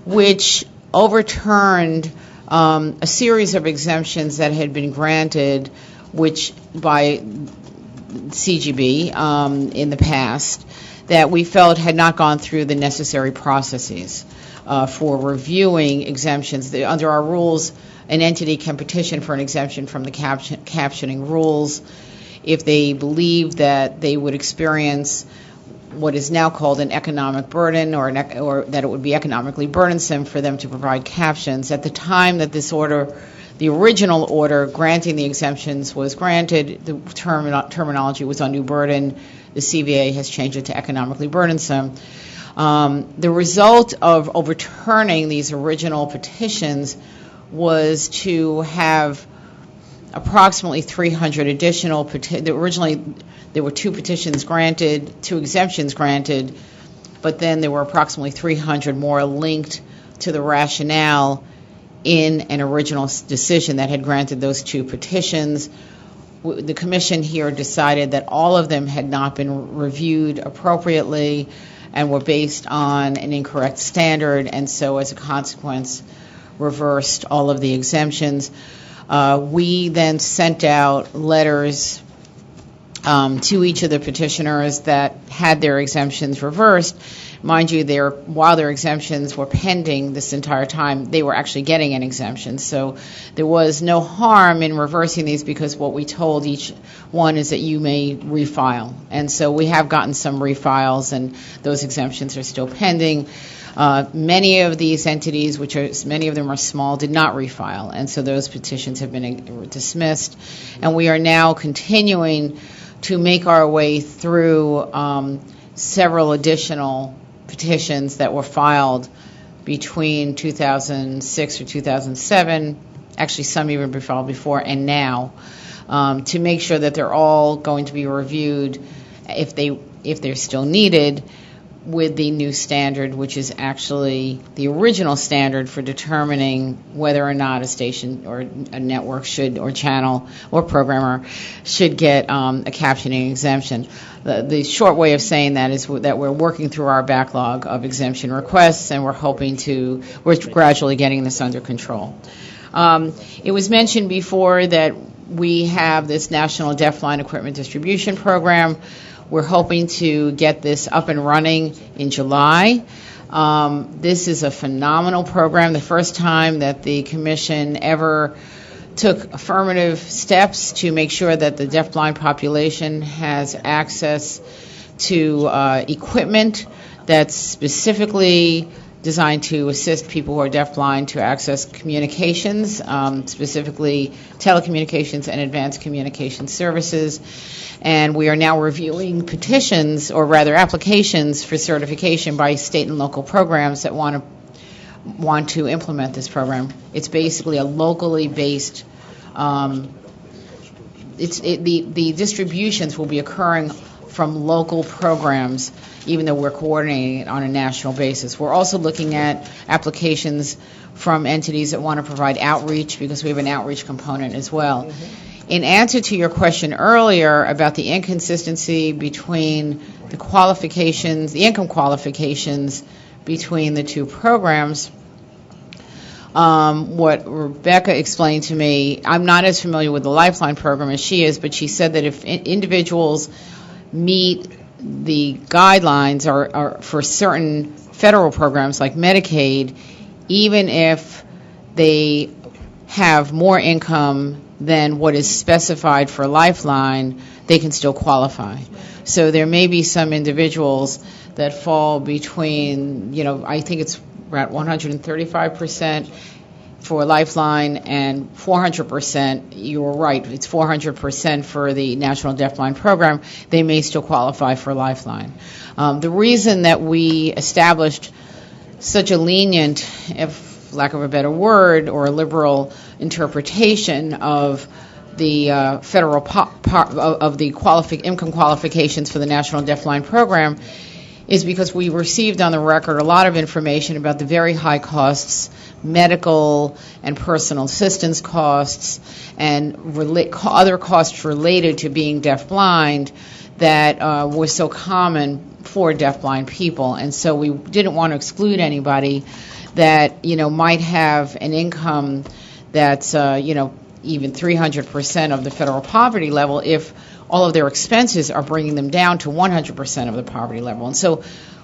which overturned a series of exemptions that had been granted, which by CGB in the past, that we felt had not gone through the necessary processes for reviewing exemptions. Under our rules, an entity can petition for an exemption from the captioning rules if they believe that they would experience what is now called an economic burden or that it would be economically burdensome for them to provide captions. At the time that this order, the original order granting the exemptions was granted, the terminology was undue burden. The CVA has changed it to economically burdensome. The result of overturning these original petitions was to have approximately 300 additional originally there were 2 petitions granted, 2 exemptions granted, but then there were approximately 300 more linked to the rationale in an original decision that had granted those 2 petitions. The Commission here decided that all of them had not been reviewed appropriately and were based on an incorrect standard, and so as a consequence reversed all of the exemptions. We then sent out letters to each of the petitioners that had their exemptions reversed. Mind you, while their exemptions were pending this entire time, they were actually getting an exemption. So there was no harm in reversing these, because what we told each one is that you may refile. And so we have gotten some refiles, and those exemptions are still pending. Many of these entities, many of them are small, did not refile, and so those petitions have been dismissed. And we are now continuing to make our way through several additional petitions that were filed between 2006 or 2007, actually some even were filed before, and now, to make sure that they're all going to be reviewed if they're still needed, with the new standard, which is actually the original standard for determining whether or not a station or a network or channel or programmer should get a captioning exemption. The short way of saying that is that we're working through our backlog of exemption requests, and we're gradually getting this under control. It was mentioned before that we have this National Deafblind Equipment Distribution Program. We're hoping to get this up and running in July. This is a phenomenal program, the first time that the Commission ever took affirmative steps to make sure that the deafblind population has access to equipment that's specifically designed to assist people who are deafblind to access communications, specifically telecommunications and advanced communication services. And we are now reviewing petitions, or rather applications for certification by state and local programs that want to implement this program. It's basically a locally based, the distributions will be occurring from local programs, even though we're coordinating it on a national basis. We're also looking at applications from entities that want to provide outreach, because we have an outreach component as well. In answer to your question earlier about the inconsistency between the income qualifications between the two programs, what Rebecca explained to me, I'm not as familiar with the Lifeline program as she is, but she said that if individuals meet the guidelines are for certain federal programs like Medicaid, even if they have more income than what is specified for Lifeline, they can still qualify. So there may be some individuals that fall between, I think it's around 135% for Lifeline and 400%. You were right, it's 400% for the National Deafblind Program. They may still qualify for Lifeline. The reason that we established such a lenient, if lack of a better word, or a liberal interpretation of the federal of the income qualifications for the National Deafblind Program is because we received on the record a lot of information about the very high costs, medical and personal assistance costs, and other costs related to being deafblind that were so common for deafblind people. And so we didn't want to exclude anybody that, might have an income that's, even 300% of the federal poverty level if all of their expenses are bringing them down to 100% of the poverty level. And so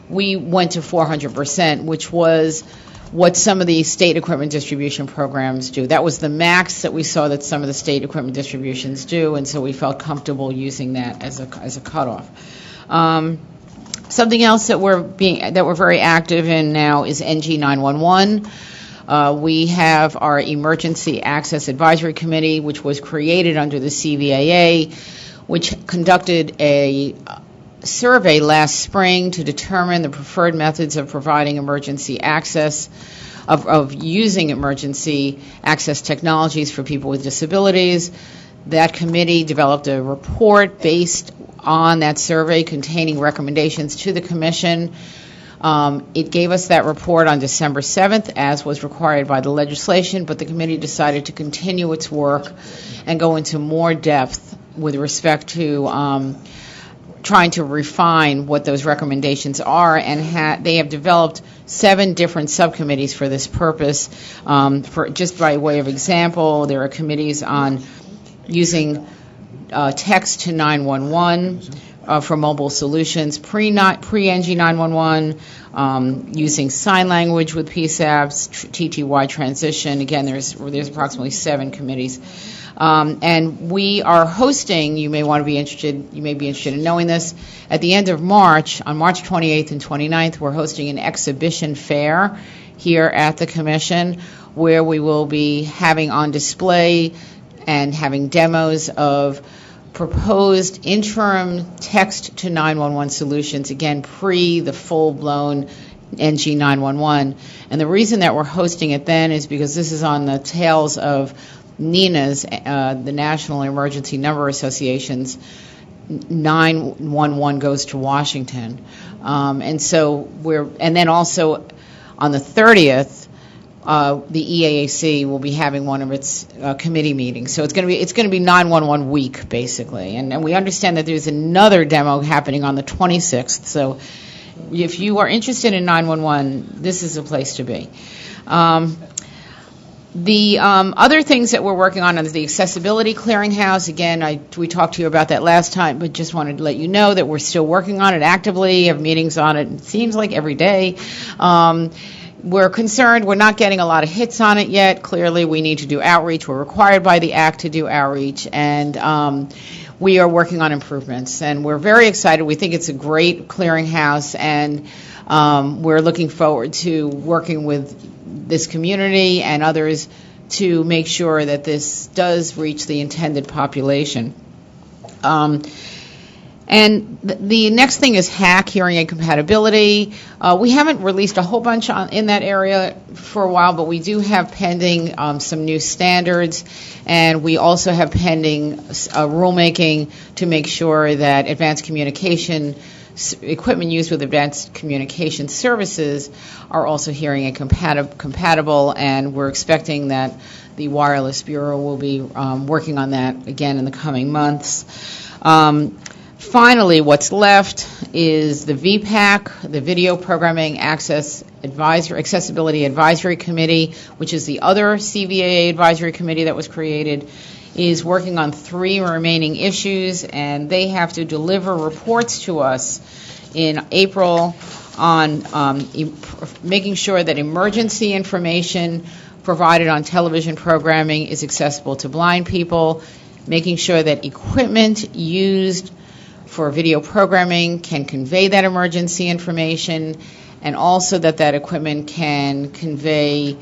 we went to 400%, which was what some of the state equipment distribution programs do. That was the max that we saw that some of the state equipment distributions do, and so we felt comfortable using that as a cutoff. Something else that we're very active in now is NG 911. We have our Emergency Access Advisory Committee, which was created under the CVAA, which conducted a survey last spring to determine the preferred methods of providing emergency access, of using emergency access technologies for people with disabilities. That committee developed a report based on that survey containing recommendations to the Commission. It gave us that report on December 7th, as was required by the legislation, but the committee decided to continue its work and go into more depth with respect to trying to refine what those recommendations are, and they have developed 7 different subcommittees for this purpose. For just by way of example, there are committees on using text to 911 for mobile solutions, pre-NG 911, using sign language with PSAPs, TTY transition. Again, there's approximately 7 committees. And we are hosting, you may be interested in knowing this, at the end of March, on March 28th and 29th, we're hosting an exhibition fair here at the Commission where we will be having on display and having demos of proposed interim text to 911 solutions, again, pre the full-blown NG 911. And the reason that we're hosting it then is because this is on the tails of NENA's, the National Emergency Number Association's 911 goes to Washington. And then also on the 30th, the EAAC will be having one of its committee meetings. So it's going to be 911 week, basically. And we understand that there's another demo happening on the 26th. So if you are interested in 911, this is a place to be. The other things that we're working on is the Accessibility Clearinghouse. Again, we talked to you about that last time, but just wanted to let you know that we're still working on it actively, have meetings on it, it seems like every day. We're concerned we're not getting a lot of hits on it yet. Clearly, we need to do outreach. We're required by the Act to do outreach, and we are working on improvements. And we're very excited. We think it's a great clearinghouse, and we're looking forward to working with this community and others to make sure that this does reach the intended population. And the next thing is HAC, hearing aid compatibility. We haven't released a whole bunch in that area for a while, but we do have pending some new standards, and we also have pending rulemaking to make sure that advanced communication equipment used with advanced communication services are also hearing aid compatible, and we're expecting that the Wireless Bureau will be working on that again in the coming months. Finally, what's left is the VPAC, the Video Programming Accessibility Advisory Committee, which is the other CVAA advisory committee that was created, is working on 3 remaining issues, and they have to deliver reports to us in April on making sure that emergency information provided on television programming is accessible to blind people, making sure that equipment used for video programming can convey that emergency information, and also that equipment can convey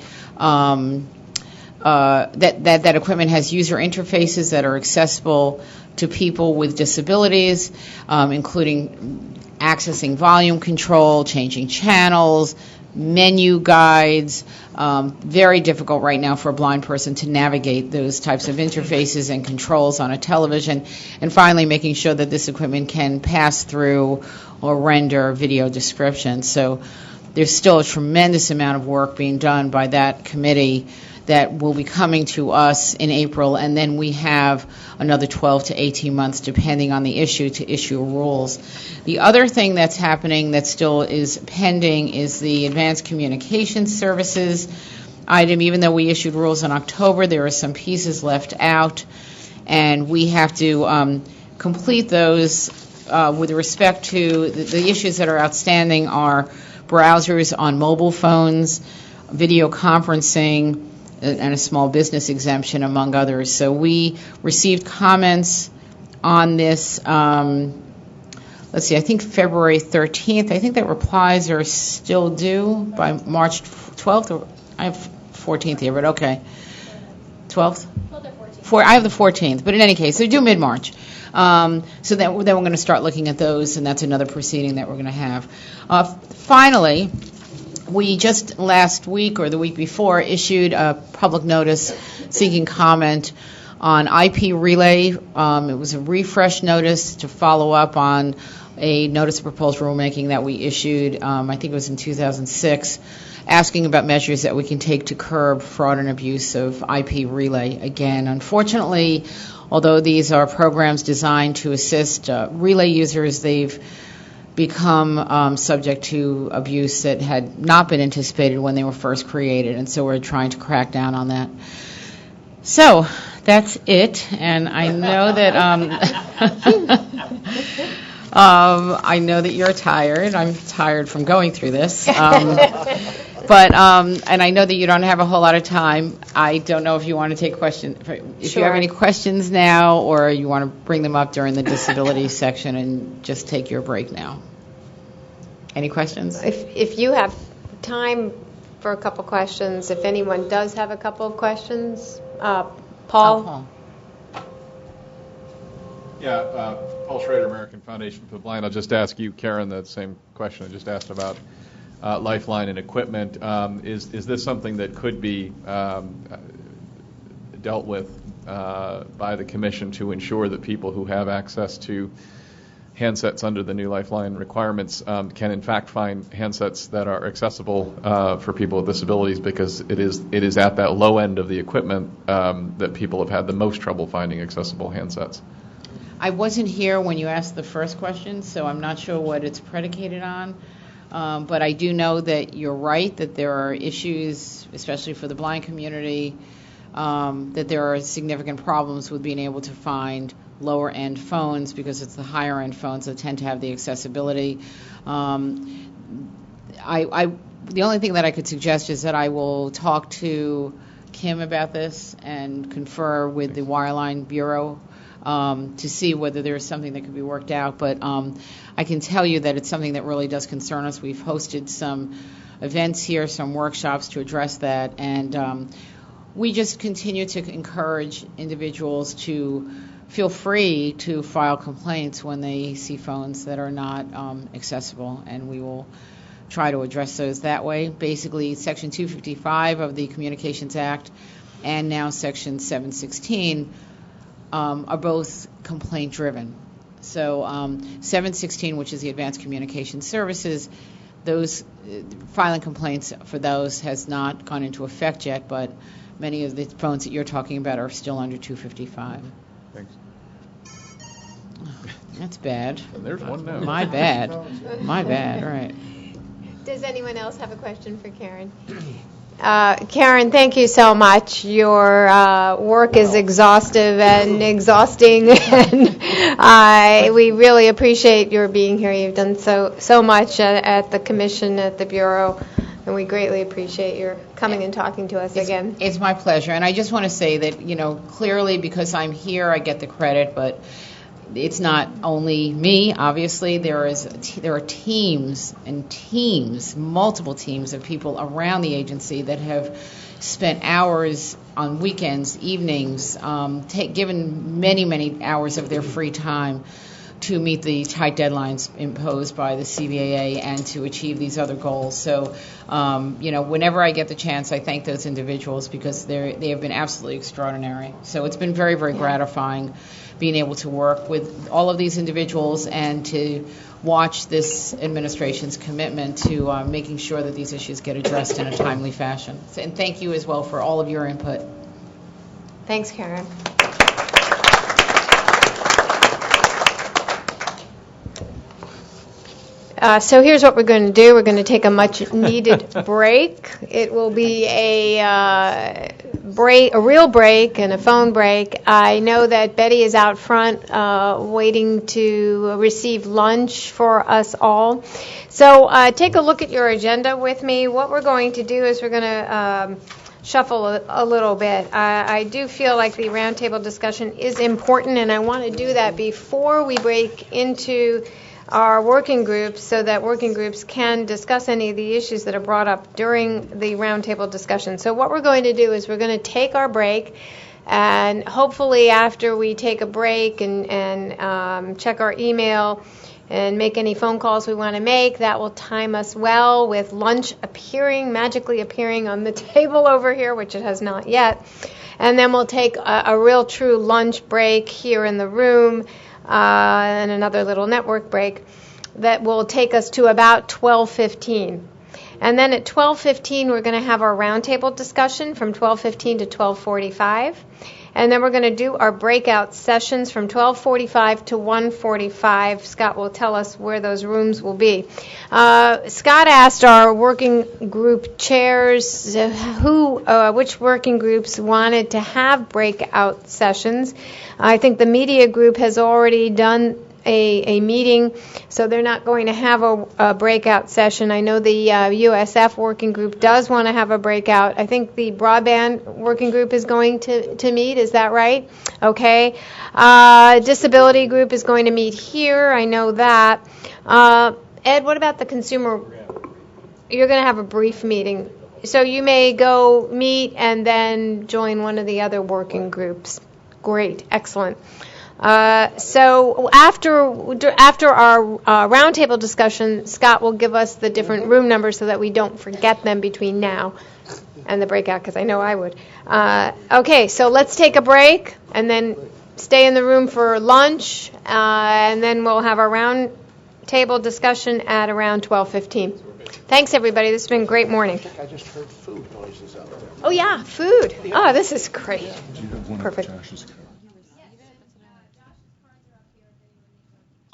that equipment has user interfaces that are accessible to people with disabilities, including accessing volume control, changing channels, menu guides. Very difficult right now for a blind person to navigate those types of interfaces and controls on a television. And finally, making sure that this equipment can pass through or render video descriptions. So there's still a tremendous amount of work being done by that committee that will be coming to us in April, and then we have another 12 to 18 months, depending on the issue, to issue rules. The other thing that's happening that still is pending is the Advanced Communication Services item. Even though we issued rules in October, there are some pieces left out, and we have to complete those with respect to the issues that are outstanding are browsers on mobile phones, video conferencing, and a small business exemption, among others. So we received comments on this, I think February 13th. I think that replies are still due by March 12th. Or I have 14th here, but okay. 12th? I have the 14th, but in any case, they're due mid-March. So then we're going to start looking at those, and that's another proceeding that we're going to have. Finally, we just last week or the week before issued a public notice seeking comment on IP Relay. It was a refresh notice to follow up on a notice of proposed rulemaking that we issued, I think it was in 2006, asking about measures that we can take to curb fraud and abuse of IP Relay. Again, unfortunately, although these are programs designed to assist Relay users, they've become subject to abuse that had not been anticipated when they were first created, and so we're trying to crack down on that. So that's it, and I know that I know that you're tired. I'm tired from going through this, but and I know that you don't have a whole lot of time. I don't know if you want to take questions. If you have any questions now, or you want to bring them up during the disability section and just take your break now. Any questions? If you have time for a couple questions, if anyone does have a couple of questions, Paul? Yeah, Paul Schrader, American Foundation for the Blind. I'll just ask you, Karen, the same question I just asked about Lifeline and equipment. Is this something that could be dealt with by the Commission to ensure that people who have access to handsets under the new Lifeline requirements can in fact find handsets that are accessible for people with disabilities, because it is at that low end of the equipment that people have had the most trouble finding accessible handsets? I wasn't here when you asked the first question, so I'm not sure what it's predicated on. But I do know that you're right, that there are issues, especially for the blind community, that there are significant problems with being able to find lower-end phones, because it's the higher-end phones that tend to have the accessibility. The only thing that I could suggest is that I will talk to Kim about this and confer with the Wireline Bureau to see whether there is something that could be worked out. But I can tell you that it's something that really does concern us. We've hosted some events here, some workshops to address that, and we just continue to encourage individuals to feel free to file complaints when they see phones that are not accessible, and we will try to address those that way. Basically, Section 255 of the Communications Act and now Section 716 are both complaint-driven. So 716, which is the Advanced Communication Services, those filing complaints for those has not gone into effect yet, but many of the phones that you're talking about are still under 255. Thanks. That's bad. And there's one now. My bad. My bad. All right. Does anyone else have a question for Karen? Karen, thank you so much. Your work is exhaustive and exhausting, and we really appreciate your being here. You've done so much at the Commission, at the Bureau, and we greatly appreciate your coming and talking to us again. It's my pleasure, and I just want to say that, clearly because I'm here, I get the credit, but it's not only me. Obviously, there are teams and teams, multiple teams of people around the agency that have spent hours on weekends, evenings, given many, many hours of their free time to meet the tight deadlines imposed by the CBAA and to achieve these other goals. So, whenever I get the chance, I thank those individuals because they have been absolutely extraordinary. So it's been very, very gratifying being able to work with all of these individuals and to watch this administration's commitment to making sure that these issues get addressed in a timely fashion. And thank you as well for all of your input. Thanks, Karen. So here's what we're going to do. We're going to take a much-needed break. It will be a real break and a phone break. I know that Betty is out front waiting to receive lunch for us all. So take a look at your agenda with me. What we're going to do is we're going to shuffle a little bit. I do feel like the roundtable discussion is important, and I want to do that before we break into our working groups so that working groups can discuss any of the issues that are brought up during the roundtable discussion. So what we're going to do is we're going to take our break, and hopefully after we take a break and check our email and make any phone calls we want to make, that will time us well with lunch magically appearing on the table over here, which it has not yet. And then we'll take a real true lunch break here in the room, and another little network break that will take us to about 12:15. And then at 12:15, we're going to have our roundtable discussion from 12:15 to 12:45. And then we're going to do our breakout sessions from 12:45 to 1:45. Scott will tell us where those rooms will be. Scott asked our working group chairs which working groups wanted to have breakout sessions. I think the media group has already done a meeting, so they're not going to have a breakout session. I know the USF working group does want to have a breakout. I think the broadband working group is going to meet. Is that right? Okay. Disability group is going to meet here. I know that. Ed, what about the consumer? You're going to have a brief meeting. So you may go meet and then join one of the other working groups. Great. Excellent. So after our roundtable discussion, Scott will give us the different room numbers so that we don't forget them between now and the breakout, because I know I would. Okay, so let's take a break and then stay in the room for lunch, and then we'll have our roundtable discussion at around 12:15. Thanks, everybody. This has been a great morning. I just heard food noises out there. Oh, yeah, food. Oh, this is great. Perfect.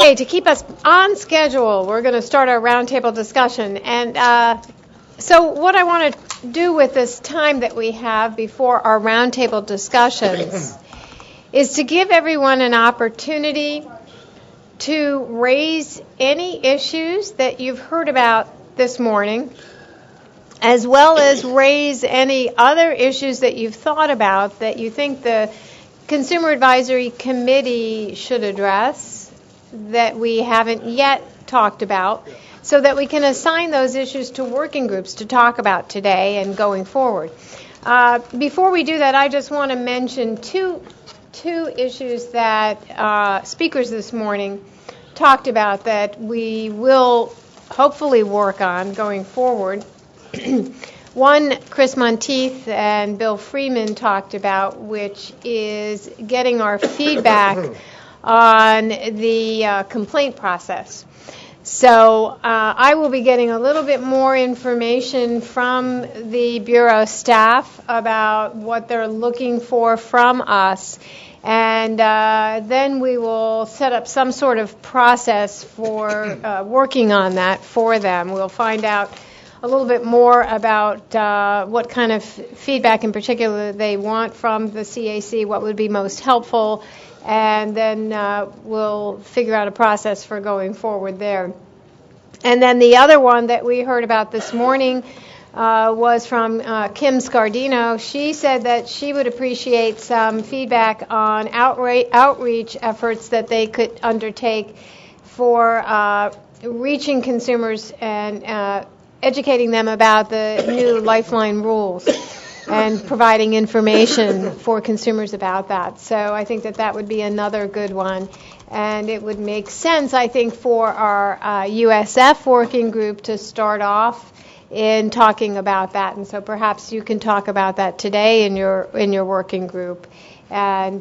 Okay, to keep us on schedule, we're going to start our roundtable discussion. And so what I want to do with this time that we have before our roundtable discussions is to give everyone an opportunity to raise any issues that you've heard about this morning, as well as raise any other issues that you've thought about that you think the Consumer Advisory Committee should address that we haven't yet talked about, so that we can assign those issues to working groups to talk about today and going forward. Before we do that, I just want to mention two issues that speakers this morning talked about that we will hopefully work on going forward. One, Chris Monteith and Bill Freeman talked about, which is getting our feedback on the complaint process. So I will be getting a little bit more information from the Bureau staff about what they're looking for from us. And then we will set up some sort of process for working on that for them. We'll find out a little bit more about what kind of feedback in particular they want from the CAC, what would be most helpful, and then we'll figure out a process for going forward there. And then the other one that we heard about this morning was from Kim Scardino. She said that she would appreciate some feedback on outreach efforts that they could undertake for reaching consumers and educating them about the new Lifeline rules and providing information for consumers about that. So I think that would be another good one. And it would make sense, I think, for our USF working group to start off in talking about that. And so perhaps you can talk about that today in your working group and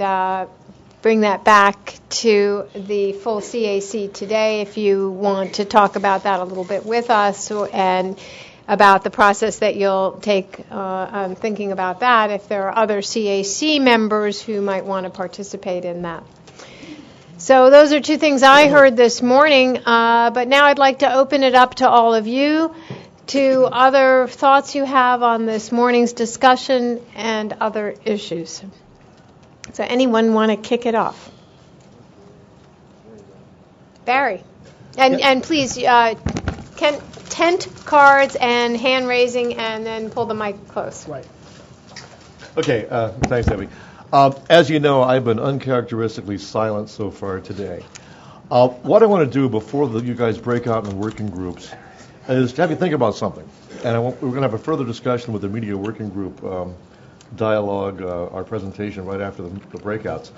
bring that back to the full CAC today if you want to talk about that a little bit with us and about the process that you'll take on thinking about that if there are other CAC members who might want to participate in that. So those are two things I heard this morning, but now I'd like to open it up to all of you, to other thoughts you have on this morning's discussion and other issues. So anyone want to kick it off? Barry. And please, tent cards and hand raising, and then pull the mic close. Right. Okay, thanks, Debbie. As you know, I've been uncharacteristically silent so far today. What I want to do before you guys break out in working groups is to have you think about something. And we're going to have a further discussion with the media working group dialogue, our presentation right after the breakouts.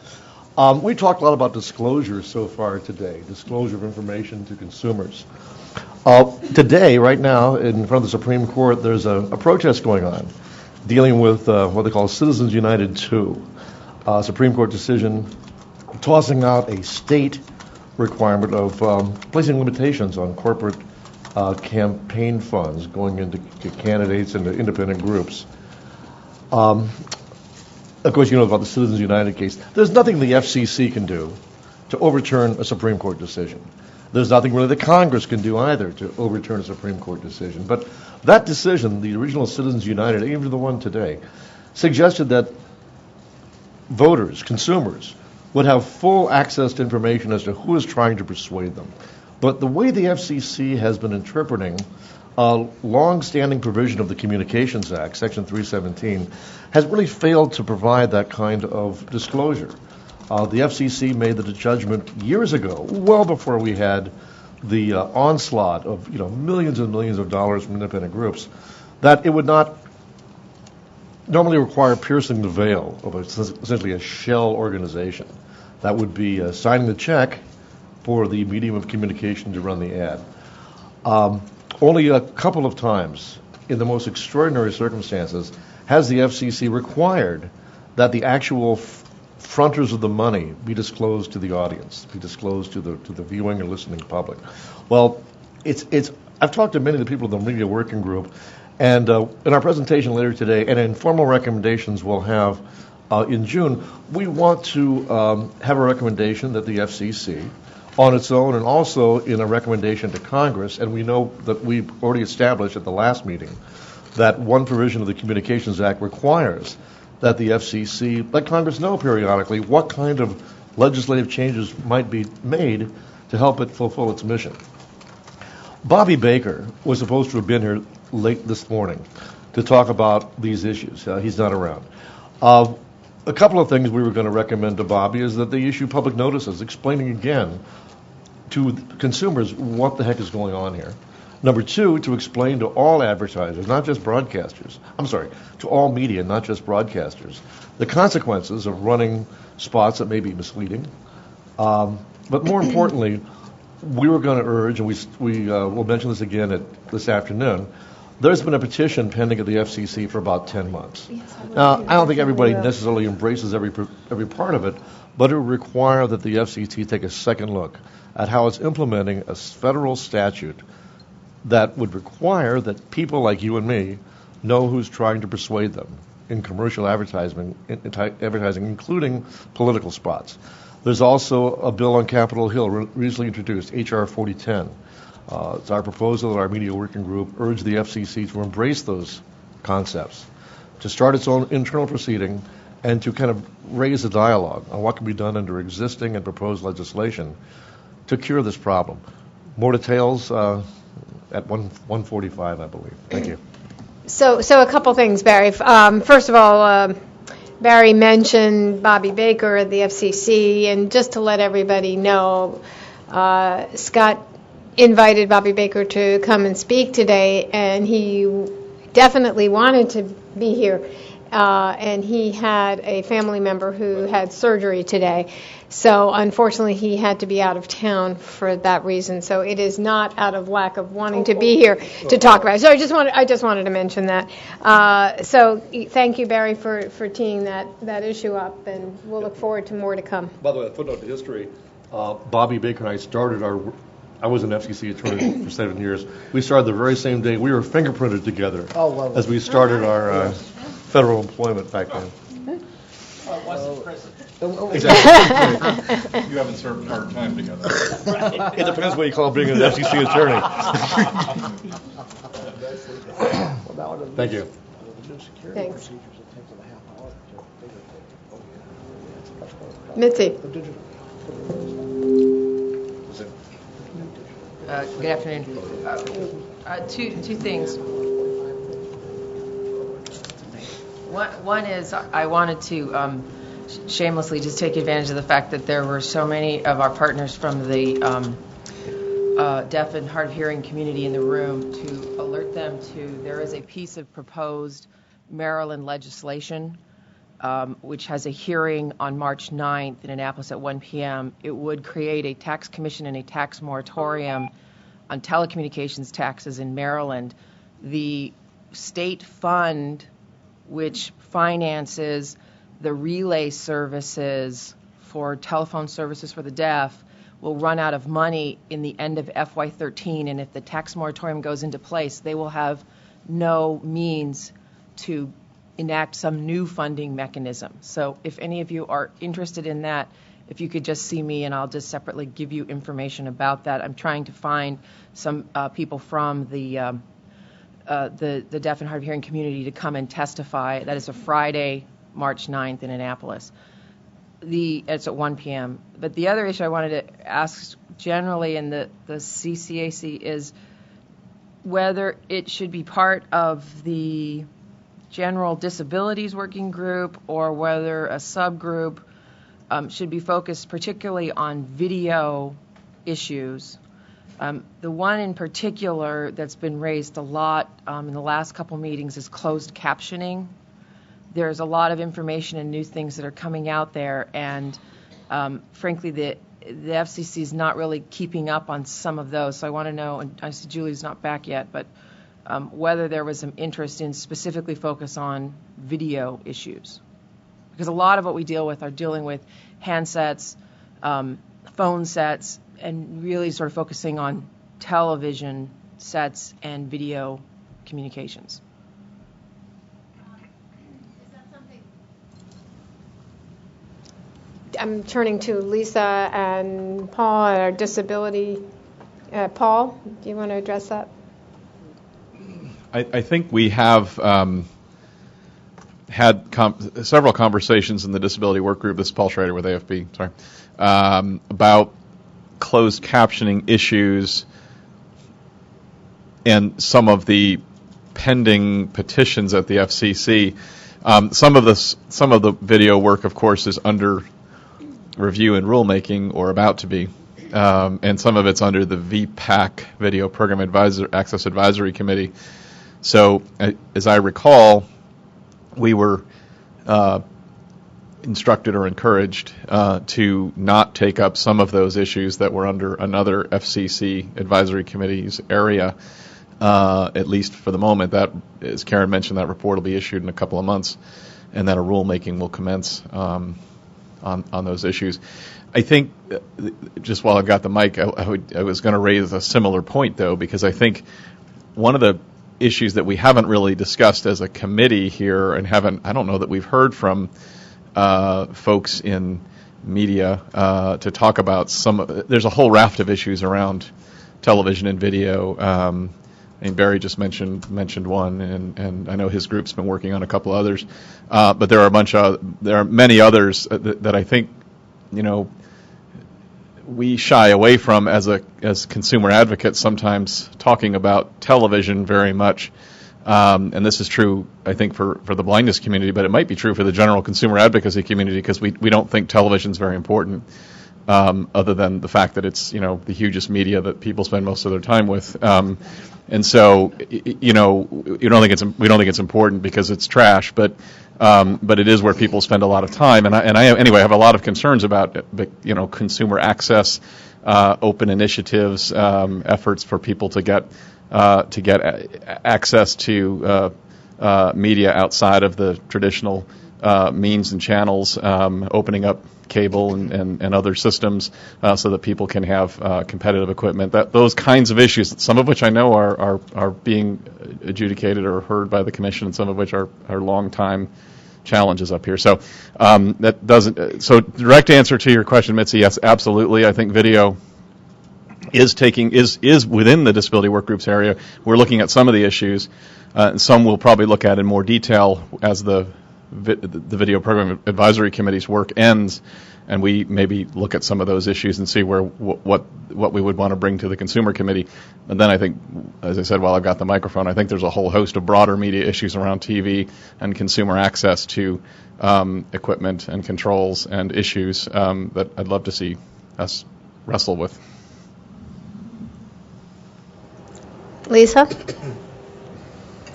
We talked a lot about disclosure so far today, disclosure of information to consumers. Today, right now, in front of the Supreme Court, there's a protest going on dealing with what they call Citizens United 2, Supreme Court decision tossing out a state requirement of placing limitations on corporate campaign funds going into candidates and to independent groups. of course, you know about the Citizens United case. There's nothing the FCC can do to overturn a Supreme Court decision. There's nothing really that Congress can do either to overturn a Supreme Court decision. But that decision, the original Citizens United, even the one today, suggested that voters, consumers, would have full access to information as to who is trying to persuade them. But the way the FCC has been interpreting a long-standing provision of the Communications Act, Section 317, has really failed to provide that kind of disclosure. The FCC made the judgment years ago, well before we had the onslaught of millions and millions of dollars from independent groups, that it would not normally require piercing the veil of essentially a shell organization. That would be signing the check for the medium of communication to run the ad. Only a couple of times, in the most extraordinary circumstances, has the FCC required that the actual fronters of the money be disclosed to the audience, be disclosed to the viewing or listening public. Well, I've talked to many of the people in the media working group, and in our presentation later today, and in formal recommendations we'll have in June, we want to have a recommendation that the FCC, on its own, and also in a recommendation to Congress, and we know that we've already established at the last meeting that one provision of the Communications Act requires that the FCC let Congress know periodically what kind of legislative changes might be made to help it fulfill its mission. Bobby Baker was supposed to have been here late this morning to talk about these issues. He's not around. A couple of things we were going to recommend to Bobby is that they issue public notices explaining again to consumers what the heck is going on here. Number two, to explain to all advertisers, not just broadcasters, to all media, not just broadcasters, the consequences of running spots that may be misleading. But more importantly, we were going to urge, and we will mention this again this afternoon, there's been a petition pending at the FCC for about 10 months. Now, I don't think everybody necessarily embraces every part of it, but it would require that the FCC take a second look at how it's implementing a federal statute that would require that people like you and me know who's trying to persuade them in commercial advertising, including political spots. There's also a bill on Capitol Hill recently introduced, H.R. 4010. It's our proposal that our media working group urged the FCC to embrace those concepts, to start its own internal proceeding, and to kind of raise a dialogue on what can be done under existing and proposed legislation to cure this problem. More details at 1:45, I believe. Thank you. So a couple things, Barry. First of all, Barry mentioned Bobby Baker at the FCC, and just to let everybody know, Scott invited Bobby Baker to come and speak today, and he definitely wanted to be here. And he had a family member who had surgery today. So unfortunately, he had to be out of town for that reason. So it is not out of lack of wanting to be here to talk about it. So I just wanted to mention that. So thank you, Barry, for teeing that issue up, and we'll look forward to more to come. By the way, a footnote to history, Bobby Baker and I started I was an FCC attorney for 7 years. We started the very same day. We were fingerprinted together as we started our federal employment back then. Exactly. You haven't served hard time together. It depends what you call being an FCC attorney. Thank you. Thanks. Mitzi. Good afternoon. Two things. One is I wanted to shamelessly just take advantage of the fact that there were so many of our partners from the deaf and hard of hearing community in the room to alert them to there is a piece of proposed Maryland legislation which has a hearing on March 9th in Annapolis at 1 p.m. It would create a tax commission and a tax moratorium on telecommunications taxes in Maryland. The state fund which finances the relay services for telephone services for the deaf will run out of money in the end of FY13, and if the tax moratorium goes into place, they will have no means to enact some new funding mechanism. So if any of you are interested in that, if you could just see me and I'll just separately give you information about that. I'm trying to find some people from the deaf and hard of hearing community to come and testify. That is a Friday, March 9th in Annapolis. It's at 1 p.m. But the other issue I wanted to ask generally in the CCAC is whether it should be part of the general disabilities working group or whether a subgroup should be focused particularly on video issues. The one in particular that's been raised a lot in the last couple meetings is closed captioning. There's a lot of information and new things that are coming out there, and frankly, the FCC is not really keeping up on some of those. So I want to know, and I see Julie's not back yet, but whether there was some interest in specifically focus on video issues. Because a lot of what we deal with are dealing with handsets, phone sets, and really sort of focusing on television sets and video communications. I'm turning to Lisa and Paul, our disability. Paul, do you want to address that? I think we have had several conversations in the disability work group. This is Paul Schrader with AFB. Sorry, about closed captioning issues and some of the pending petitions at the FCC. Some of the video work, of course, is under review and rulemaking, or about to be, and some of it's under the VPAC, Video Program Access Advisory Committee. So, as I recall, we were instructed or encouraged to not take up some of those issues that were under another FCC advisory committee's area, at least for the moment. That, as Karen mentioned, that report will be issued in a couple of months, and then a rulemaking will commence on those issues. I think, just while I've got the mic, I was going to raise a similar point, though, because I think one of the issues that we haven't really discussed as a committee here, and I don't know that we've heard from folks in media to talk about there's a whole raft of issues around television and video. And Barry just mentioned one, and I know his group's been working on a couple others, but there are many others that I think, we shy away from as consumer advocates, sometimes talking about television very much, and this is true, I think, for the blindness community, but it might be true for the general consumer advocacy community, because we don't think television's very important, other than the fact that it's the hugest media that people spend most of their time with. And so, we don't think it's important because it's trash, but it is where people spend a lot of time. And I have a lot of concerns about, consumer access, open initiatives, efforts for people to get access to media outside of the traditional means and channels, opening up cable and other systems so that people can have competitive equipment. Those kinds of issues, some of which I know are being adjudicated or heard by the Commission, and some of which are long time challenges up here. So So direct answer to your question, Mitzi, yes, absolutely. I think video is within the disability work groups area. We're looking at some of the issues, and some we'll probably look at in more detail as the Video Program Advisory Committee's work ends, and we maybe look at some of those issues and see what we would want to bring to the Consumer Committee. And then I think, as I said while I've got the microphone, I think there's a whole host of broader media issues around TV and consumer access to equipment and controls and issues that I'd love to see us wrestle with. Lisa?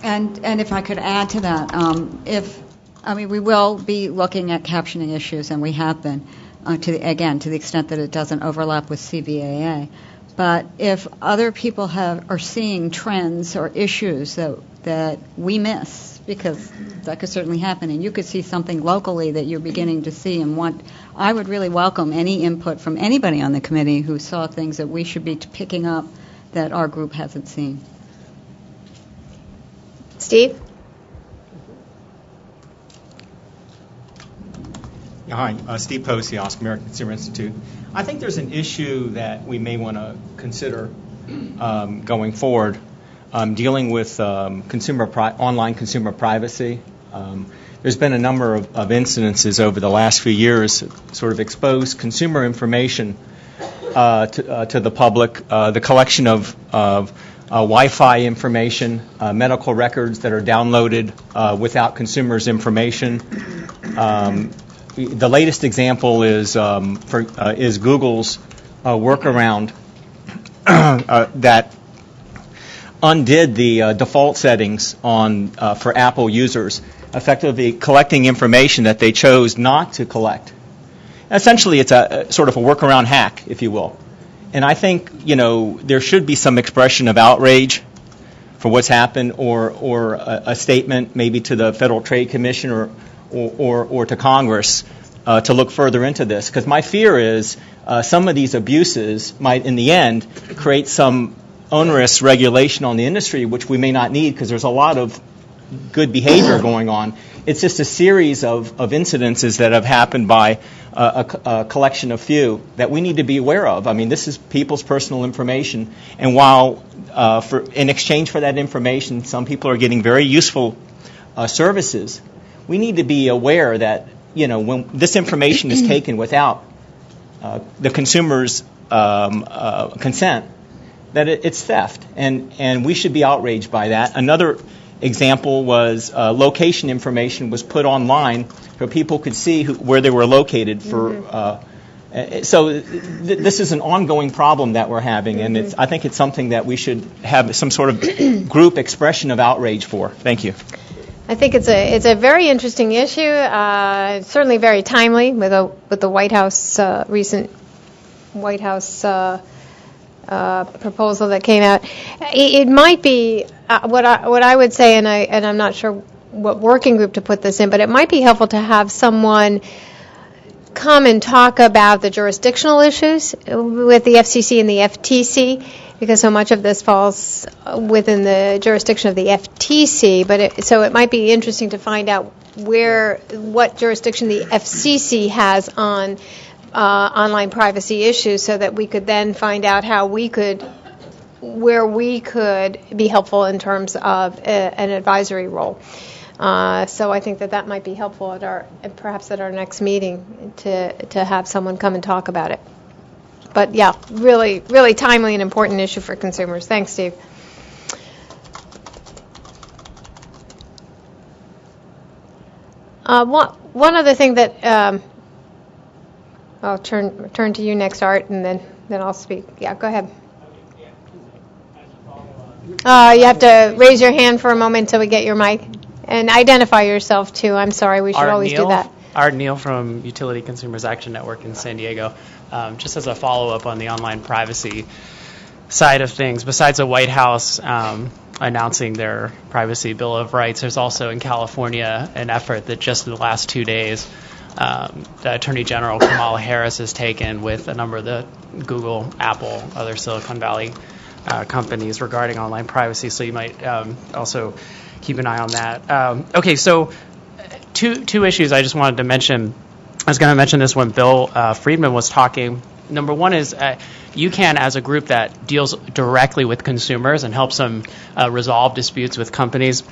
And if I could add to that, we will be looking at captioning issues, and we have been, to the extent that it doesn't overlap with CVAA. But if other people are seeing trends or issues that we miss, because that could certainly happen, and you could see something locally that you're beginning to see and want, I would really welcome any input from anybody on the committee who saw things that we should be picking up that our group hasn't seen. Steve? Hi, Steve Posios, American Consumer Institute. I think there's an issue that we may want to consider going forward, dealing with online consumer privacy. There's been a number of incidences over the last few years that sort of exposed consumer information to the public, the collection of Wi-Fi information, medical records that are downloaded without consumers' information. The latest example is Google's workaround that undid the default settings for Apple users, effectively collecting information that they chose not to collect. Essentially, it's a sort of a workaround hack, if you will. And I think, there should be some expression of outrage for what's happened, or a statement maybe to the Federal Trade Commission or to Congress to look further into this. Because my fear is some of these abuses might, in the end, create some onerous regulation on the industry, which we may not need because there's a lot of good behavior going on. It's just a series of incidences that have happened by a collection of few that we need to be aware of. I mean, this is people's personal information, and while in exchange for that information, some people are getting very useful services, we need to be aware that, when this information is taken without the consumer's consent, that it's theft, and we should be outraged by that. Another example was location information was put online so people could see where they were located. So this is an ongoing problem that we're having, and I think it's something that we should have some sort of group expression of outrage for. Thank you. I think it's a very interesting issue. Certainly very timely with the White House recent White House proposal that came out. It might be what I would say, and I'm not sure what working group to put this in, but it might be helpful to have someone come and talk about the jurisdictional issues with the FCC and the FTC, because so much of this falls within the jurisdiction of the FTC. So it might be interesting to find out what jurisdiction the FCC has on online privacy issues, so that we could then find out where we could be helpful in terms of an advisory role. So I think that might be helpful perhaps at our next meeting to have someone come and talk about it. But yeah, really, really timely and important issue for consumers. Thanks, Steve. One other thing that I'll turn to you next, Art, and then I'll speak. Yeah, go ahead. You have to raise your hand for a moment until we get your mic. And identify yourself, too. I'm sorry, we should always do that. Art Neal from Utility Consumers Action Network in San Diego. Just as a follow-up on the online privacy side of things, besides the White House announcing their Privacy Bill of Rights, there's also in California an effort that just in the last 2 days, the Attorney General Kamala Harris has taken with a number of the Google, Apple, other Silicon Valley companies regarding online privacy. So you might also keep an eye on that. Okay, so two issues I just wanted to mention. I was going to mention this when Bill Friedman was talking. Number one is UCAN, as a group that deals directly with consumers and helps them resolve disputes with companies,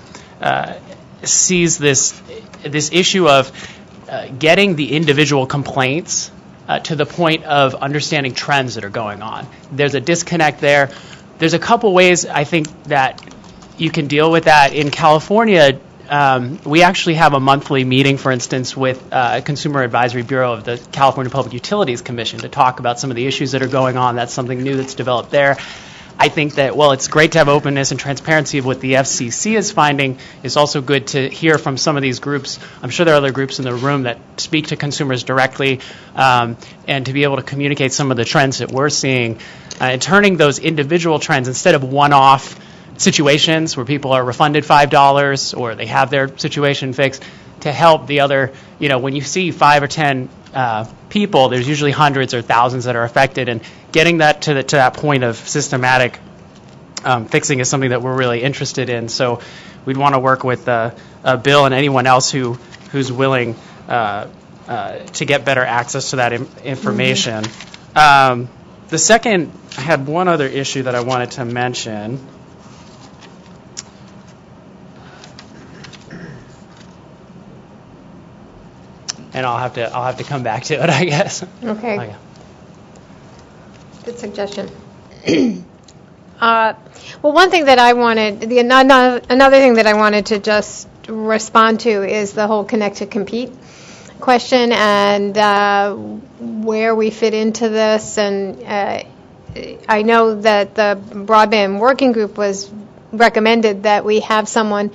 sees this issue of getting the individual complaints to the point of understanding trends that are going on. There's a disconnect there. There's a couple ways I think that you can deal with that. In California, we actually have a monthly meeting, for instance, with Consumer Advisory Bureau of the California Public Utilities Commission to talk about some of the issues that are going on. That's something new that's developed there. I think that, while it's great to have openness and transparency of what the FCC is finding, it's also good to hear from some of these groups. I'm sure there are other groups in the room that speak to consumers directly, and to be able to communicate some of the trends that we're seeing, and turning those individual trends, instead of one-off situations where people are refunded $5 or they have their situation fixed, to help the other. When you see 5 or 10 people, there's usually hundreds or thousands that are affected, and getting that to that point of systematic fixing is something that we're really interested in. So we'd want to work with Bill and anyone else who's willing to get better access to that information. The second, I had one other issue that I wanted to mention. And I'll have to come back to it, I guess. Okay. Good suggestion. Well, one thing that I wanted, another thing that I wanted to just respond to is the whole Connect to Compete question and where we fit into this. And I know that the Broadband Working Group was recommended that we have someone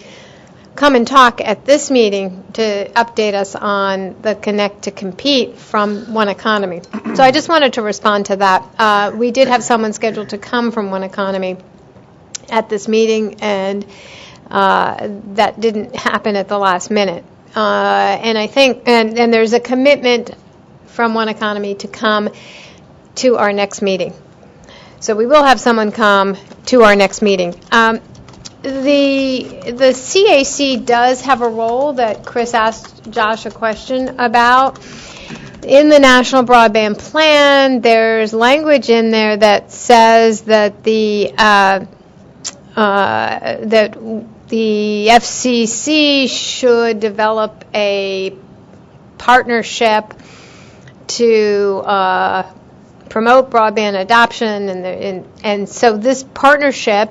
come and talk at this meeting to update us on the Connect to Compete from One Economy. So I just wanted to respond to that. We did have someone scheduled to come from One Economy at this meeting, and that didn't happen at the last minute. And I think, and there's a commitment from One Economy to come to our next meeting. So we will have someone come to our next meeting. The CAC does have a role that Chris asked Josh a question about. In the National Broadband Plan, there's language in there that says that the FCC should develop a partnership to promote broadband adoption, and so this partnership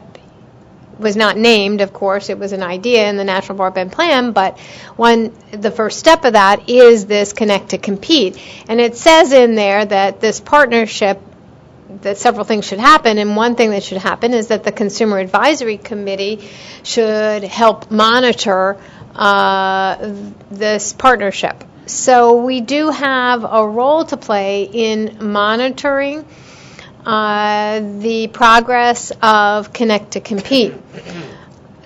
was not named, of course. It was an idea in the National Broadband Plan, but the first step of that is this Connect to Compete. And it says in there that this partnership, that several things should happen, and one thing that should happen is that the Consumer Advisory Committee should help monitor this partnership. So we do have a role to play in monitoring the progress of Connect to Compete.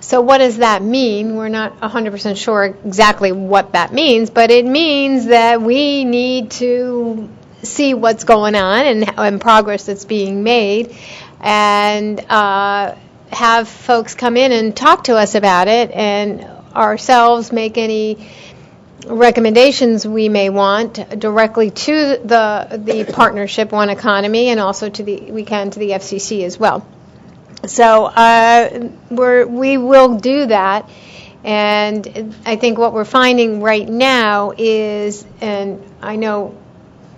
So what does that mean? We're not 100% sure exactly what that means, but it means that we need to see what's going on and progress that's being made, and have folks come in and talk to us about it, and ourselves make any recommendations we may want directly to the partnership One Economy, and also to the FCC as well. So we will do that, and I think what we're finding right now is, and I know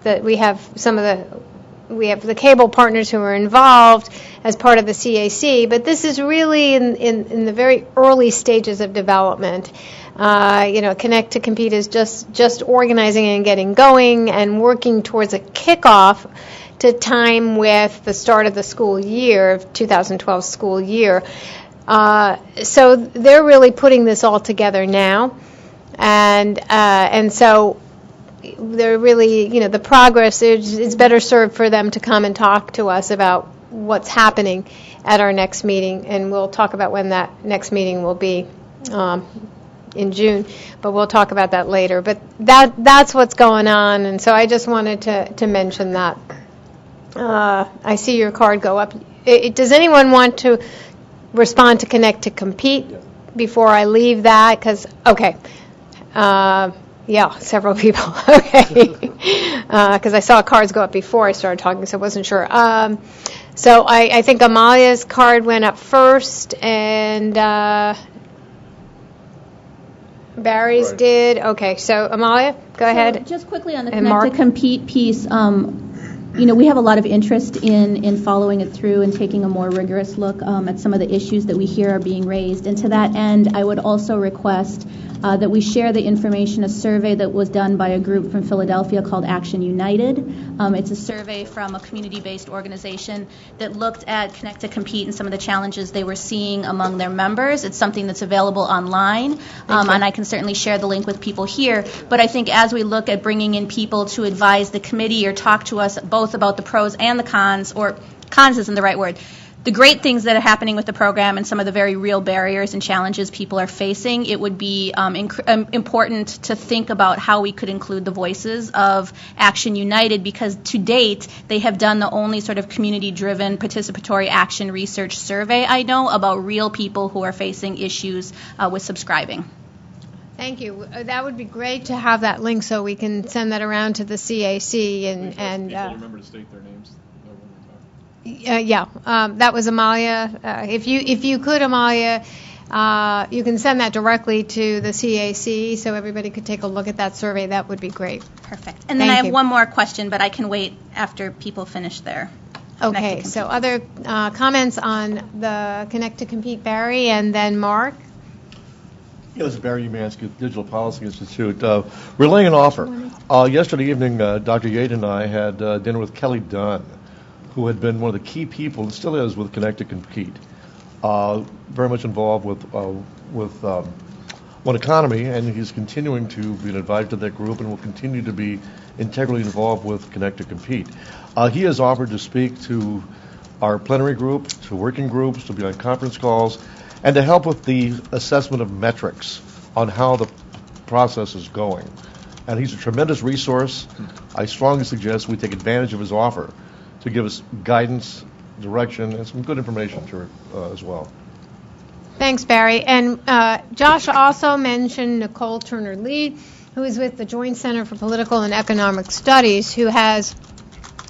that we have the cable partners who are involved as part of the CAC, but this is really in the very early stages of development. Connect to Compete is just organizing and getting going and working towards a kickoff to time with the start of the school year, 2012 school year. So they're really putting this all together now, and so they're really, the progress is better served for them to come and talk to us about what's happening at our next meeting, and we'll talk about when that next meeting will be. In June, but we'll talk about that later. But that's what's going on, and so I just wanted to mention that. I see your card go up. Does anyone want to respond to Connect to Compete before I leave that? Because, okay. Yeah, several people. Okay. Because I saw cards go up before I started talking, so I wasn't sure. So I think Amalia's card went up first, and Barry's did. Okay, so Amalia, go ahead. Just quickly on the Connect to Compete piece, we have a lot of interest in following it through and taking a more rigorous look at some of the issues that we hear are being raised. And to that end, I would also request that we share the information, a survey that was done by a group from Philadelphia called Action United. It's a survey from a community-based organization that looked at Connect to Compete and some of the challenges they were seeing among their members. It's something that's available online, and I can certainly share the link with people here. But I think as we look at bringing in people to advise the committee or talk to us both about the pros and the cons, or cons isn't the right word, the great things that are happening with the program and some of the very real barriers and challenges people are facing, it would be important to think about how we could include the voices of Action United, because to date they have done the only sort of community-driven participatory action research survey I know about real people who are facing issues with subscribing. Thank you. That would be great to have that link so we can send that around to the CAC and People remember to state their names. that was Amalia. If you could, Amalia, you can send that directly to the CAC so everybody could take a look at that survey. That would be great. Perfect. And then I have one more question, but I can wait after people finish their. Okay, so other comments on the Connect to Compete, Barry, and then Mark? Yeah, this is Barry Umansky, Digital Policy Institute. We're laying an offer. Yesterday evening, Dr. Yates and I had dinner with Kelly Dunn, who had been one of the key people, and still is, with Connect to Compete. Very much involved with One Economy, and he's continuing to be an advisor to that group and will continue to be integrally involved with Connect to Compete. He has offered to speak to our plenary group, to working groups, to be on conference calls, and to help with the assessment of metrics on how the process is going. And he's a tremendous resource. I strongly suggest we take advantage of his offer to give us guidance, direction, and some good information as well. Thanks, Barry. And Josh also mentioned Nicole Turner-Lee, who is with the Joint Center for Political and Economic Studies, who has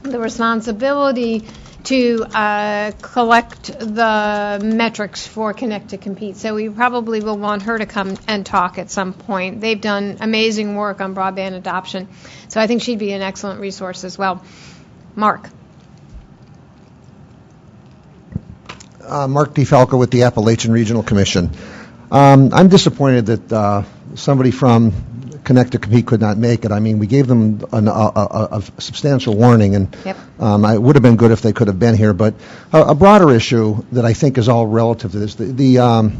the responsibility to collect the metrics for Connect to Compete. So we probably will want her to come and talk at some point. They've done amazing work on broadband adoption. So I think she'd be an excellent resource as well. Mark. Mark DeFalco with the Appalachian Regional Commission. I'm disappointed that somebody from Connect to Compete could not make it. I mean, we gave them a substantial warning, and it would have been good if they could have been here. But a broader issue that I think is all relative to this, the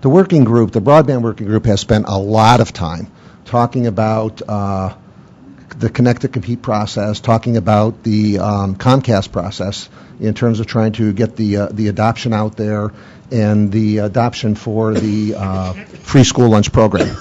working group, the broadband working group, has spent a lot of time talking about the Connect to Compete process, talking about the Comcast process in terms of trying to get the adoption out there and the adoption for the free school lunch program.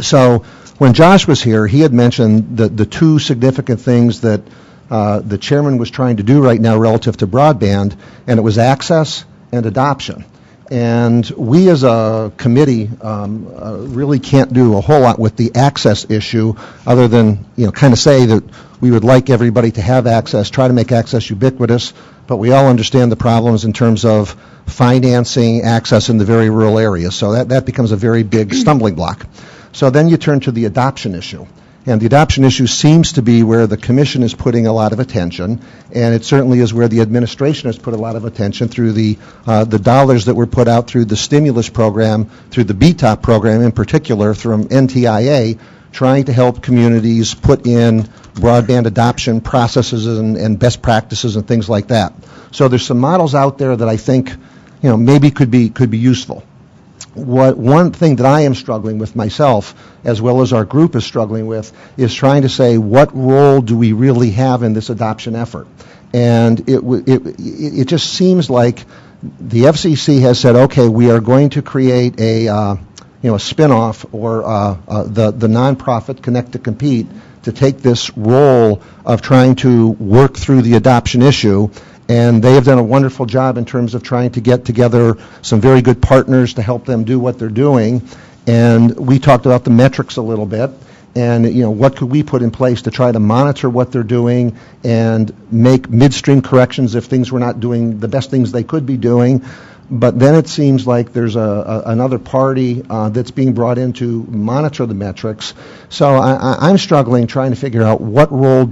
So when Josh was here, he had mentioned the two significant things that the chairman was trying to do right now relative to broadband, and it was access and adoption. And we as a committee really can't do a whole lot with the access issue other than, kind of say that we would like everybody to have access, try to make access ubiquitous, but we all understand the problems in terms of financing access in the very rural areas. So that becomes a very big stumbling block. So then you turn to the adoption issue. And the adoption issue seems to be where the commission is putting a lot of attention, and it certainly is where the administration has put a lot of attention through the dollars that were put out through the stimulus program, through the BTOP program in particular, from NTIA, trying to help communities put in broadband adoption processes and best practices and things like that. So there's some models out there that I think, maybe could be useful. One thing that I am struggling with myself, as well as our group is struggling with, is trying to say what role do we really have in this adoption effort. And it just seems like the FCC has said, okay, we are going to create a spin-off or the nonprofit Connect to Compete to take this role of trying to work through the adoption issue. And they have done a wonderful job in terms of trying to get together some very good partners to help them do what they're doing. And we talked about the metrics a little bit. And, what could we put in place to try to monitor what they're doing and make midstream corrections if things were not doing the best things they could be doing. But then it seems like there's another party that's being brought in to monitor the metrics. So I'm struggling trying to figure out what role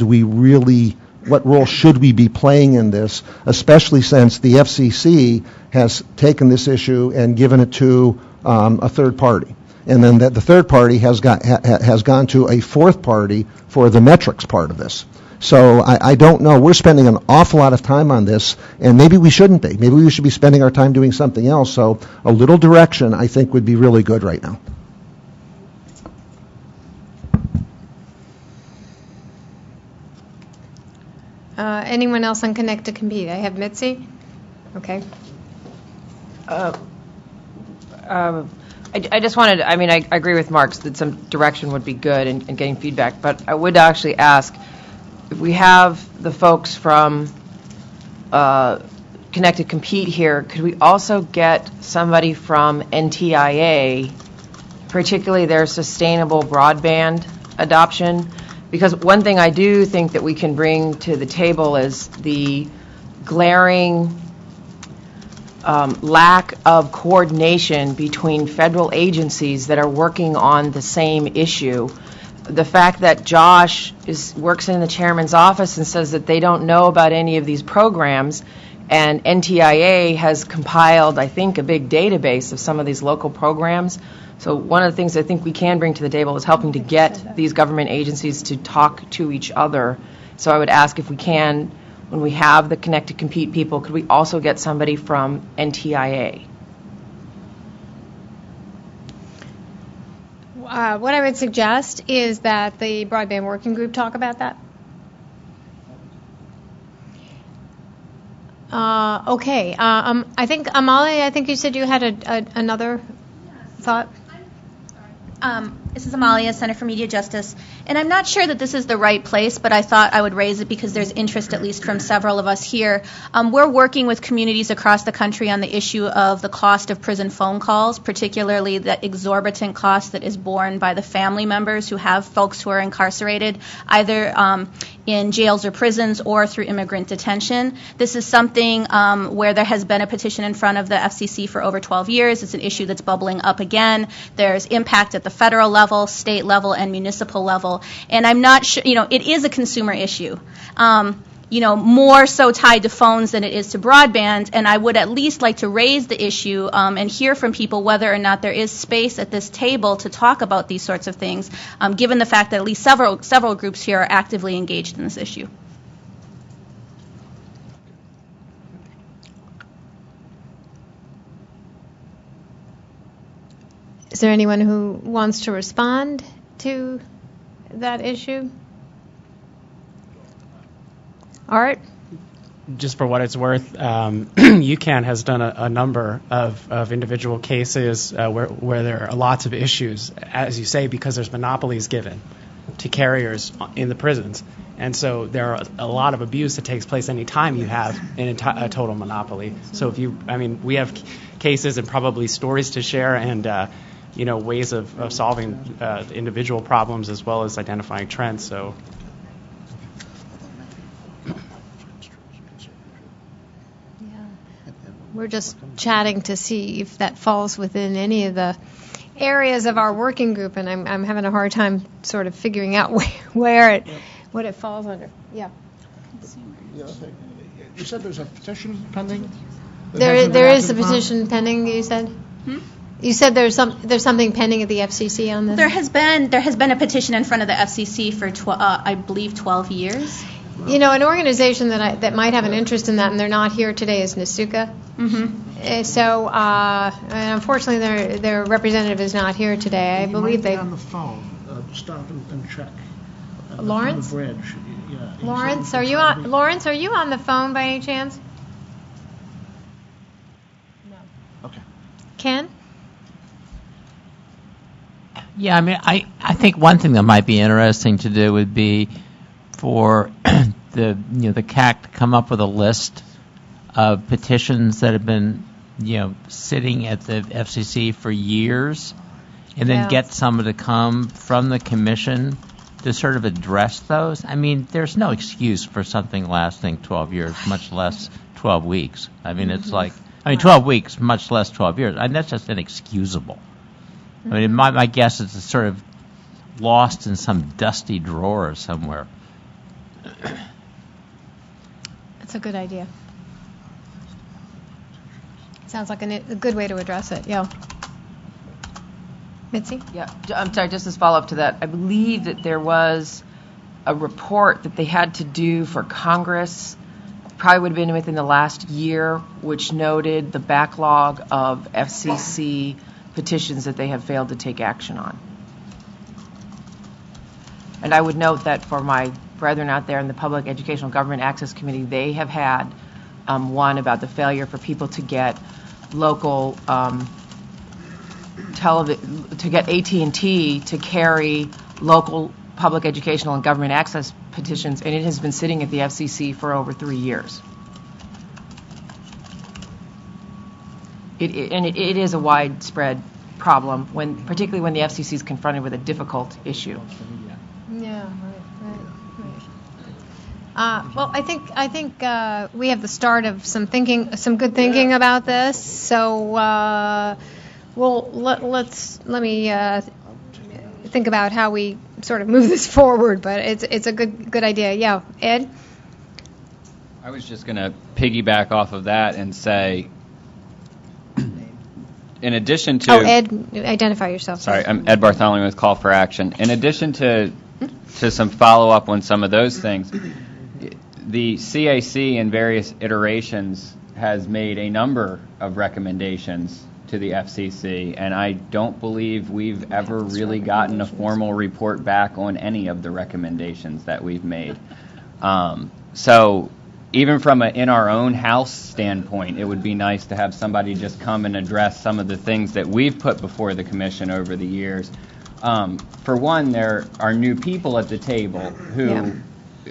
should we be playing in this, especially since the FCC has taken this issue and given it to a third party. And then the third party has gone to a fourth party for the metrics part of this. So I don't know. We're spending an awful lot of time on this, and maybe we shouldn't be. Maybe we should be spending our time doing something else. So a little direction, I think, would be really good right now. Anyone else on Connect to Compete? I have Mitzi. Okay. I just wanted, I agree with Mark that some direction would be good in getting feedback, but I would actually ask if we have the folks from Connect to Compete here, could we also get somebody from NTIA particularly their sustainable broadband adoption. Because one thing I do think that we can bring to the table is the glaring lack of coordination between federal agencies that are working on the same issue. The fact that Josh works in the chairman's office and says that they don't know about any of these programs, and NTIA has compiled, I think, a big database of some of these local programs. So one of the things I think we can bring to the table is helping to get these government agencies to talk to each other. So I would ask if we can, when we have the Connect to Compete people, could we also get somebody from NTIA? What I would suggest is that the broadband working group talk about that. Okay. I think, Amalia, I think you said you had another thought. This is Amalia, Center for Media Justice. And I'm not sure that this is the right place, but I thought I would raise it because there's interest, at least from several of us here. We're working with communities across the country on the issue of the cost of prison phone calls, particularly the exorbitant cost that is borne by the family members who have folks who are incarcerated, either in jails or prisons or through immigrant detention. This is something where there has been a petition in front of the FCC for over 12 years. It's an issue that's bubbling up again. There's impact at the federal level, state level, and municipal level. And I'm not sure, it is a consumer issue. More so tied to phones than it is to broadband, and I would at least like to raise the issue and hear from people whether or not there is space at this table to talk about these sorts of things, given the fact that at least several groups here are actively engaged in this issue. Is there anyone who wants to respond to that issue? Art? Just for what it's worth, UCAN has done a number of individual cases where there are lots of issues, as you say, because there's monopolies given to carriers in the prisons. And so there are a lot of abuse that takes place any time you have a total monopoly. So we have cases and probably stories to share and ways of solving individual problems as well as identifying trends. So. We're just chatting to see if that falls within any of the areas of our working group, and I'm having a hard time sort of figuring out what it falls under. Yeah. You said there's a petition pending? There is a petition pending. You said. You said there's something pending at the FCC on this. There has been a petition in front of the FCC for I believe 12 yees. An organization that might have an interest in that, and they're not here today, is Nasuka. Mm-hmm. So, unfortunately, their representative is not here today. I believe they on the phone. Stop and check. Lawrence. On the bridge. Yeah. Lawrence, are you on? Lawrence, are you on the phone by any chance? No. Okay. Ken? Yeah, I think one thing that might be interesting to do would be for the CAC to come up with a list of petitions that have been sitting at the FCC for years, and then get someone to come from the commission to sort of address those. There's no excuse for something lasting 12 years, much less 12 weeks. It's like 12 weeks, much less 12 years. That's just inexcusable. My guess is it's sort of lost in some dusty drawer somewhere. That's a good idea. Sounds like a good way to address it. Yeah. Mitzi? Yeah, I'm sorry, just as follow-up to that, I believe that there was a report that they had to do for Congress, probably would have been within the last year, which noted the backlog of FCC petitions that they have failed to take action on. And I would note that for my brethren out there in the Public Educational Government Access Committee, they have had one about the failure for people to get local to get AT&T to carry local public educational and government access petitions, and it has been sitting at the FCC for over 3 years. It is a widespread problem, particularly when the FCC is confronted with a difficult issue. Yeah, right. Well, I think we have the start of some good thinking about this. So, let me think about how we sort of move this forward. But it's a good idea. Yeah, Ed. I was just going to piggyback off of that and say, in addition to... Oh, Ed, identify yourself. Sorry, I'm Ed Bartholomew with Call for Action. In addition to some follow-up on some of those things, the CAC in various iterations has made a number of recommendations to the FCC, and I don't believe we've ever really gotten a formal report back on any of the recommendations that we've made. So even from an in our own house standpoint, it would be nice to have somebody just come and address some of the things that we've put before the commission over the years. For one, there are new people at the table who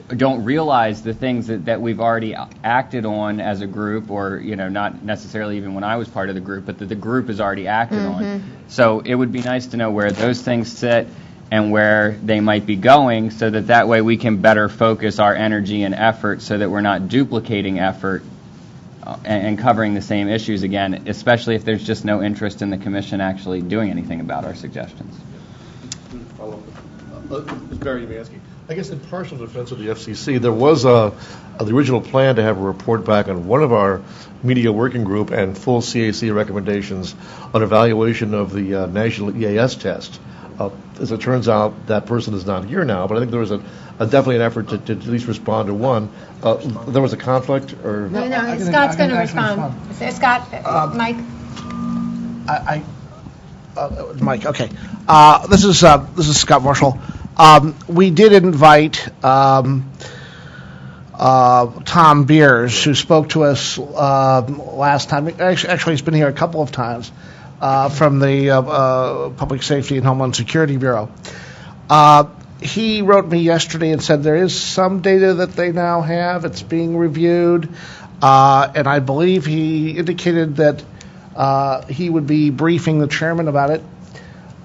don't realize the things that we've already acted on as a group, or not necessarily even when I was part of the group, but that the group has already acted on. So it would be nice to know where those things sit and where they might be going, so that way we can better focus our energy and effort, so that we're not duplicating effort and covering the same issues again, especially if there's just no interest in the commission actually doing anything about our suggestions. Barry Umansky. I guess in partial defense of the FCC, there was the original plan to have a report back on one of our media working group and full CAC recommendations on evaluation of the national EAS test. As it turns out, that person is not here now, but I think there was definitely an effort to at least respond to one. There was a conflict, or no, Scott's going to respond. Scott, Mike. Mike. Okay. This is Scott Marshall. We did invite Tom Beers, who spoke to us last time. Actually, he's been here a couple of times. From the Public Safety and Homeland Security Bureau. He wrote me yesterday and said there is some data that they now have. It's being reviewed. And I believe he indicated that he would be briefing the chairman about it.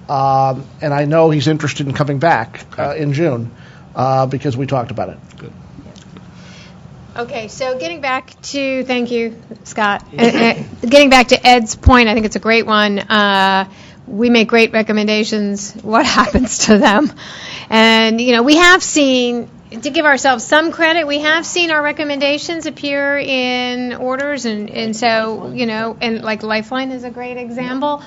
And I know he's interested in coming back in June because we talked about it. Good. Okay, so getting back to, thank you, Scott. Getting back to Ed's point, I think it's a great one. We make great recommendations. What happens to them? And, we have seen, to give ourselves some credit, we have seen our recommendations appear in orders. And so, and like Lifeline is a great example.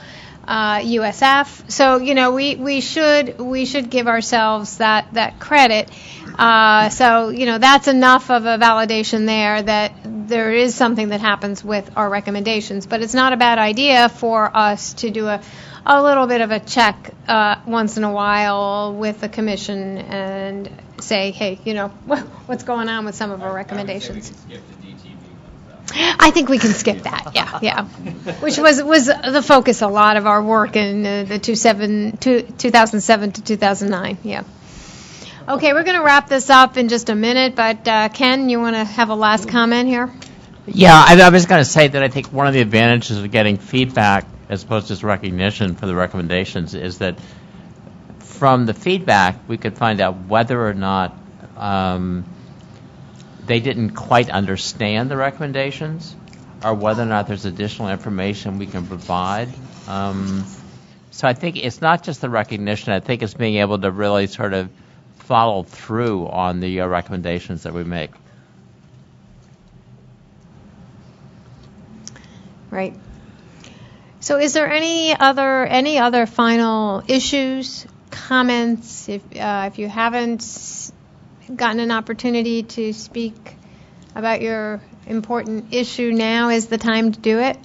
USF. So, we should give ourselves that credit. So, that's enough of a validation there that there is something that happens with our recommendations. But it's not a bad idea for us to do a little bit of a check once in a while with the commission and say, hey, what's going on with some of our recommendations. I think we can skip that, yeah. Which was the focus a lot of our work in the 2007 to 2009, yeah. Okay, we're going to wrap this up in just a minute, but Ken, you want to have a last comment here? Yeah, I was going to say that I think one of the advantages of getting feedback as opposed to just recognition for the recommendations is that from the feedback we could find out whether or not they didn't quite understand the recommendations, or whether or not there's additional information we can provide. So I think it's not just the recognition. I think it's being able to really sort of follow through on the recommendations that we make. Right. So is there any other final issues, comments? If you haven't gotten an opportunity to speak about your important issue, now is the time to do it.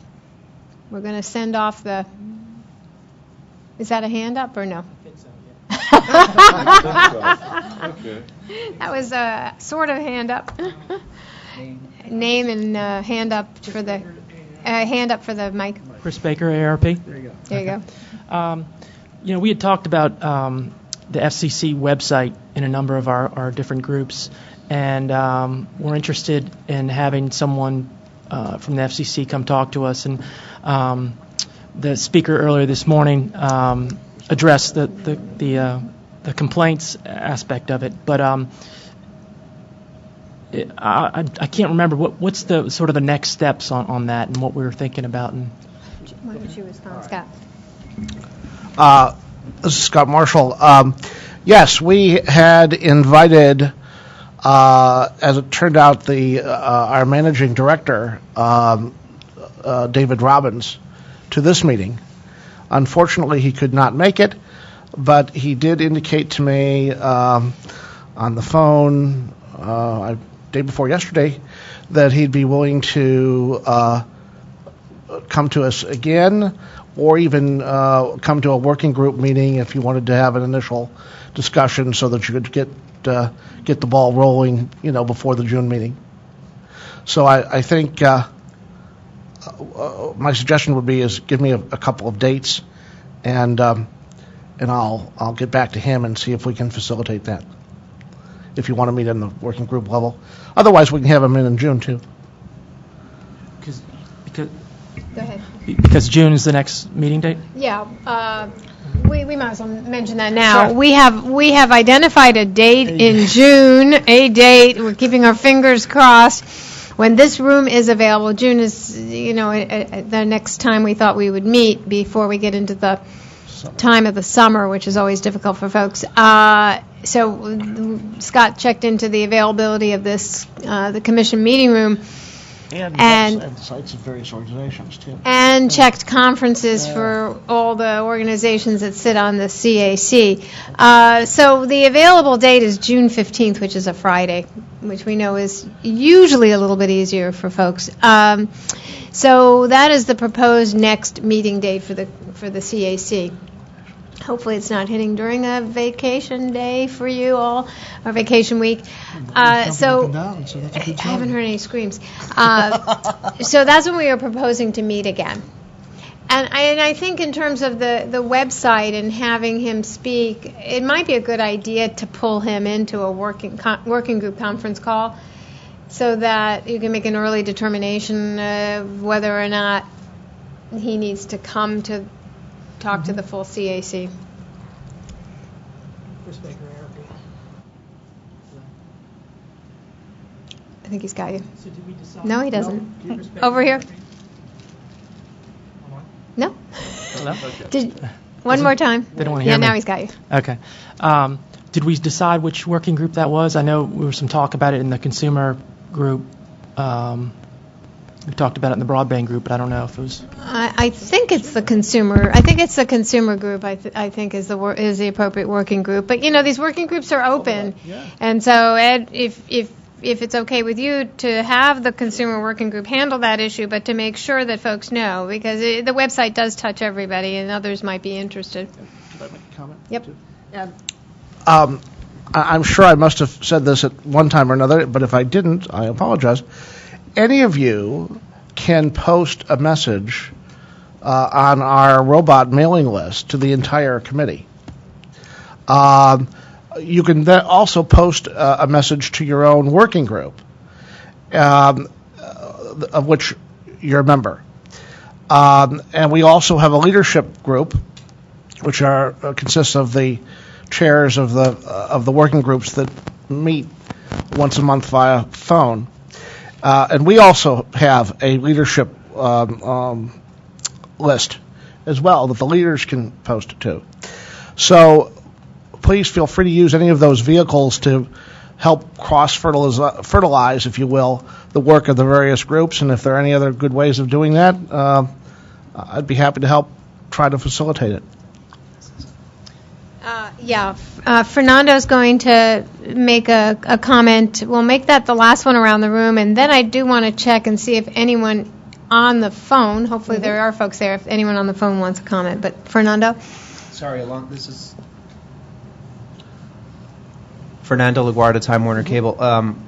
We're going to send off the... Is that a hand up or no? Okay. That was a sort of hand up. Name and hand up for the mic. Chris Baker, AARP. There you go. We had talked about the FCC website in a number of our different groups, and we're interested in having someone from the FCC come talk to us. And the speaker earlier this morning addressed the complaints aspect of it, but I can't remember what's the sort of the next steps on that and what we were thinking about. And why don't you respond, Scott? This is Scott Marshall. Yes, we had invited, as it turned out, our managing director, David Robbins, to this meeting. Unfortunately, he could not make it, but he did indicate to me on the phone day before yesterday that he'd be willing to come to us again, or even come to a working group meeting if you wanted to have an initial discussion so that you could get the ball rolling, before the June meeting. So I think my suggestion would be is give me a couple of dates, and I'll get back to him and see if we can facilitate that, if you want to meet in the working group level. Otherwise, we can have him in June, too. Go ahead. Because June is the next meeting date? Yeah. We might as well mention that now. Sure. We have identified a date in June, a date. We're keeping our fingers crossed. When this room is available, June is, the next time we thought we would meet before we get into the time of the summer, which is always difficult for folks. So Scott checked into the availability of the commission meeting room. And sites of various organizations, too. And checked conferences for all the organizations that sit on the CAC. So the available date is June 15th, which is a Friday, which we know is usually a little bit easier for folks. So that is the proposed next meeting date for the CAC. Hopefully it's not hitting during a vacation day for you all, or vacation week. I haven't heard any screams. So that's when we are proposing to meet again. And I think in terms of the website and having him speak, it might be a good idea to pull him into a working group conference call so that you can make an early determination of whether or not he needs to come to talk to the full CAC. I think he's got you. So did we decide? No, he doesn't. Over here. No. Okay. One more time. They don't want to hear Yeah, me. now he's got you. Okay. Did we decide which working group that was? I know there was some talk about it in the consumer group. We talked about it in the broadband group, but I don't know if it was. I think it's the consumer. I think it's the consumer group. I think is the appropriate working group. But these working groups are open, and so Ed, if it's okay with you to have the consumer working group handle that issue, but to make sure that folks know, because the website does touch everybody, and others might be interested. Could I make a comment? Yep. I'm sure I must have said this at one time or another, but if I didn't, I apologize. Any of you can post a message on our robot mailing list to the entire committee. You can then also post a message to your own working group, of which you're a member. And we also have a leadership group, which consists of the chairs of the working groups that meet once a month via phone. And we also have a leadership list as well that the leaders can post to. So please feel free to use any of those vehicles to help cross-fertilize, if you will, the work of the various groups. And if there are any other good ways of doing that, I'd be happy to help try to facilitate it. Fernando's going to make a comment. We'll make that the last one around the room, and then I do want to check and see if anyone on the phone, hopefully there are folks there, if anyone on the phone wants a comment. But Fernando? Sorry, this is Fernando LaGuardia, Time Warner Cable.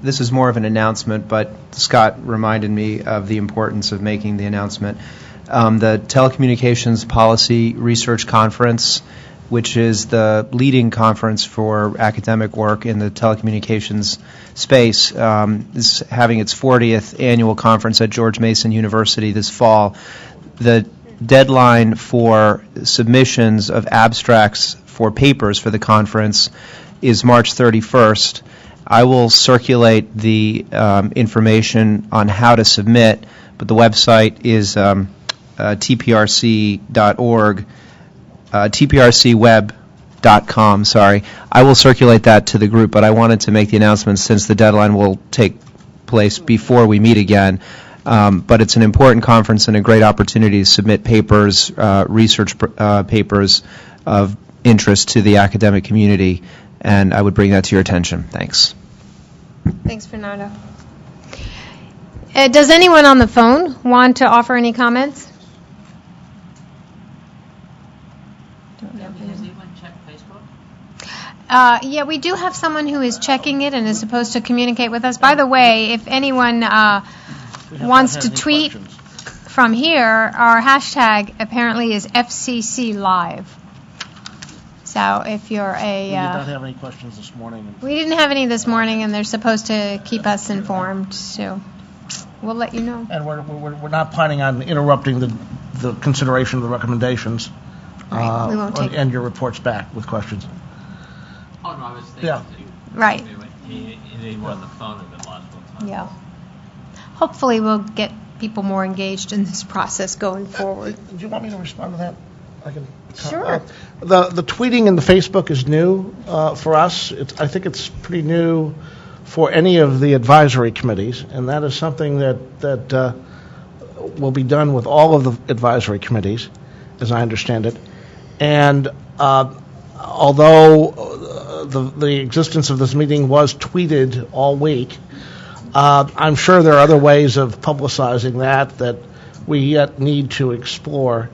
This is more of an announcement, but Scott reminded me of the importance of making the announcement. The Telecommunications Policy Research Conference, which is the leading conference for academic work in the telecommunications space, is having its 40th annual conference at George Mason University this fall. The deadline for submissions of abstracts for papers for the conference is March 31st. I will circulate the information on how to submit, but the website is tprc.org, tprcweb.com, sorry. I will circulate that to the group, but I wanted to make the announcement since the deadline will take place before we meet again. But it's an important conference and a great opportunity to submit papers, research papers of interest to the academic community, and I would bring that to your attention. Thanks. Thanks, Fernando. Does anyone on the phone want to offer any comments? Yeah, we do have someone who is checking it and is supposed to communicate with us. By the way, if anyone wants to tweet from here, our hashtag apparently is FCC Live. So if you're We did not have any questions this morning. We didn't have any this morning, and they're supposed to keep us informed, so we'll let you know. And we're not planning on interrupting the consideration of the recommendations. Right, we won't take and your reports back with questions. Oh, no, I was thinking. Yeah. Right. He didn't on the phone at the logical time. Yeah. Hopefully we'll get people more engaged in this process going forward. Do you want me to respond to that? I can. Sure. The tweeting and the Facebook is new for us. I think it's pretty new for any of the advisory committees, and that is something that will be done with all of the advisory committees, as I understand it. And although the existence of this meeting was tweeted all week, I'm sure there are other ways of publicizing that we yet need to explore.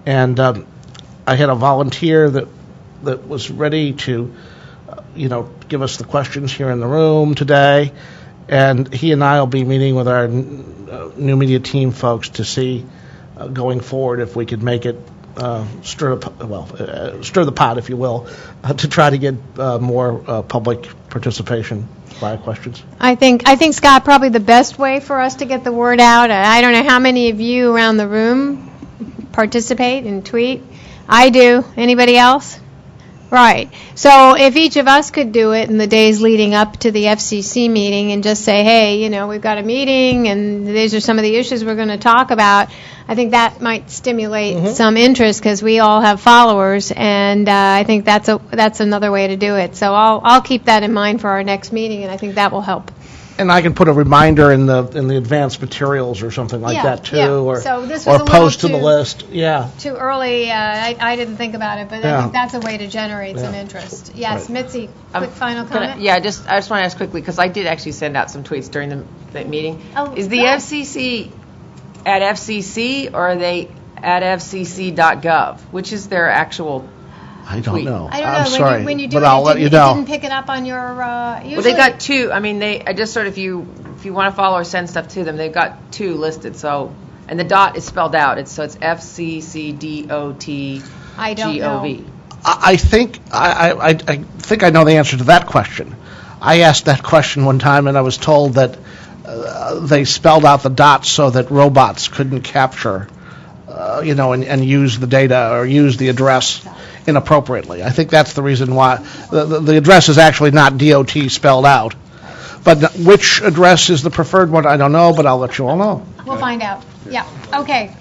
And I had a volunteer that was ready to, give us the questions here in the room today. And he and I will be meeting with our new media team folks to see going forward if we could make it stir the pot, if you will, to try to get more public participation via questions. I think, Scott, probably the best way for us to get the word out, I don't know how many of you around the room participate and tweet. I do. Anybody else? Right. So if each of us could do it in the days leading up to the FCC meeting and just say, hey, we've got a meeting and these are some of the issues we're going to talk about, I think that might stimulate some interest because we all have followers, and I think that's another way to do it. So I'll keep that in mind for our next meeting, and I think that will help. And I can put a reminder in the advanced materials or something like that too, or so this was or post to the list. Yeah. Too early. I didn't think about it, but I think that's a way to generate some interest. Yes, right. Mitzi, quick final comment. I just want to ask quickly because I did actually send out some tweets during that meeting. Oh, is the FCC at FCC or are they at FCC.gov? Which is their actual? I don't know. I'm sorry, when you do but it, I'll let you know. Didn't pick it up on your. Usually well, they got two. I mean, I just sort of if you want to follow or send stuff to them, they've got two listed. So, and the dot is spelled out. It's FCCDOTGOV. I don't know. I think I think I know the answer to that question. I asked that question one time, and I was told that they spelled out the dots so that robots couldn't capture, and use the data or use the address inappropriately. I think that's the reason why the address is actually not DOT spelled out. But which address is the preferred one, I don't know, but I'll let you all know. We'll find out. Yeah. Okay.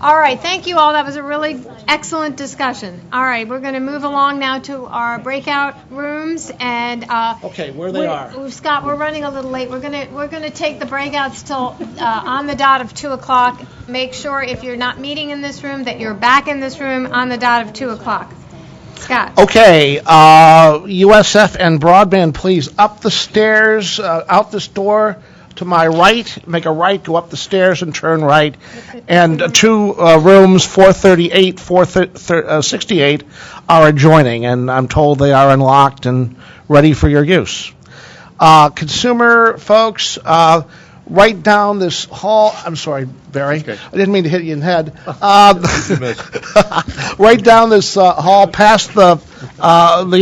All right. Thank you all. That was a really excellent discussion. All right. We're going to move along now to our breakout rooms. And okay, where they are. Scott, we're running a little late. We're going to take the breakouts till on the dot of 2:00. Make sure if you're not meeting in this room that you're back in this room on the dot of 2:00. Scott. Okay, USF and broadband, please, up the stairs, out this door to my right, make a right, go up the stairs and turn right. And two rooms, 438, 468, are adjoining, and I'm told they are unlocked and ready for your use. Consumer folks, right down this hall. I'm sorry, Barry. I didn't mean to hit you in the head. Right down this hall, past the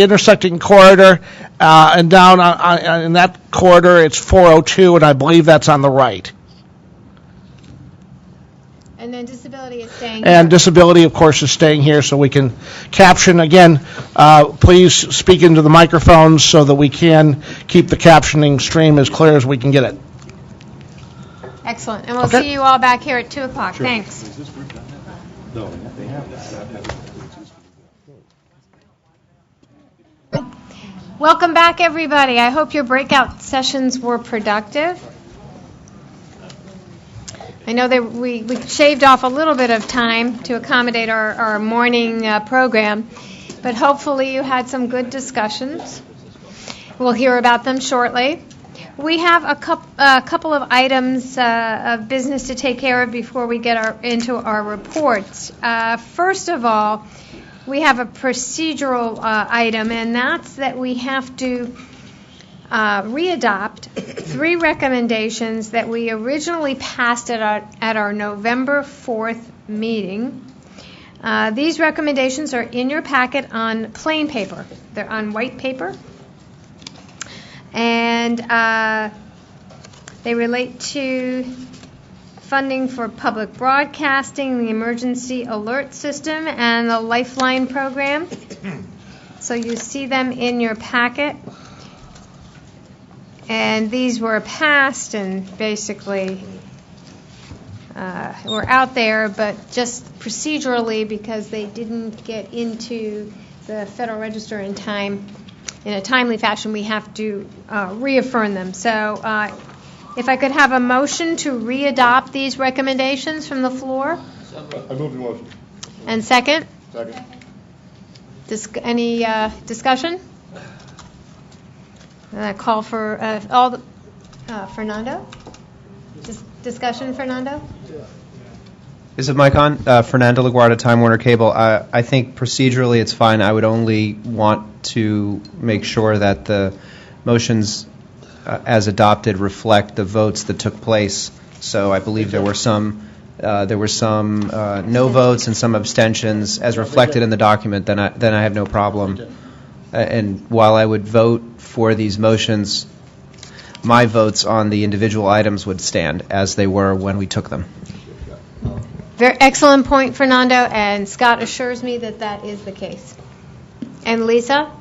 intersecting corridor, and down in that corridor, it's 402, and I believe that's on the right. And then disability is staying And here. disability, of course, is staying here so we can caption. Again, please speak into the microphones so that we can keep the captioning stream as clear as we can get it. Excellent. And we'll Okay. see you all back here at 2 o'clock. Thanks. No, they have. Welcome back, everybody. I hope your breakout sessions were productive. I know that we shaved off a little bit of time to accommodate our morning program, but hopefully you had some good discussions. We'll hear about them shortly. We have a couple of items of business to take care of before we get into our reports. First of all, we have a procedural item, and that's that we have to readopt 3 recommendations that we originally passed at our November 4th meeting. These recommendations are in your packet on plain paper. They're on white paper. And they relate to funding for public broadcasting, the emergency alert system, and the Lifeline program. So you see them in your packet. And these were passed and basically were out there, but just procedurally, because they didn't get into the Federal Register in time, in a timely fashion, we have to reaffirm them. So if I could have a motion to readopt these recommendations from the floor. I move the motion. And second? Second. Any discussion? Call for Fernando? Discussion, Fernando? Is it mic on? Fernando LaGuardia, Time Warner Cable. I think procedurally it's fine. I would only want to make sure that the motions as adopted reflect the votes that took place. So I believe there were some no votes and some abstentions as reflected in the document. Then I have no problem. And while I would vote for these motions, my votes on the individual items would stand as they were when we took them. Very excellent point, Fernando, and Scott assures me that that is the case. And Lisa?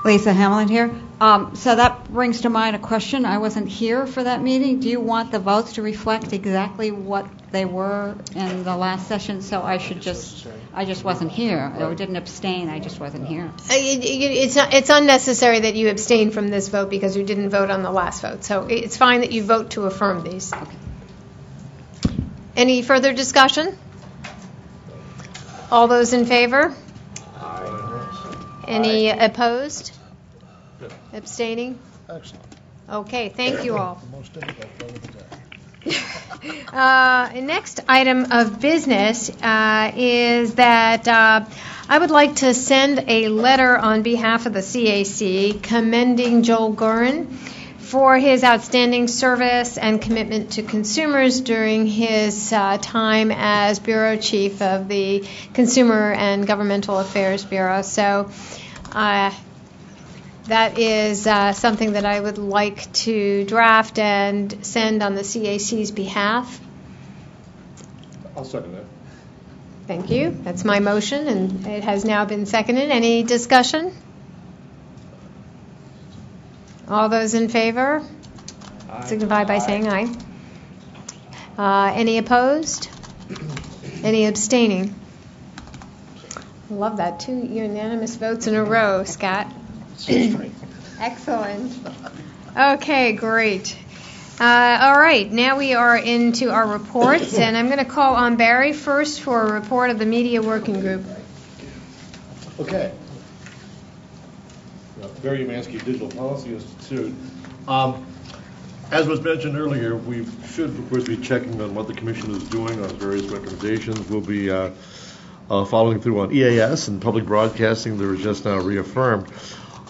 Lisa Hamlin here. So that brings to mind a question. I wasn't here for that meeting. Do you want the votes to reflect exactly what they were in the last session? So I just wasn't here. I didn't abstain. I just wasn't here. It's unnecessary that you abstain from this vote because you didn't vote on the last vote. So it's fine that you vote to affirm these. Okay. Any further discussion? All those in favor? Any opposed? Abstaining? Excellent. Okay, thank you all. The most difficult vote of the day. Next item of business is that I would like to send a letter on behalf of the CAC commending Joel Gurin for his outstanding service and commitment to consumers during his time as Bureau Chief of the Consumer and Governmental Affairs Bureau. So that is something that I would like to draft and send on the CAC's behalf. I'll second that. Thank you. That's my motion, and it has now been seconded. Any discussion? All those in favor? Signify by saying aye. Any opposed? Any abstaining? Love that. 2 unanimous votes in a row, Scott. Excellent. Okay, great. All right, now we are into our reports, and I'm going to call on Barry first for a report of the Media Working Group. Okay. Barry Umansky, Digital Policy Institute. As was mentioned earlier, we should, of course, be checking on what the Commission is doing on various recommendations. We'll be following through on EAS and public broadcasting that was just now reaffirmed.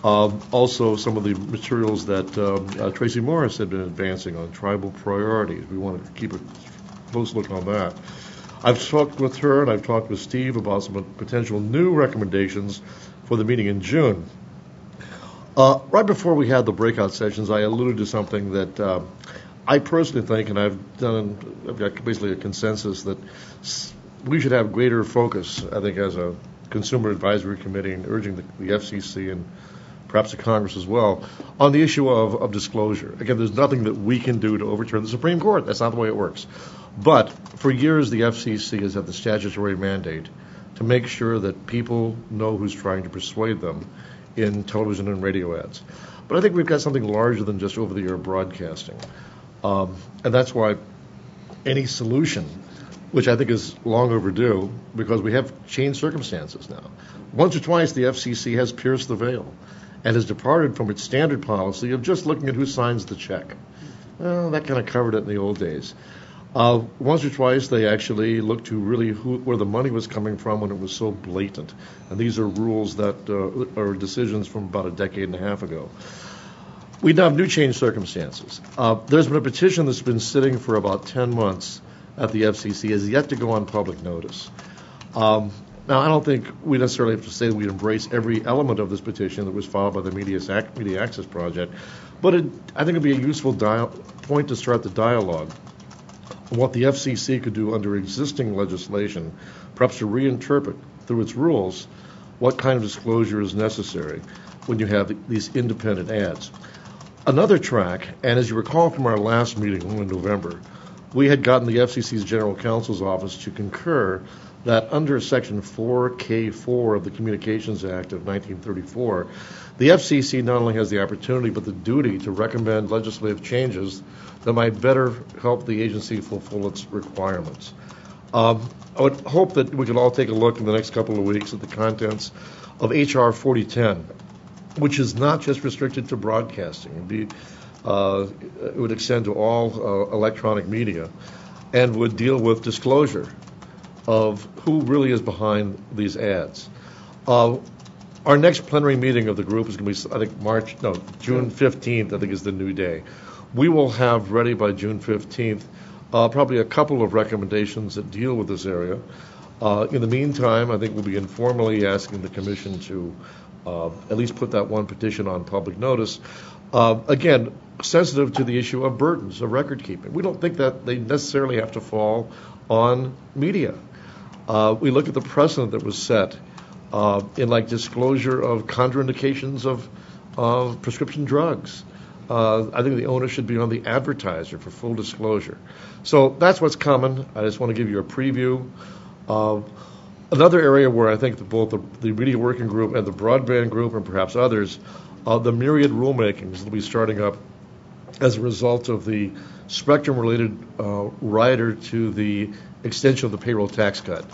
Also, some of the materials that Tracy Morris had been advancing on tribal priorities. We want to keep a close look on that. I've talked with her and I've talked with Steve about some potential new recommendations for the meeting in June. Right before we had the breakout sessions, I alluded to something that I personally think, and I've got basically a consensus that we should have greater focus, I think, as a Consumer Advisory Committee, and urging the FCC and perhaps the Congress as well, on the issue of disclosure. Again, there's nothing that we can do to overturn the Supreme Court. That's not the way it works. But for years, the FCC has had the statutory mandate to make sure that people know who's trying to persuade them in television and radio ads. But I think we've got something larger than just over-the-air broadcasting. And that's why any solution, which I think is long overdue, because we have changed circumstances now. Once or twice, the FCC has pierced the veil and has departed from its standard policy of just looking at who signs the check. Well, that kind of covered it in the old days. Once or twice, they actually looked to really where the money was coming from when it was so blatant. And these are rules that are decisions from about a decade and a half ago. We now have new changed circumstances. There's been a petition that's been sitting for about 10 months at the FCC, has yet to go on public notice. Now, I don't think we necessarily have to say that we embrace every element of this petition that was filed by the Media Access Project, but I think it would be a useful point to start the dialogue on what the FCC could do under existing legislation, perhaps to reinterpret through its rules what kind of disclosure is necessary when you have these independent ads. Another track, and as you recall from our last meeting in November, we had gotten the FCC's General Counsel's Office to concur that under Section 4K4 of the Communications Act of 1934, the FCC not only has the opportunity but the duty to recommend legislative changes that might better help the agency fulfill its requirements. I would hope that we could all take a look in the next couple of weeks at the contents of H.R. 4010, which is not just restricted to broadcasting. Indeed, it would extend to all electronic media and would deal with disclosure of who really is behind these ads. Our next plenary meeting of the group is going to be, I think, June 15th, I think, is the new day. We will have ready by June 15th probably a couple of recommendations that deal with this area. In the meantime, I think we'll be informally asking the Commission to at least put that one petition on public notice. Again, sensitive to the issue of burdens of record keeping. We don't think that they necessarily have to fall on media. We look at the precedent that was set in like disclosure of contraindications of prescription drugs. I think the onus should be on the advertiser for full disclosure. So that's what's coming. I just want to give you a preview. Another area where I think that both the Media Working Group and the Broadband Group and perhaps others, the myriad rulemakings that will be starting up as a result of the spectrum-related rider to the extension of the payroll tax cut.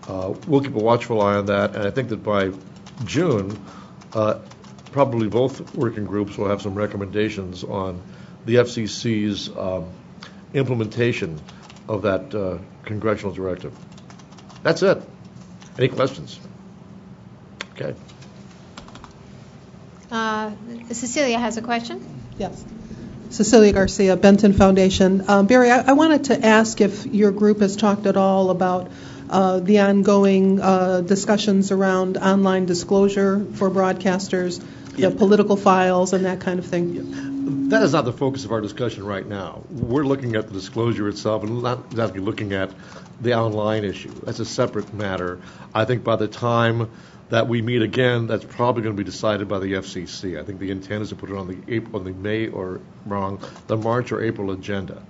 We'll keep a watchful eye on that, and I think that by June, probably both working groups will have some recommendations on the FCC's implementation of that congressional directive. That's it. Any questions? Okay. Cecilia has a question. Yes. Cecilia Garcia, Benton Foundation. Barry, I wanted to ask if your group has talked at all about the ongoing discussions around online disclosure for broadcasters, the political files and that kind of thing. That is not the focus of our discussion right now. We're looking at the disclosure itself and not exactly looking at the online issue. That's a separate matter. I think by the time that we meet again, that's probably going to be decided by the FCC. I think the intent is to put it on the March or April agenda.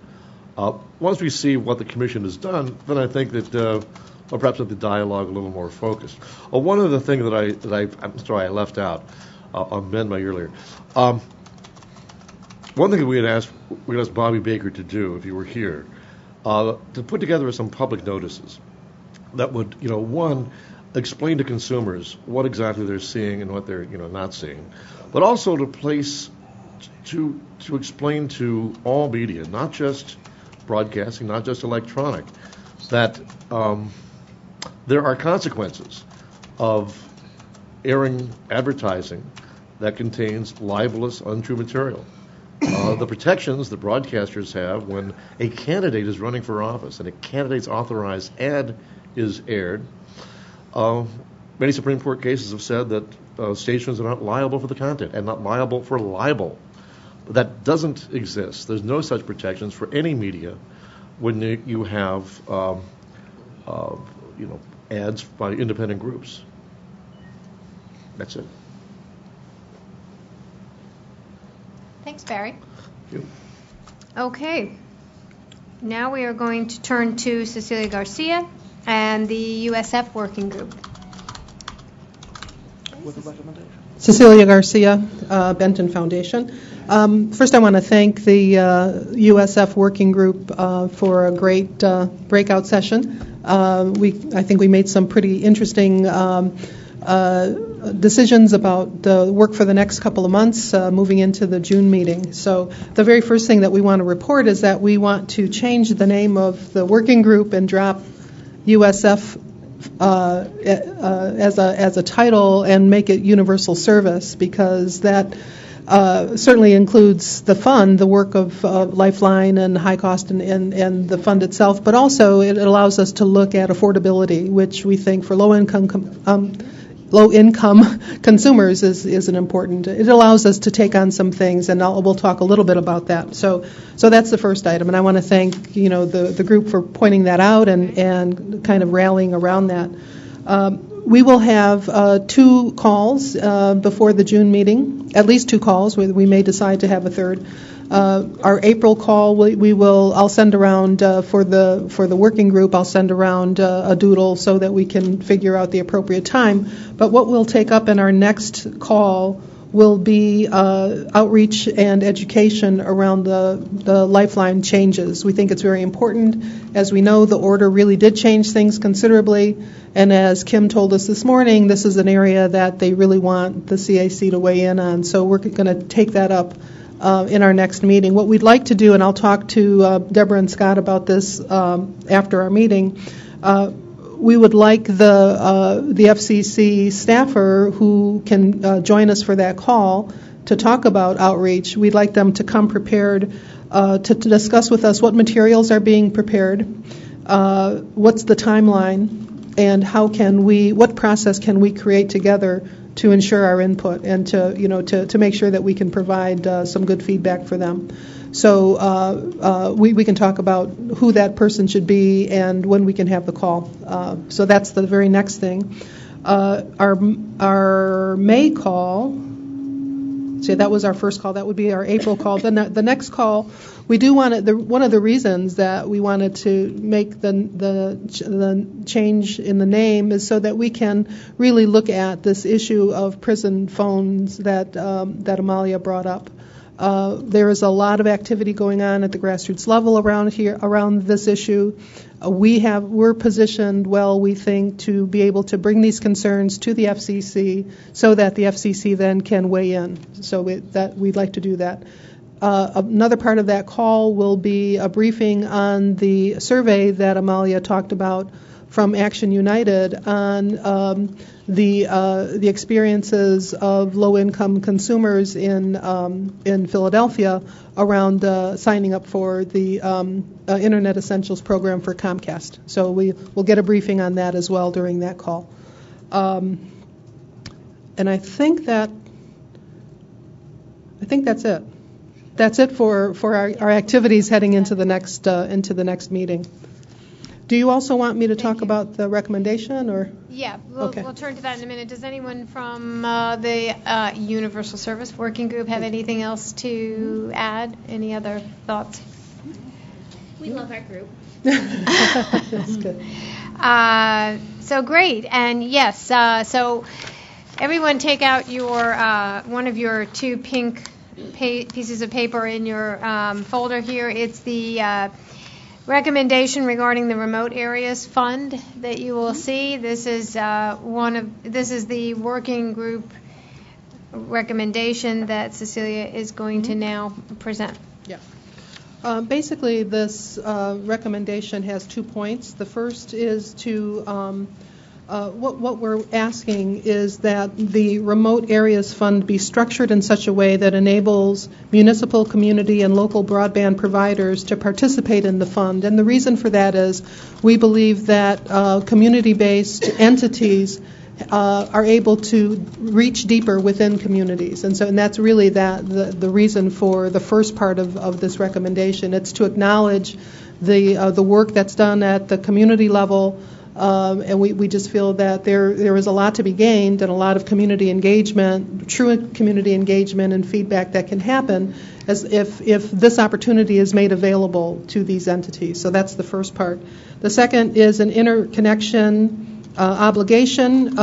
Once we see what the Commission has done, then I think that we'll perhaps have the dialogue a little more focused. One other thing I left out. I'll amend my earlier. One thing that we had asked Bobby Baker to do, if you were here, to put together some public notices that would, one, explain to consumers what exactly they're seeing and what they're, not seeing, but also to explain to all media, not just broadcasting, not just electronic, that there are consequences of airing advertising that contains libelous, untrue material. The protections that broadcasters have when a candidate is running for office and a candidate's authorized ad is aired. Many Supreme Court cases have said that stations are not liable for the content and not liable for libel. That doesn't exist. There's no such protections for any media when you have ads by independent groups. That's it. Thanks, Barry. Thank you. Okay. Now we are going to turn to Cecilia Garcia and the USF Working Group. With a recommendation. Cecilia Garcia, Benton Foundation. First, I want to thank the USF Working Group for a great breakout session. I think we made some pretty interesting decisions about the work for the next couple of months moving into the June meeting. So the very first thing that we want to report is that we want to change the name of the working group and drop USF as a title and make it universal service, because that certainly includes the fund, the work of Lifeline and High Cost and the fund itself, but also it allows us to look at affordability, which we think for low-income consumers is an important. It allows us to take on some things, and we'll talk a little bit about that. So that's the first item, and I want to thank the group for pointing that out and kind of rallying around that. We will have 2 calls before the June meeting, at least 2 calls. We may decide to have a third. Our April call, I'll send around for the working group. I'll send around a doodle so that we can figure out the appropriate time. But what we'll take up in our next call will be outreach and education around the Lifeline changes. We think it's very important. As we know, the order really did change things considerably. And as Kim told us this morning, this is an area that they really want the CAC to weigh in on. So we're going to take that up in our next meeting. What we'd like to do, and I'll talk to Deborah and Scott about this after our meeting, we would like the FCC staffer who can join us for that call to talk about outreach. We'd like them to come prepared to discuss with us what materials are being prepared, what's the timeline, and what process can we create together to ensure our input and to make sure that we can provide some good feedback for them. So we can talk about who that person should be and when we can have the call. So that's the very next thing. Our May call, so that was our first call. That would be our April call. Then the next call, we do want to. One of the reasons that we wanted to make the change in the name is so that we can really look at this issue of prison phones that Amalia brought up. There is a lot of activity going on at the grassroots level around this issue. We're positioned well, we think, to be able to bring these concerns to the FCC so that the FCC then can weigh in. So we'd like to do that. Another part of that call will be a briefing on the survey that Amalia talked about from Action United on the experiences of low-income consumers in Philadelphia around signing up for the Internet Essentials program for Comcast. So we'll get a briefing on that as well during that call. And I think that's it. That's it for our activities heading into the next meeting. Do you also want me to talk about the recommendation, or? Yeah, we'll turn to that in a minute. Does anyone from the Universal Service Working Group have anything else to add? Any other thoughts? We love our group. That's good. So great, and yes, so everyone take out your one of your 2 pink pieces of paper in your folder here. It's the recommendation regarding the Remote Areas Fund that you will see. This is the working group recommendation that Cecilia is going to now present. Yeah. Basically, this recommendation has 2 points. The first is to what we're asking is that the Remote Areas Fund be structured in such a way that enables municipal, community, and local broadband providers to participate in the fund. And the reason for that is we believe that community-based entities are able to reach deeper within communities. And that's really the reason for the first part of this recommendation. It's to acknowledge the work that's done at the community level, and we just feel that there is a lot to be gained and a lot of community engagement, true community engagement and feedback that can happen as if this opportunity is made available to these entities. So that's the first part. The second is an interconnection obligation.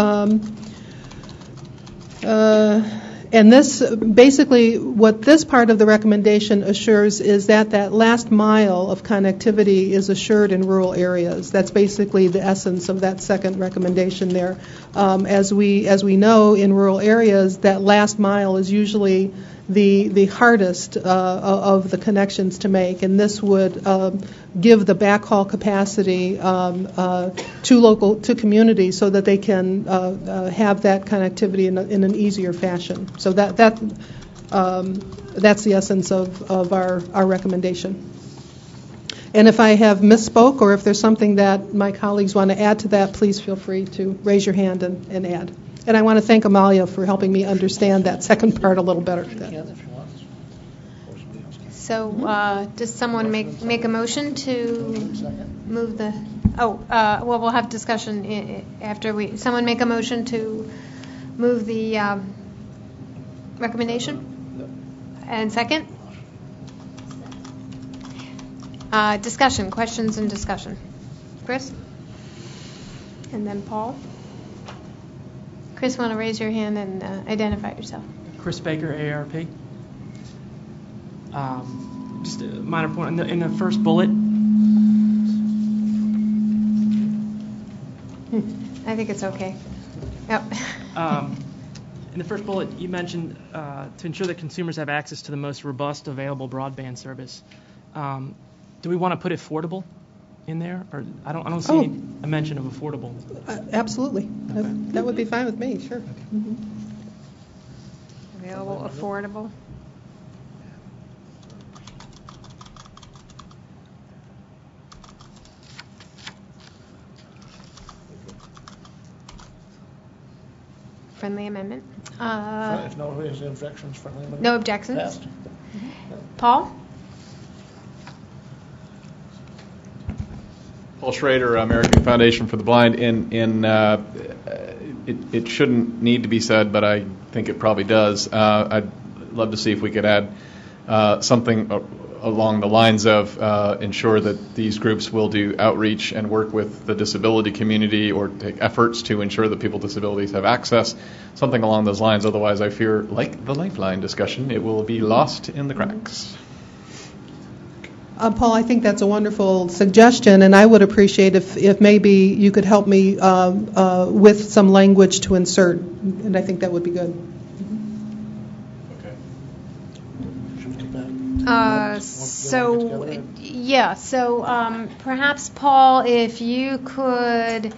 And this, basically, what this part of the recommendation assures is that last mile of connectivity is assured in rural areas. That's basically the essence of that second recommendation there. As we know, in rural areas, that last mile is usually the hardest of the connections to make, and this would give the backhaul capacity to communities so that they can have that connectivity in an easier fashion. So that's the essence of our recommendation. And if I have misspoke or if there's something that my colleagues want to add to that, please feel free to raise your hand and add. And I want to thank Amalia for helping me understand that second part a little better. So does someone make a motion to move the... well, we'll have discussion after someone make a motion to move the recommendation? And second? Discussion, questions and discussion. Chris? And then Paul? Chris, want to raise your hand and identify yourself? Chris Baker, AARP. Just a minor point. In the first bullet, I think it's okay. Yep. In the first bullet, you mentioned to ensure that consumers have access to the most robust available broadband service. Do we want to put affordable in there, or I don't see a mention of affordable? Absolutely. Okay. That would be fine with me. Sure. Okay. Mm-hmm. Available, affordable. Friendly amendment. If no objections, friendly amendment. No objections. Passed. Paul? Paul Schrader, American Foundation for the Blind. It shouldn't need to be said, but I think it probably does. I'd love to see if we could add something along the lines of ensure that these groups will do outreach and work with the disability community or take efforts to ensure that people with disabilities have access, something along those lines. Otherwise, I fear, like the Lifeline discussion, it will be lost in the cracks. Paul, I think that's a wonderful suggestion, and I would appreciate if maybe you could help me with some language to insert, and I think that would be good. So perhaps, Paul, if you could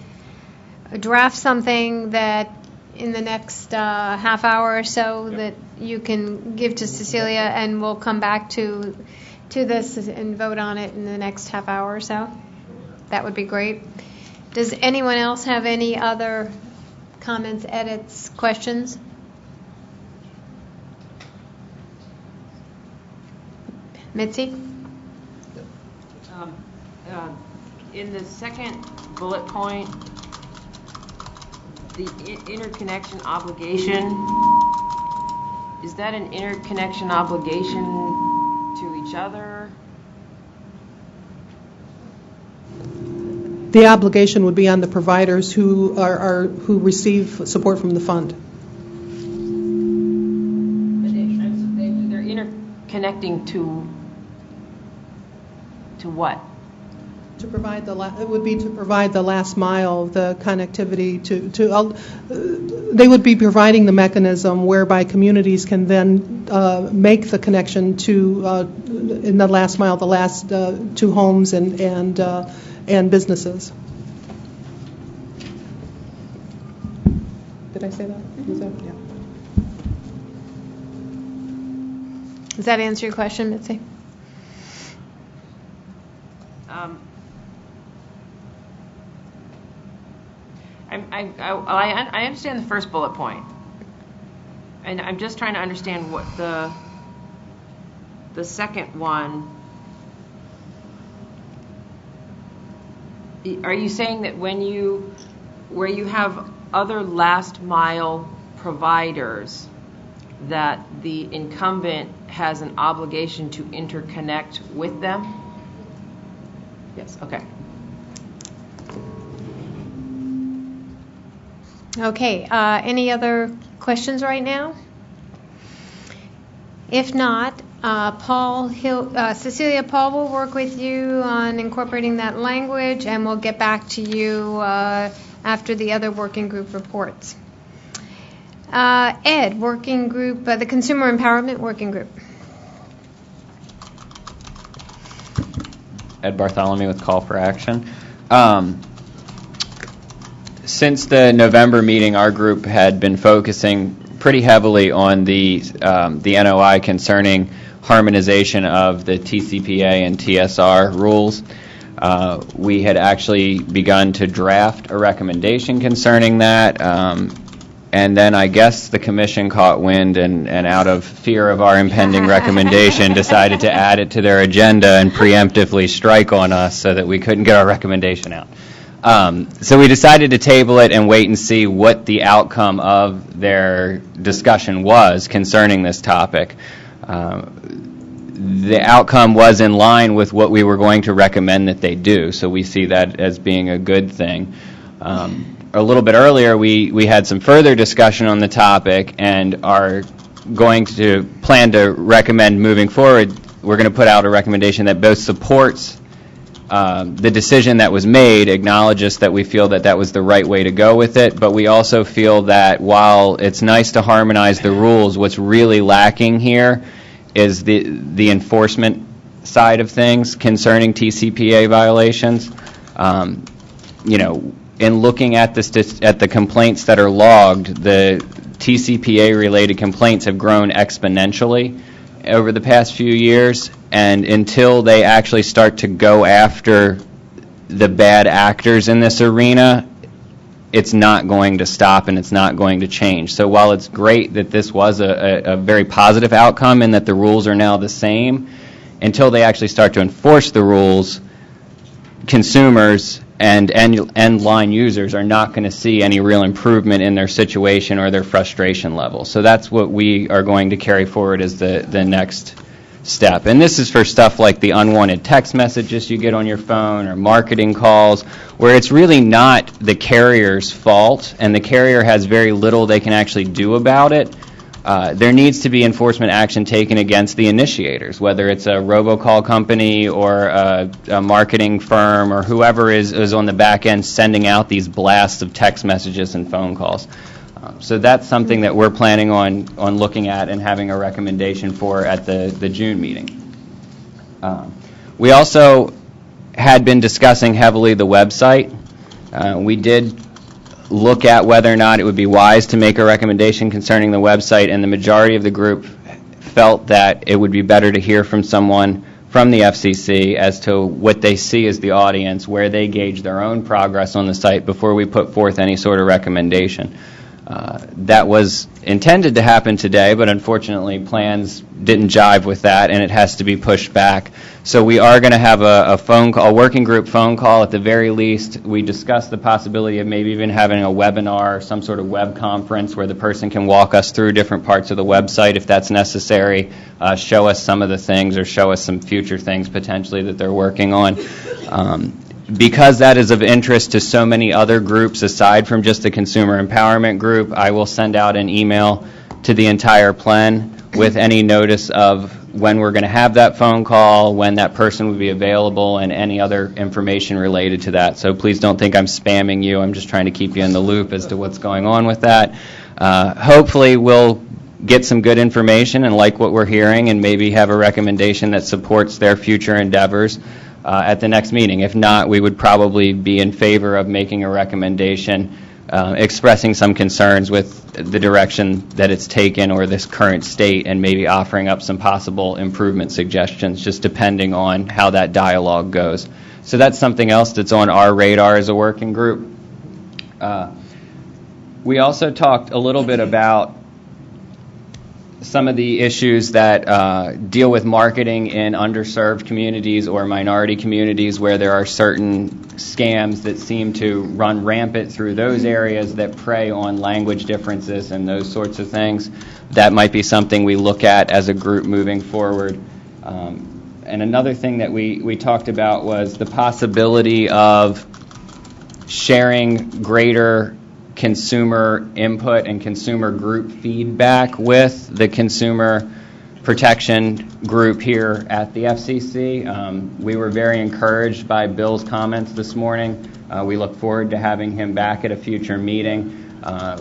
draft something that in the next half hour or so that you can give to Cecilia, and we'll come back to this and vote on it in the next half hour or so. That would be great. Does anyone else have any other comments, edits, questions? Mitzi? In the second bullet point, the interconnection obligation, is that an interconnection obligation to each other? The obligation would be on the providers who receive support from the fund. But they're interconnecting to what? To provide it would be to provide the last mile, the connectivity they would be providing the mechanism whereby communities can then make the connection to in the last mile, the last to homes and businesses. Did I say that? Yeah. Does that answer your question, Mitzi? I I understand the first bullet point, and I'm just trying to understand what the second one. Are you saying that where you have other last mile providers, that the incumbent has an obligation to interconnect with them? Yes, okay. Okay, any other questions right now? If not, Cecilia, Paul will work with you on incorporating that language, and we'll get back to you after the other working group reports. Ed, working group, the Consumer Empowerment Working Group. Ed Bartholomew with Call for Action. Since the November meeting, our group had been focusing pretty heavily on the NOI concerning harmonization of the TCPA and TSR rules. We had actually begun to draft a recommendation concerning that, and then I guess the commission caught wind and out of fear of our impending recommendation decided to add it to their agenda and preemptively strike on us so that we couldn't get our recommendation out. So we decided to table it and wait and see what the outcome of their discussion was concerning this topic. The outcome was in line with what we were going to recommend that they do, so we see that as being a good thing. A little bit earlier, we had some further discussion on the topic and are going to plan to recommend moving forward. We're going to put out a recommendation that both supports the decision that was made, acknowledges that we feel that was the right way to go with it, but we also feel that while it's nice to harmonize the rules, what's really lacking here is the enforcement side of things concerning TCPA violations. In looking at the complaints that are logged, the TCPA-related complaints have grown exponentially over the past few years, and until they actually start to go after the bad actors in this arena, it's not going to stop and it's not going to change. So while it's great that this was a very positive outcome and that the rules are now the same, until they actually start to enforce the rules, consumers and end line users are not going to see any real improvement in their situation or their frustration level. So that's what we are going to carry forward as the next step. And this is for stuff like the unwanted text messages you get on your phone or marketing calls, where it's really not the carrier's fault and the carrier has very little they can actually do about it. There needs to be enforcement action taken against the initiators, whether it's a robocall company or a marketing firm or whoever is on the back end sending out these blasts of text messages and phone calls. So that's something that we're planning on looking at and having a recommendation for at the June meeting. We also had been discussing heavily the website. We did look at whether or not it would be wise to make a recommendation concerning the website, and the majority of the group felt that it would be better to hear from someone from the FCC as to what they see as the audience, where they gauge their own progress on the site before we put forth any sort of recommendation. That was intended to happen today, but unfortunately plans didn't jive with that, and it has to be pushed back. So we are going to have a working group phone call at the very least. We discussed the possibility of maybe even having a webinar or some sort of web conference where the person can walk us through different parts of the website if that's necessary, show us some of the things or show us some future things potentially that they're working on. Because that is of interest to so many other groups aside from just the Consumer Empowerment Group, I will send out an email to the entire plen with any notice of when we're going to have that phone call, when that person would be available, and any other information related to that. So please don't think I'm spamming you. I'm just trying to keep you in the loop as to what's going on with that. Hopefully we'll get some good information and like what we're hearing and maybe have a recommendation that supports their future endeavors at the next meeting. If not, we would probably be in favor of making a recommendation expressing some concerns with the direction that it's taken or this current state, and maybe offering up some possible improvement suggestions, just depending on how that dialogue goes. So that's something else that's on our radar as a working group. We also talked a little bit about some of the issues that deal with marketing in underserved communities or minority communities where there are certain scams that seem to run rampant through those areas that prey on language differences and those sorts of things. That might be something we look at as a group moving forward. And another thing that we talked about was the possibility of sharing greater consumer input and consumer group feedback with the consumer protection group here at the FCC. We were very encouraged by Bill's comments this morning. We look forward to having him back at a future meeting.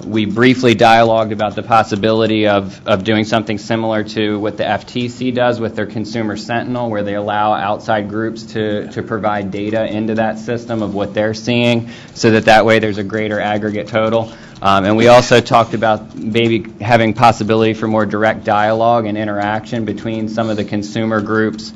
We briefly dialogued about the possibility of doing something similar to what the FTC does with their Consumer Sentinel, where they allow outside groups to provide data into that system of what they're seeing, so that way there's a greater aggregate total. And we also talked about maybe having possibility for more direct dialogue and interaction between some of the consumer groups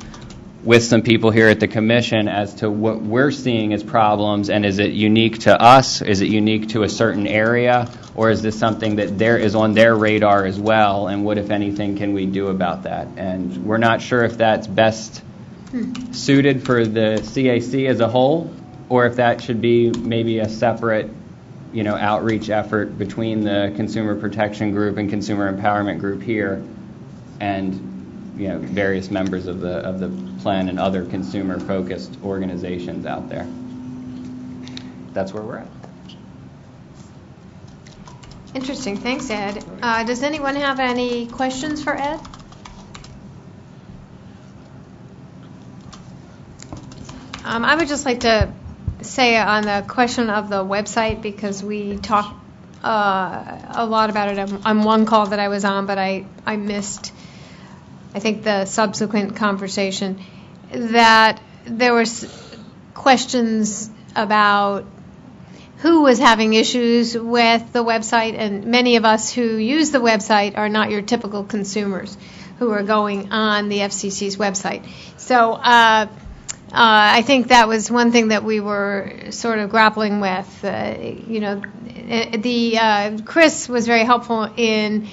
with some people here at the Commission as to what we're seeing as problems, and is it unique to us, is it unique to a certain area, or is this something that is on their radar as well, and what, if anything, can we do about that? And we're not sure if that's best suited for the CAC as a whole, or if that should be maybe a separate outreach effort between the Consumer Protection Group and Consumer Empowerment Group here, and various members of the PLEN and other consumer-focused organizations out there. That's where we're at. Interesting. Thanks, Ed. Does anyone have any questions for Ed? I would just like to say on the question of the website, because we talked a lot about it on one call that I was on, but I missed, I think, the subsequent conversation, that there was questions about who was having issues with the website, and many of us who use the website are not your typical consumers who are going on the FCC's website. So I think that was one thing that we were sort of grappling with. Chris was very helpful in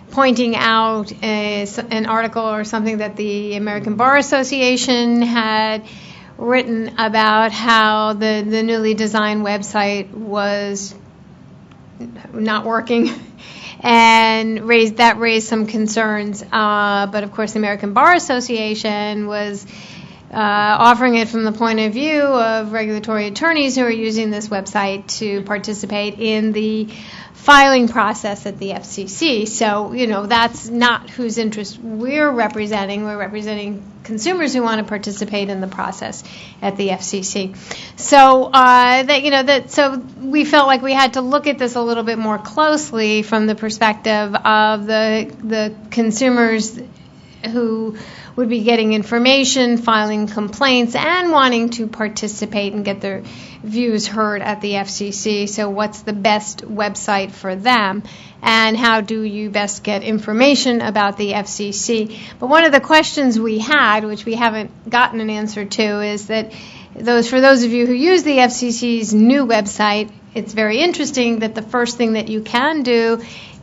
pointing out an article or something that the American Bar Association had written about how the newly designed website was not working, and raised some concerns. But of course, the American Bar Association was offering it from the point of view of regulatory attorneys who are using this website to participate in the filing process at the FCC. So, that's not whose interest we're representing. We're representing consumers who want to participate in the process at the FCC. So, so we felt like we had to look at this a little bit more closely from the perspective of the consumers who would be getting information, filing complaints, and wanting to participate and get their views heard at the FCC. So what's the best website for them, and how do you best get information about the FCC? But one of the questions we had, which we haven't gotten an answer to, is that for those of you who use the FCC's new website, it's very interesting that the first thing that you can do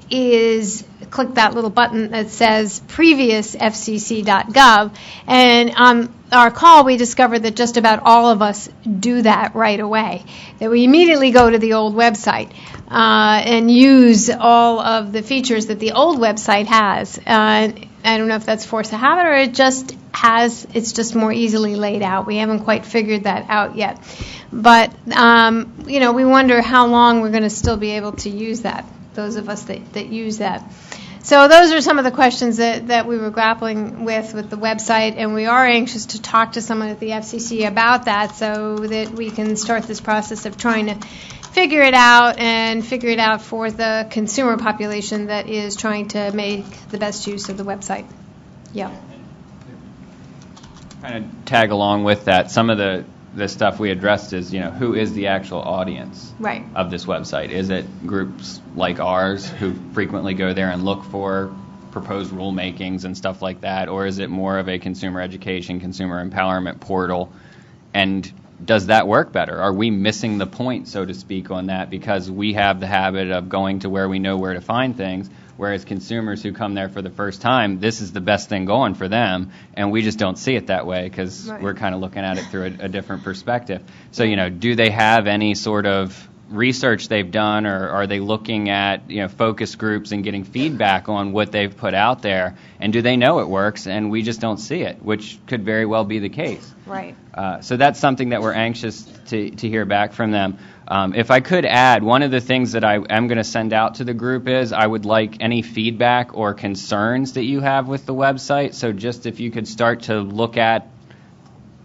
is click that little button that says previousfcc.gov, and on our call we discovered that just about all of us do that right away, that we immediately go to the old website and use all of the features that the old website has. I don't know if that's force of habit or it's just more easily laid out. We haven't quite figured that out yet, but we wonder how long we're going to still be able to use that, those of us that use that. So those are some of the questions that we were grappling with the website, and we are anxious to talk to someone at the FCC about that so that we can start this process of trying to figure it out for the consumer population that is trying to make the best use of the website. Yeah. Kind of tag along with that, some of the stuff we addressed is, who is the actual audience of this website? Is it groups like ours who frequently go there and look for proposed rulemakings and stuff like that, or is it more of a consumer education, consumer empowerment portal? And does that work better? Are we missing the point, so to speak, on that because we have the habit of going to where we know where to find things, whereas consumers who come there for the first time, this is the best thing going for them, and we just don't see it that way because we're kind of looking at it through a different perspective. So, do they have any sort of research they've done, or are they looking at focus groups and getting feedback on what they've put out there, and do they know it works and we just don't see it, which could very well be the case. Right. So that's something that we're anxious to hear back from them. If I could add, one of the things that I am going to send out to the group is I would like any feedback or concerns that you have with the website. So just if you could start to look at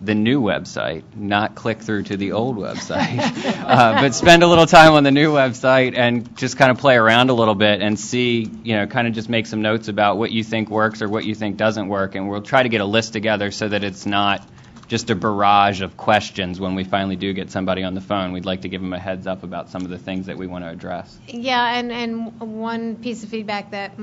the new website, not click through to the old website, but spend a little time on the new website and just kind of play around a little bit and see, kind of just make some notes about what you think works or what you think doesn't work. And we'll try to get a list together so that it's not just a barrage of questions when we finally do get somebody on the phone. We'd like to give them a heads up about some of the things that we want to address. Yeah, and one piece of feedback that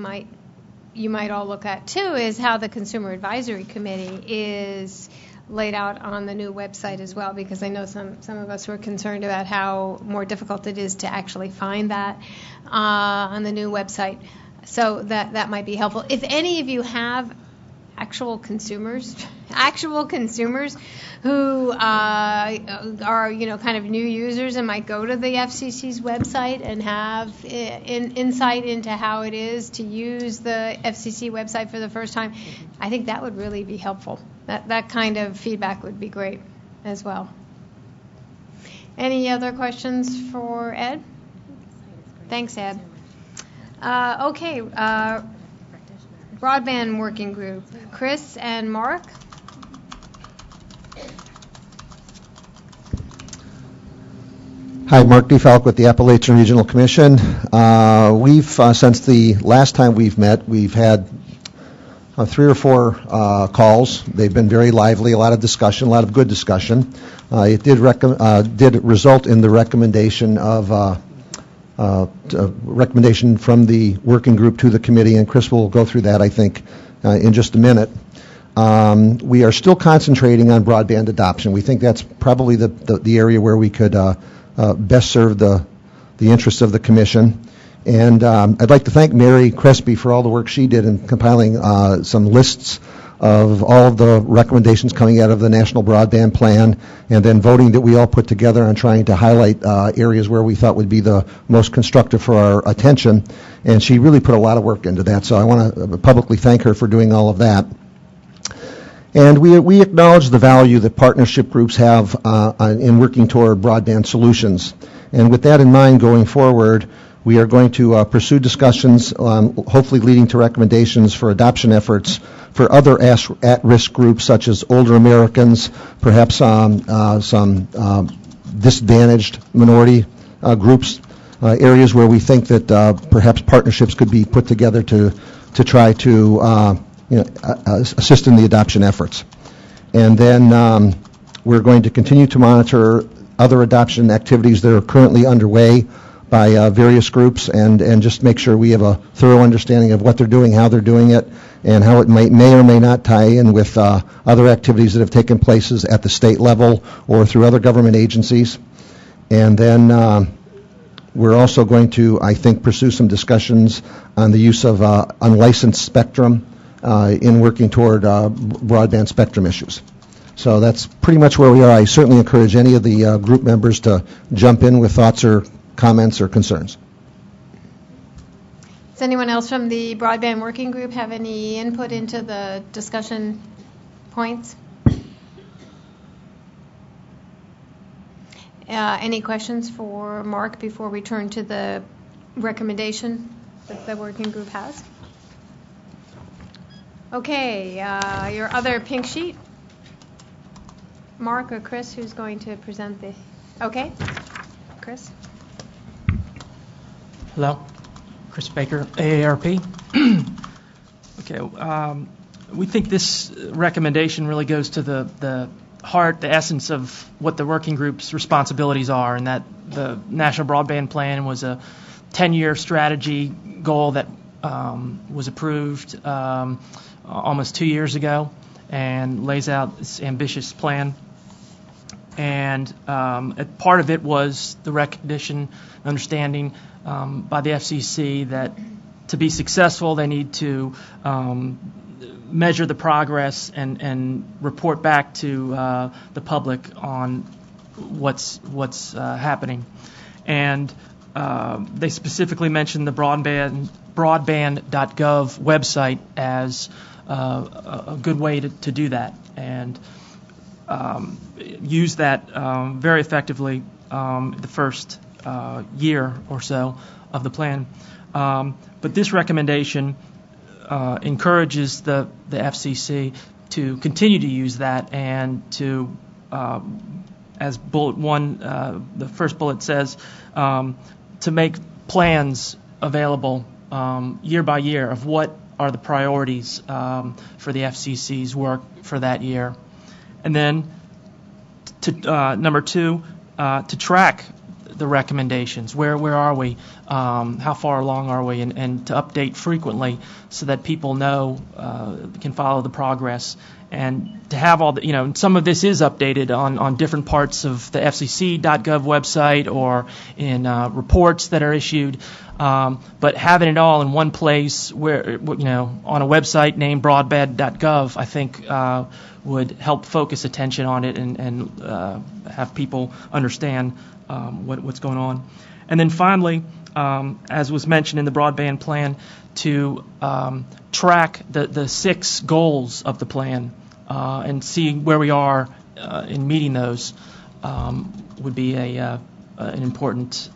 you might all look at too is how the Consumer Advisory Committee is laid out on the new website as well, because I know some of us were concerned about how more difficult it is to actually find that on the new website. So that might be helpful. If any of you have actual consumers who are kind of new users and might go to the FCC's website and have insight into how it is to use the FCC website for the first time, I think that would really be helpful. That kind of feedback would be great as well. Any other questions for Ed? Thanks, Ed. Okay. Broadband Working Group, Chris and Mark. Hi, Mark DeFalco with the Appalachian Regional Commission. We've, since the last time we've met, we've had 3 or 4 calls. They've been very lively, a lot of discussion, a lot of good discussion. It did result in the recommendation of recommendation from the working group to the committee, and Chris will go through that, I think, in just a minute. We are still concentrating on broadband adoption. We think that's probably the area where we could best serve the interests of the commission. And I'd like to thank Mary Crespi for all the work she did in compiling some lists of all of the recommendations coming out of the National Broadband Plan, and then voting that we all put together on trying to highlight areas where we thought would be the most constructive for our attention. And she really put a lot of work into that, so I want to publicly thank her for doing all of that. And we acknowledge the value that partnership groups have in working toward broadband solutions. And with that in mind going forward, we are going to pursue discussions, hopefully leading to recommendations for adoption efforts for other at-risk groups, such as older Americans, perhaps some disadvantaged minority groups, areas where we think that perhaps partnerships could be put together to try to assist in the adoption efforts. And then we're going to continue to monitor other adoption activities that are currently underway by various groups, and just make sure we have a thorough understanding of what they're doing, how they're doing it, and how it may or may not tie in with other activities that have taken place at the state level or through other government agencies. And then we're also going to, I think, pursue some discussions on the use of unlicensed spectrum in working toward broadband spectrum issues. So that's pretty much where we are. I certainly encourage any of the group members to jump in with thoughts or comments or concerns. Does anyone else from the Broadband Working Group have any input into the discussion points? Any questions for Mark before we turn to the recommendation that the working group has? Okay, your other pink sheet. Mark or Chris, who's going to present the... Okay, Chris. Hello, Chris Baker, AARP. Okay, we think this recommendation really goes to the heart, the essence of what the working group's responsibilities are, and that the National Broadband Plan was a 10-year strategy goal that was approved almost 2 years ago and lays out this ambitious plan. And part of it was the recognition, understanding by the FCC that to be successful, they need to measure the progress and report back to the public on what's happening. And they specifically mentioned the broadband.gov website as a good way to do that, and use that very effectively the first year or so of the plan. But this recommendation encourages the FCC to continue to use that and to, as bullet one, the first bullet says, to make plans available year by year of what are the priorities for the FCC's work for that year. And then, number two, to track the recommendations. Where are we? How far along are we? And to update frequently so that people know, can follow the progress. And to have all the, some of this is updated on different parts of the FCC.gov website or in reports that are issued. But having it all in one place, where on a website named broadband.gov, I think would help focus attention on it and have people understand what's going on. And then finally, as was mentioned in the broadband plan, to track the 6 goals of the plan and see where we are in meeting those would be an important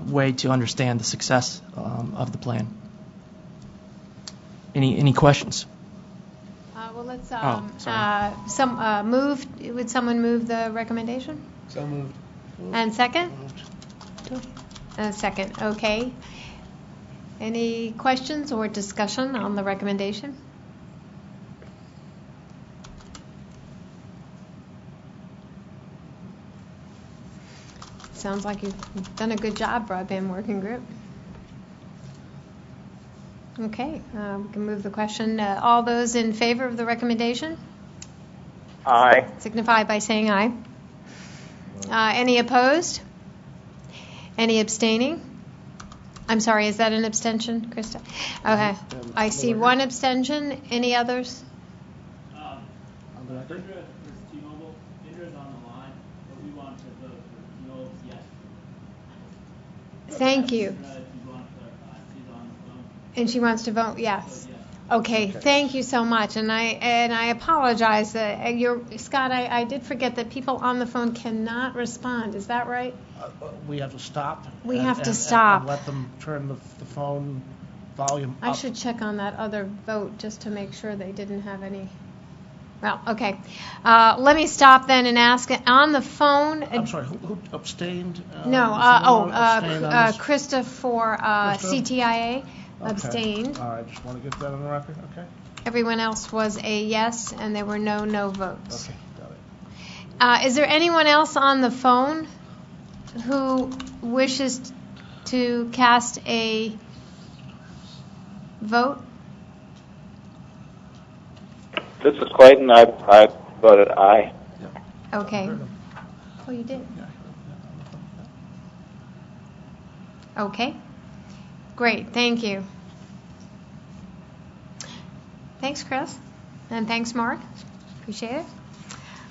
way to understand the success of the plan. Any questions? Well, let's would someone move the recommendation? So moved. And second? Second, okay. Any questions or discussion on the recommendation? Sounds like you've done a good job, Broadband Working Group. Okay, we can move the question. All those in favor of the recommendation? Aye. Signify by saying aye. Any opposed? Any abstaining? I'm sorry, is that an abstention, Krista? Okay, I see one abstention. Any others? Indra is T-Mobile. Indra is on the line, but we want to vote for T-Mobile's yes. Thank you. She's on the phone. And she wants to vote yes. Okay, thank you so much. And I apologize. Scott, I did forget that people on the phone cannot respond. Is that right? We have to stop. We have to stop. And let them turn the phone volume up. I should check on that other vote just to make sure they didn't have any. Well, okay. Let me stop then and ask on the phone. I'm sorry, who abstained? No, Krista for CTIA abstained. All right, just want to get that on the record, okay? Everyone else was a yes, and there were no votes. Okay, got it. Is there anyone else on the phone who wishes to cast a vote? This is Clayton. I voted aye. Okay. Oh, you did? Okay. Great. Thank you. Thanks, Chris. And thanks, Mark. Appreciate it.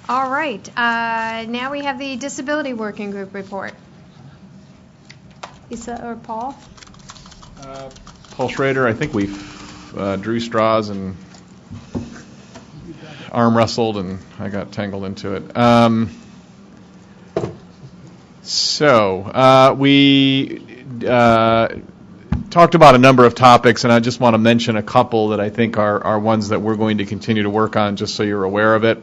All right. Now we have the Disability Working Group report. Lisa or Paul? Paul Schrader, I think we drew straws and arm wrestled, and I got tangled into it. We talked about a number of topics, and I just want to mention a couple that I think are ones that we're going to continue to work on, just so you're aware of it.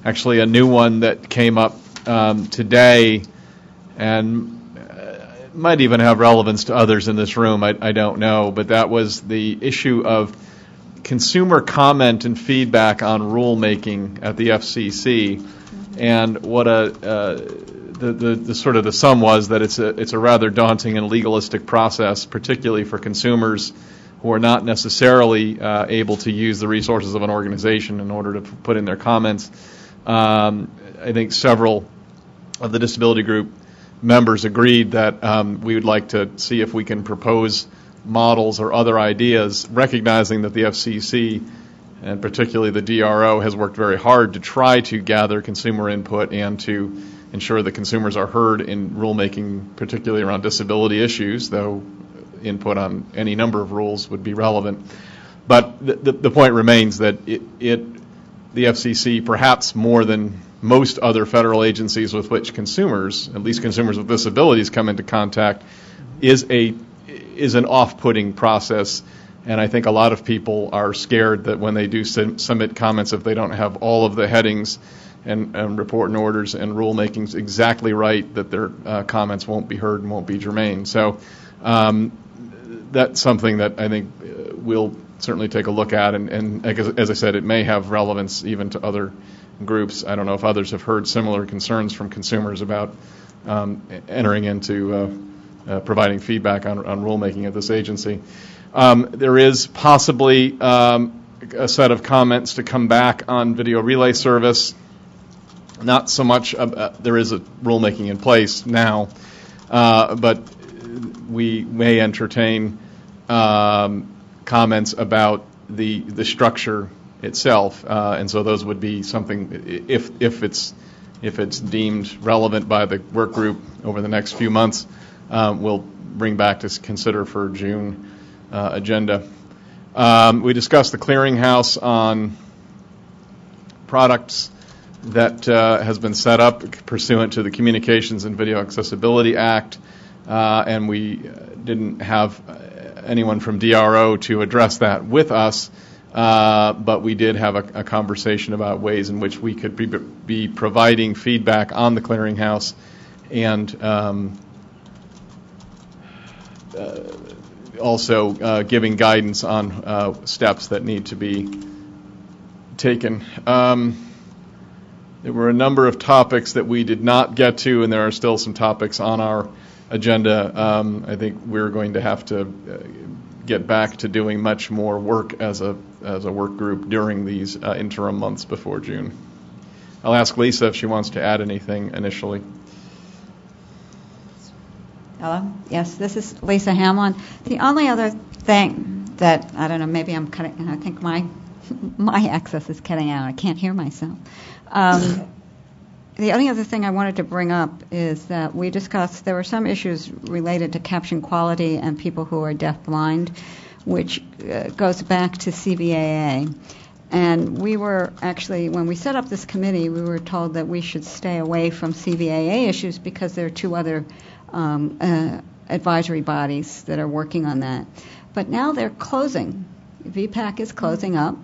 Actually, a new one that came up today, and might even have relevance to others in this room, I don't know, but that was the issue of consumer comment and feedback on rulemaking at the FCC, and what the sort of the sum was that it's a rather daunting and legalistic process, particularly for consumers who are not necessarily able to use the resources of an organization in order to put in their comments. I think several of the disability group members agreed that we would like to see if we can propose models or other ideas, recognizing that the FCC and particularly the DRO has worked very hard to try to gather consumer input and to ensure that consumers are heard in rulemaking, particularly around disability issues, though input on any number of rules would be relevant. But the point remains that the FCC, perhaps more than most other federal agencies with which consumers, at least consumers with disabilities, come into contact, is an off-putting process. And I think a lot of people are scared that when they do submit comments, if they don't have all of the headings and report and orders and rulemakings exactly right, that their comments won't be heard and won't be germane. So that's something that I think we'll certainly take a look at. And as I said, it may have relevance even to other groups. I don't know if others have heard similar concerns from consumers about entering into providing feedback on rulemaking at this agency. There is possibly a set of comments to come back on video relay service. Not so much, there is a rulemaking in place now, but we may entertain comments about the structure itself, and so those would be something, if it's deemed relevant by the work group over the next few months, we'll bring back to consider for June agenda. We discussed the clearinghouse on products that has been set up pursuant to the Communications and Video Accessibility Act, and we didn't have anyone from DRO to address that with us, but we did have a conversation about ways in which we could be providing feedback on the clearinghouse and also giving guidance on steps that need to be taken. There were a number of topics that we did not get to, and there are still some topics on our agenda. I think we're going to have to get back to doing much more work as a work group during these interim months before June. I'll ask Lisa if she wants to add anything initially. Hello? Yes, this is Lisa Hamlin. The only other thing that, I don't know, maybe I'm cutting, and I think my access is cutting out. I can't hear myself. The only other thing I wanted to bring up is that we discussed there were some issues related to caption quality and people who are deafblind, which goes back to CVAA. And we were actually, when we set up this committee, we were told that we should stay away from CVAA issues because there are two other advisory bodies that are working on that. But now they're closing. VPAC is closing up.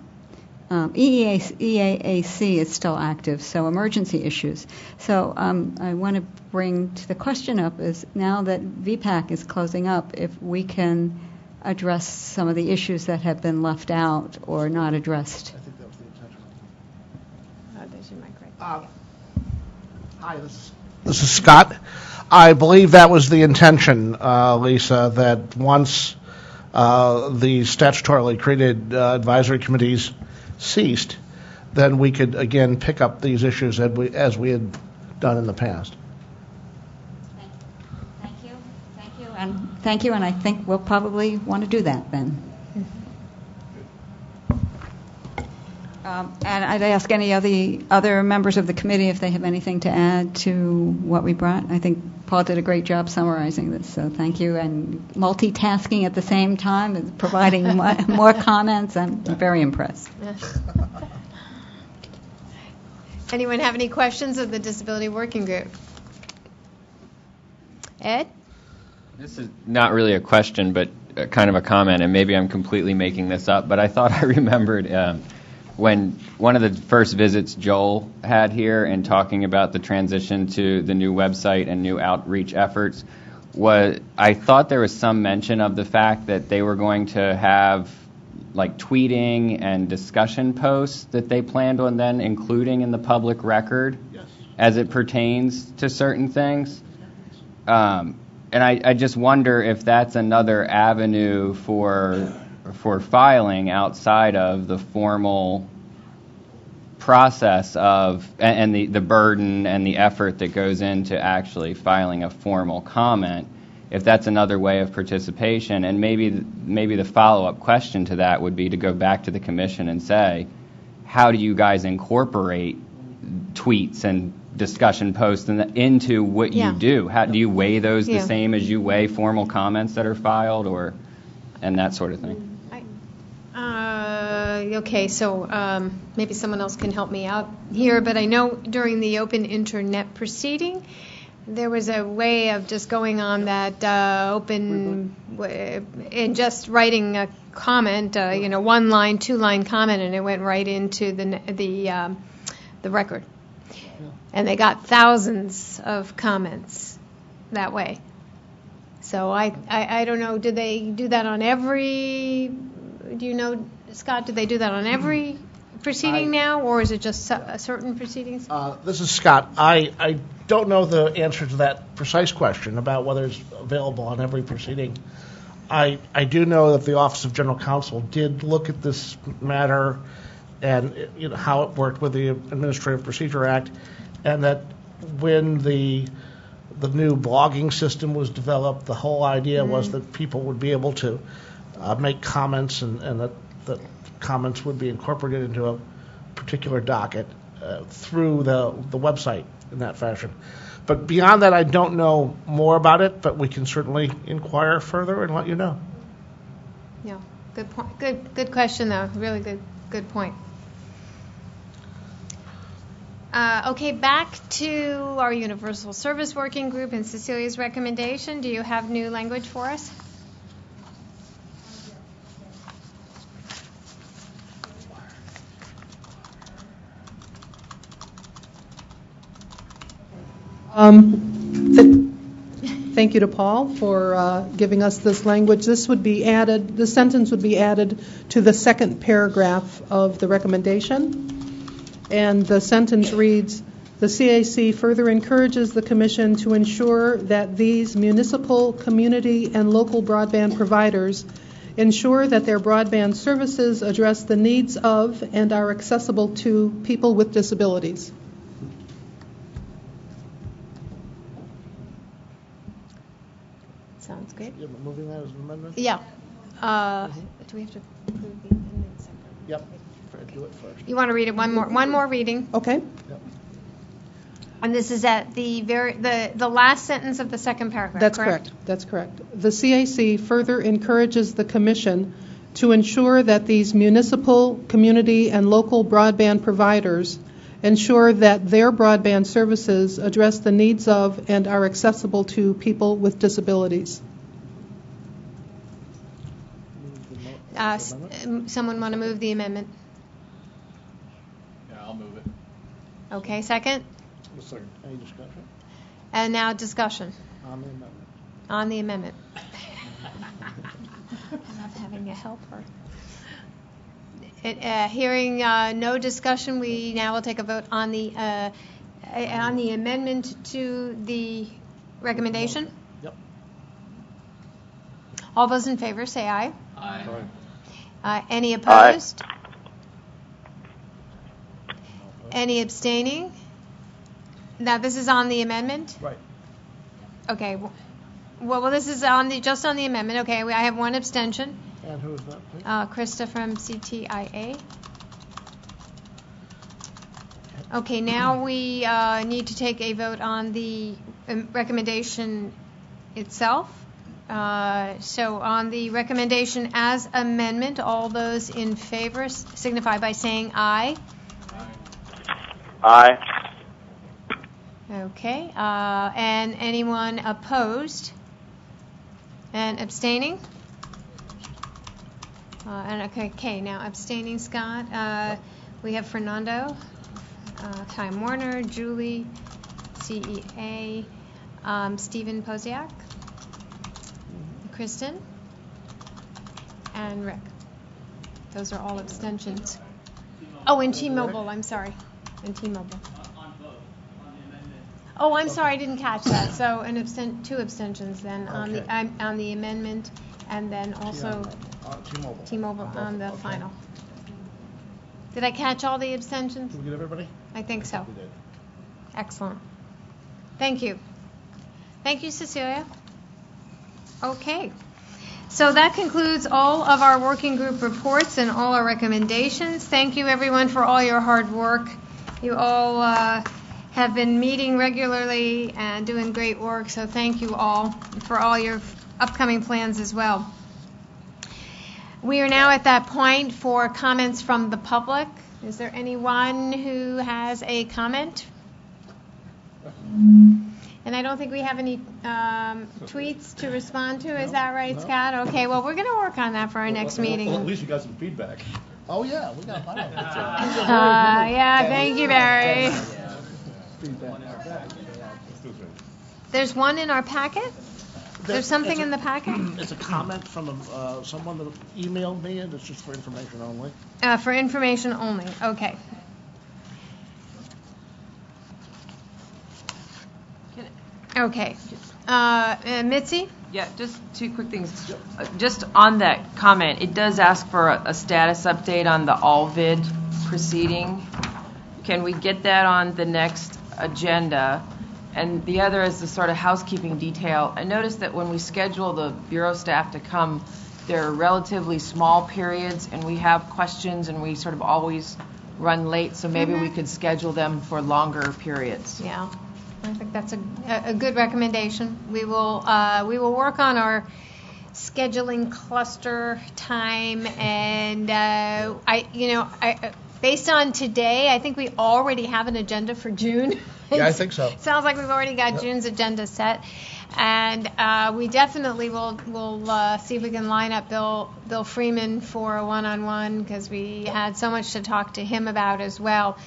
EAAC is still active, so emergency issues. So I want to bring to the question up is now that VPAC is closing up, if we can address some of the issues that have been left out or not addressed. I think that was the intention. There's your mic right. Hi, this is Scott. I believe that was the intention, Lisa, that once the statutorily created advisory committees ceased, then we could again pick up these issues as we had done in the past. Thank you, and I think we'll probably want to do that then. And I'd ask any of the other members of the committee if they have anything to add to what we brought. I think Paul did a great job summarizing this, so thank you. And multitasking at the same time and providing more comments, I'm very impressed. Anyone have any questions of the Disability Working Group? Ed? This is not really a question, but kind of a comment, and maybe I'm completely making this up, but I thought I remembered when one of the first visits Joel had here and talking about the transition to the new website and new outreach efforts, I thought there was some mention of the fact that they were going to have like tweeting and discussion posts that they planned on then including in the public record as it pertains to certain things. And I just wonder if that's another avenue for filing outside of the formal process of and the burden and the effort that goes into actually filing a formal comment, if that's another way of participation. And maybe the follow-up question to that would be to go back to the commission and say, how do you guys incorporate tweets and discussion posts into what you do? How do you weigh those the same as you weigh formal comments that are filed, and that sort of thing? Okay, so maybe someone else can help me out here, but I know during the open internet proceeding, there was a way of just going on that open and just writing a comment, 1-line, 2-line comment, and it went right into the record. And they got thousands of comments that way. So I don't know, did they do that on every, do you know, Scott, did they do that on every proceeding now, or is it just certain proceedings? This is Scott. I don't know the answer to that precise question about whether it's available on every proceeding. I do know that the Office of General Counsel did look at this matter and how it worked with the Administrative Procedure Act, and that when the new blogging system was developed, the whole idea was that people would be able to make comments, and that comments would be incorporated into a particular docket through the website in that fashion. But beyond that, I don't know more about it, but we can certainly inquire further and let you know. Yeah, good point. Good question, though. Really good point. Okay, back to our Universal Service Working Group and Cecilia's recommendation. Do you have new language for us? Thank you to Paul for giving us this language. This sentence would be added to the second paragraph of the recommendation. And the sentence reads, the CAC further encourages the Commission to ensure that these municipal, community, and local broadband providers ensure that their broadband services address the needs of and are accessible to people with disabilities. Sounds good. You're moving that as an amendment? Yeah. Do we have to approve the amendment separately? Yep. Do it first. You want to read it one more reading? Okay. Yep. And this is at the last sentence of the second paragraph. That's correct. That's correct. The CAC further encourages the Commission to ensure that these municipal, community, and local broadband providers ensure that their broadband services address the needs of and are accessible to people with disabilities. Someone want to move the amendment? Yeah, I'll move it. Okay, second? Second. Any discussion? And now discussion. On the amendment. On the amendment. I love having a helper. Hearing no discussion, we now will take a vote on the amendment to the recommendation. Yep. All those in favor say aye. Aye. Any opposed? Aye. Any abstaining? Now this is on the amendment? Right. Okay. Well, this is just on the amendment. Okay, I have one abstention. And who is that, please? Krista from CTIA. Okay, now we need to take a vote on the recommendation itself. So on the recommendation as amendment, all those in favor signify by saying aye. Aye. Okay, and anyone opposed and abstaining? Okay, now abstaining, Scott. We have Fernando, Time Warner, Julie, CEA, Stephen Posiak, Kristen, and Rick. Those are all abstentions. Oh, and T-Mobile, I'm sorry. And T-Mobile. Oh, I'm sorry, I didn't catch that. So two abstentions then on the amendment, and then also T-Mobile on the final. Did I catch all the abstentions? Did we get everybody? I think so. We did. Excellent. Thank you. Thank you, Cecilia. Okay. So that concludes all of our working group reports and all our recommendations. Thank you, everyone, for all your hard work. You all have been meeting regularly and doing great work, so thank you all for all your upcoming plans as well. We are now at that point for comments from the public. Is there anyone who has a comment? And I don't think we have any tweets to respond to. Is that right, Scott? Okay, well, we're going to work on that for our next meeting. Well, at least you got some feedback. Oh, yeah, we got a lot of Yeah, thank you, Barry. There's one in our packet? There's something in the packet? It's a comment from someone that emailed me, and it's just for information only. For information only, okay. Okay. Mitzi? Yeah, just two quick things. Just on that comment, it does ask for a status update on the Allvid proceeding. Can we get that on the next agenda? And the other is the sort of housekeeping detail. I noticed that when we schedule the Bureau staff to come, there are relatively small periods, and we have questions, and we sort of always run late, so maybe we could schedule them for longer periods. Yeah. I think that's a good recommendation. We will work on our scheduling cluster time, and based on today, I think we already have an agenda for June. Yeah, I think so. Sounds like we've already got June's agenda set, and we definitely will see if we can line up Bill Freeman for a one-on-one, because we had so much to talk to him about as well.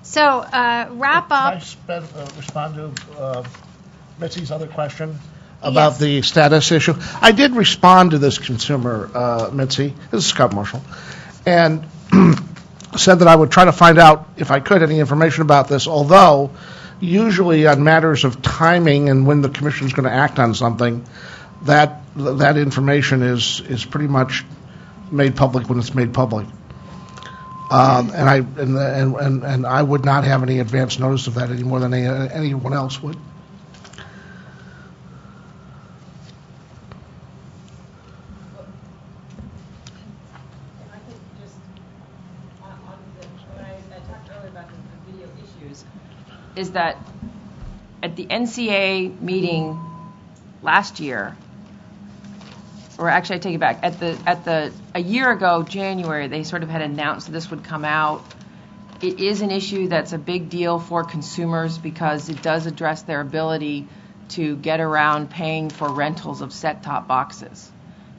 So, wrap up. Can I respond to Mitzi's other question about the status issue? I did respond to this consumer, Mitzi. This is Scott Marshall. And said that I would try to find out, if I could, any information about this, although usually on matters of timing and when the commission is going to act on something, that information is pretty much made public when it's made public. And I would not have any advance notice of that any more than anyone else would. I think just when I talked earlier about the video issues, is that at the NCA meeting last year, or actually I take it back, a year ago, January, they sort of had announced that this would come out. It is an issue that's a big deal for consumers because it does address their ability to get around paying for rentals of set-top boxes.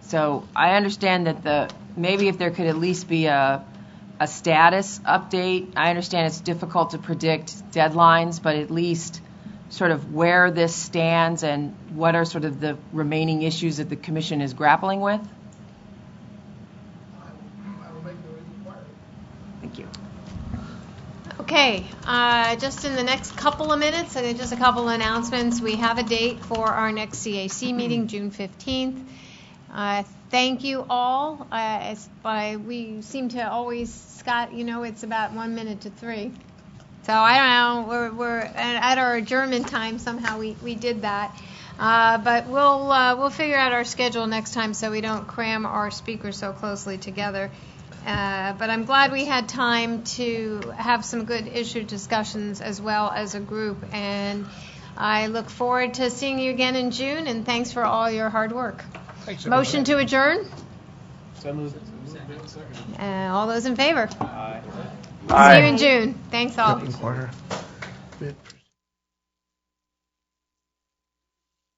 So I understand that maybe if there could at least be a status update. I understand it's difficult to predict deadlines, but at least sort of where this stands and what are sort of the remaining issues that the commission is grappling with? Thank you. Okay, just in the next couple of minutes, and just a couple of announcements. We have a date for our next CAC meeting, June 15th. Thank you all. We seem to always, Scott, it's about 1 minute to 3. So I don't know. We're at our adjournment time. Somehow we did that, but we'll figure out our schedule next time so we don't cram our speakers so closely together. But I'm glad we had time to have some good issue discussions as well as a group, and I look forward to seeing you again in June. And thanks for all your hard work. Thanks, Motion to adjourn. All those in favor? Aye. See you in June. Thanks all. Order.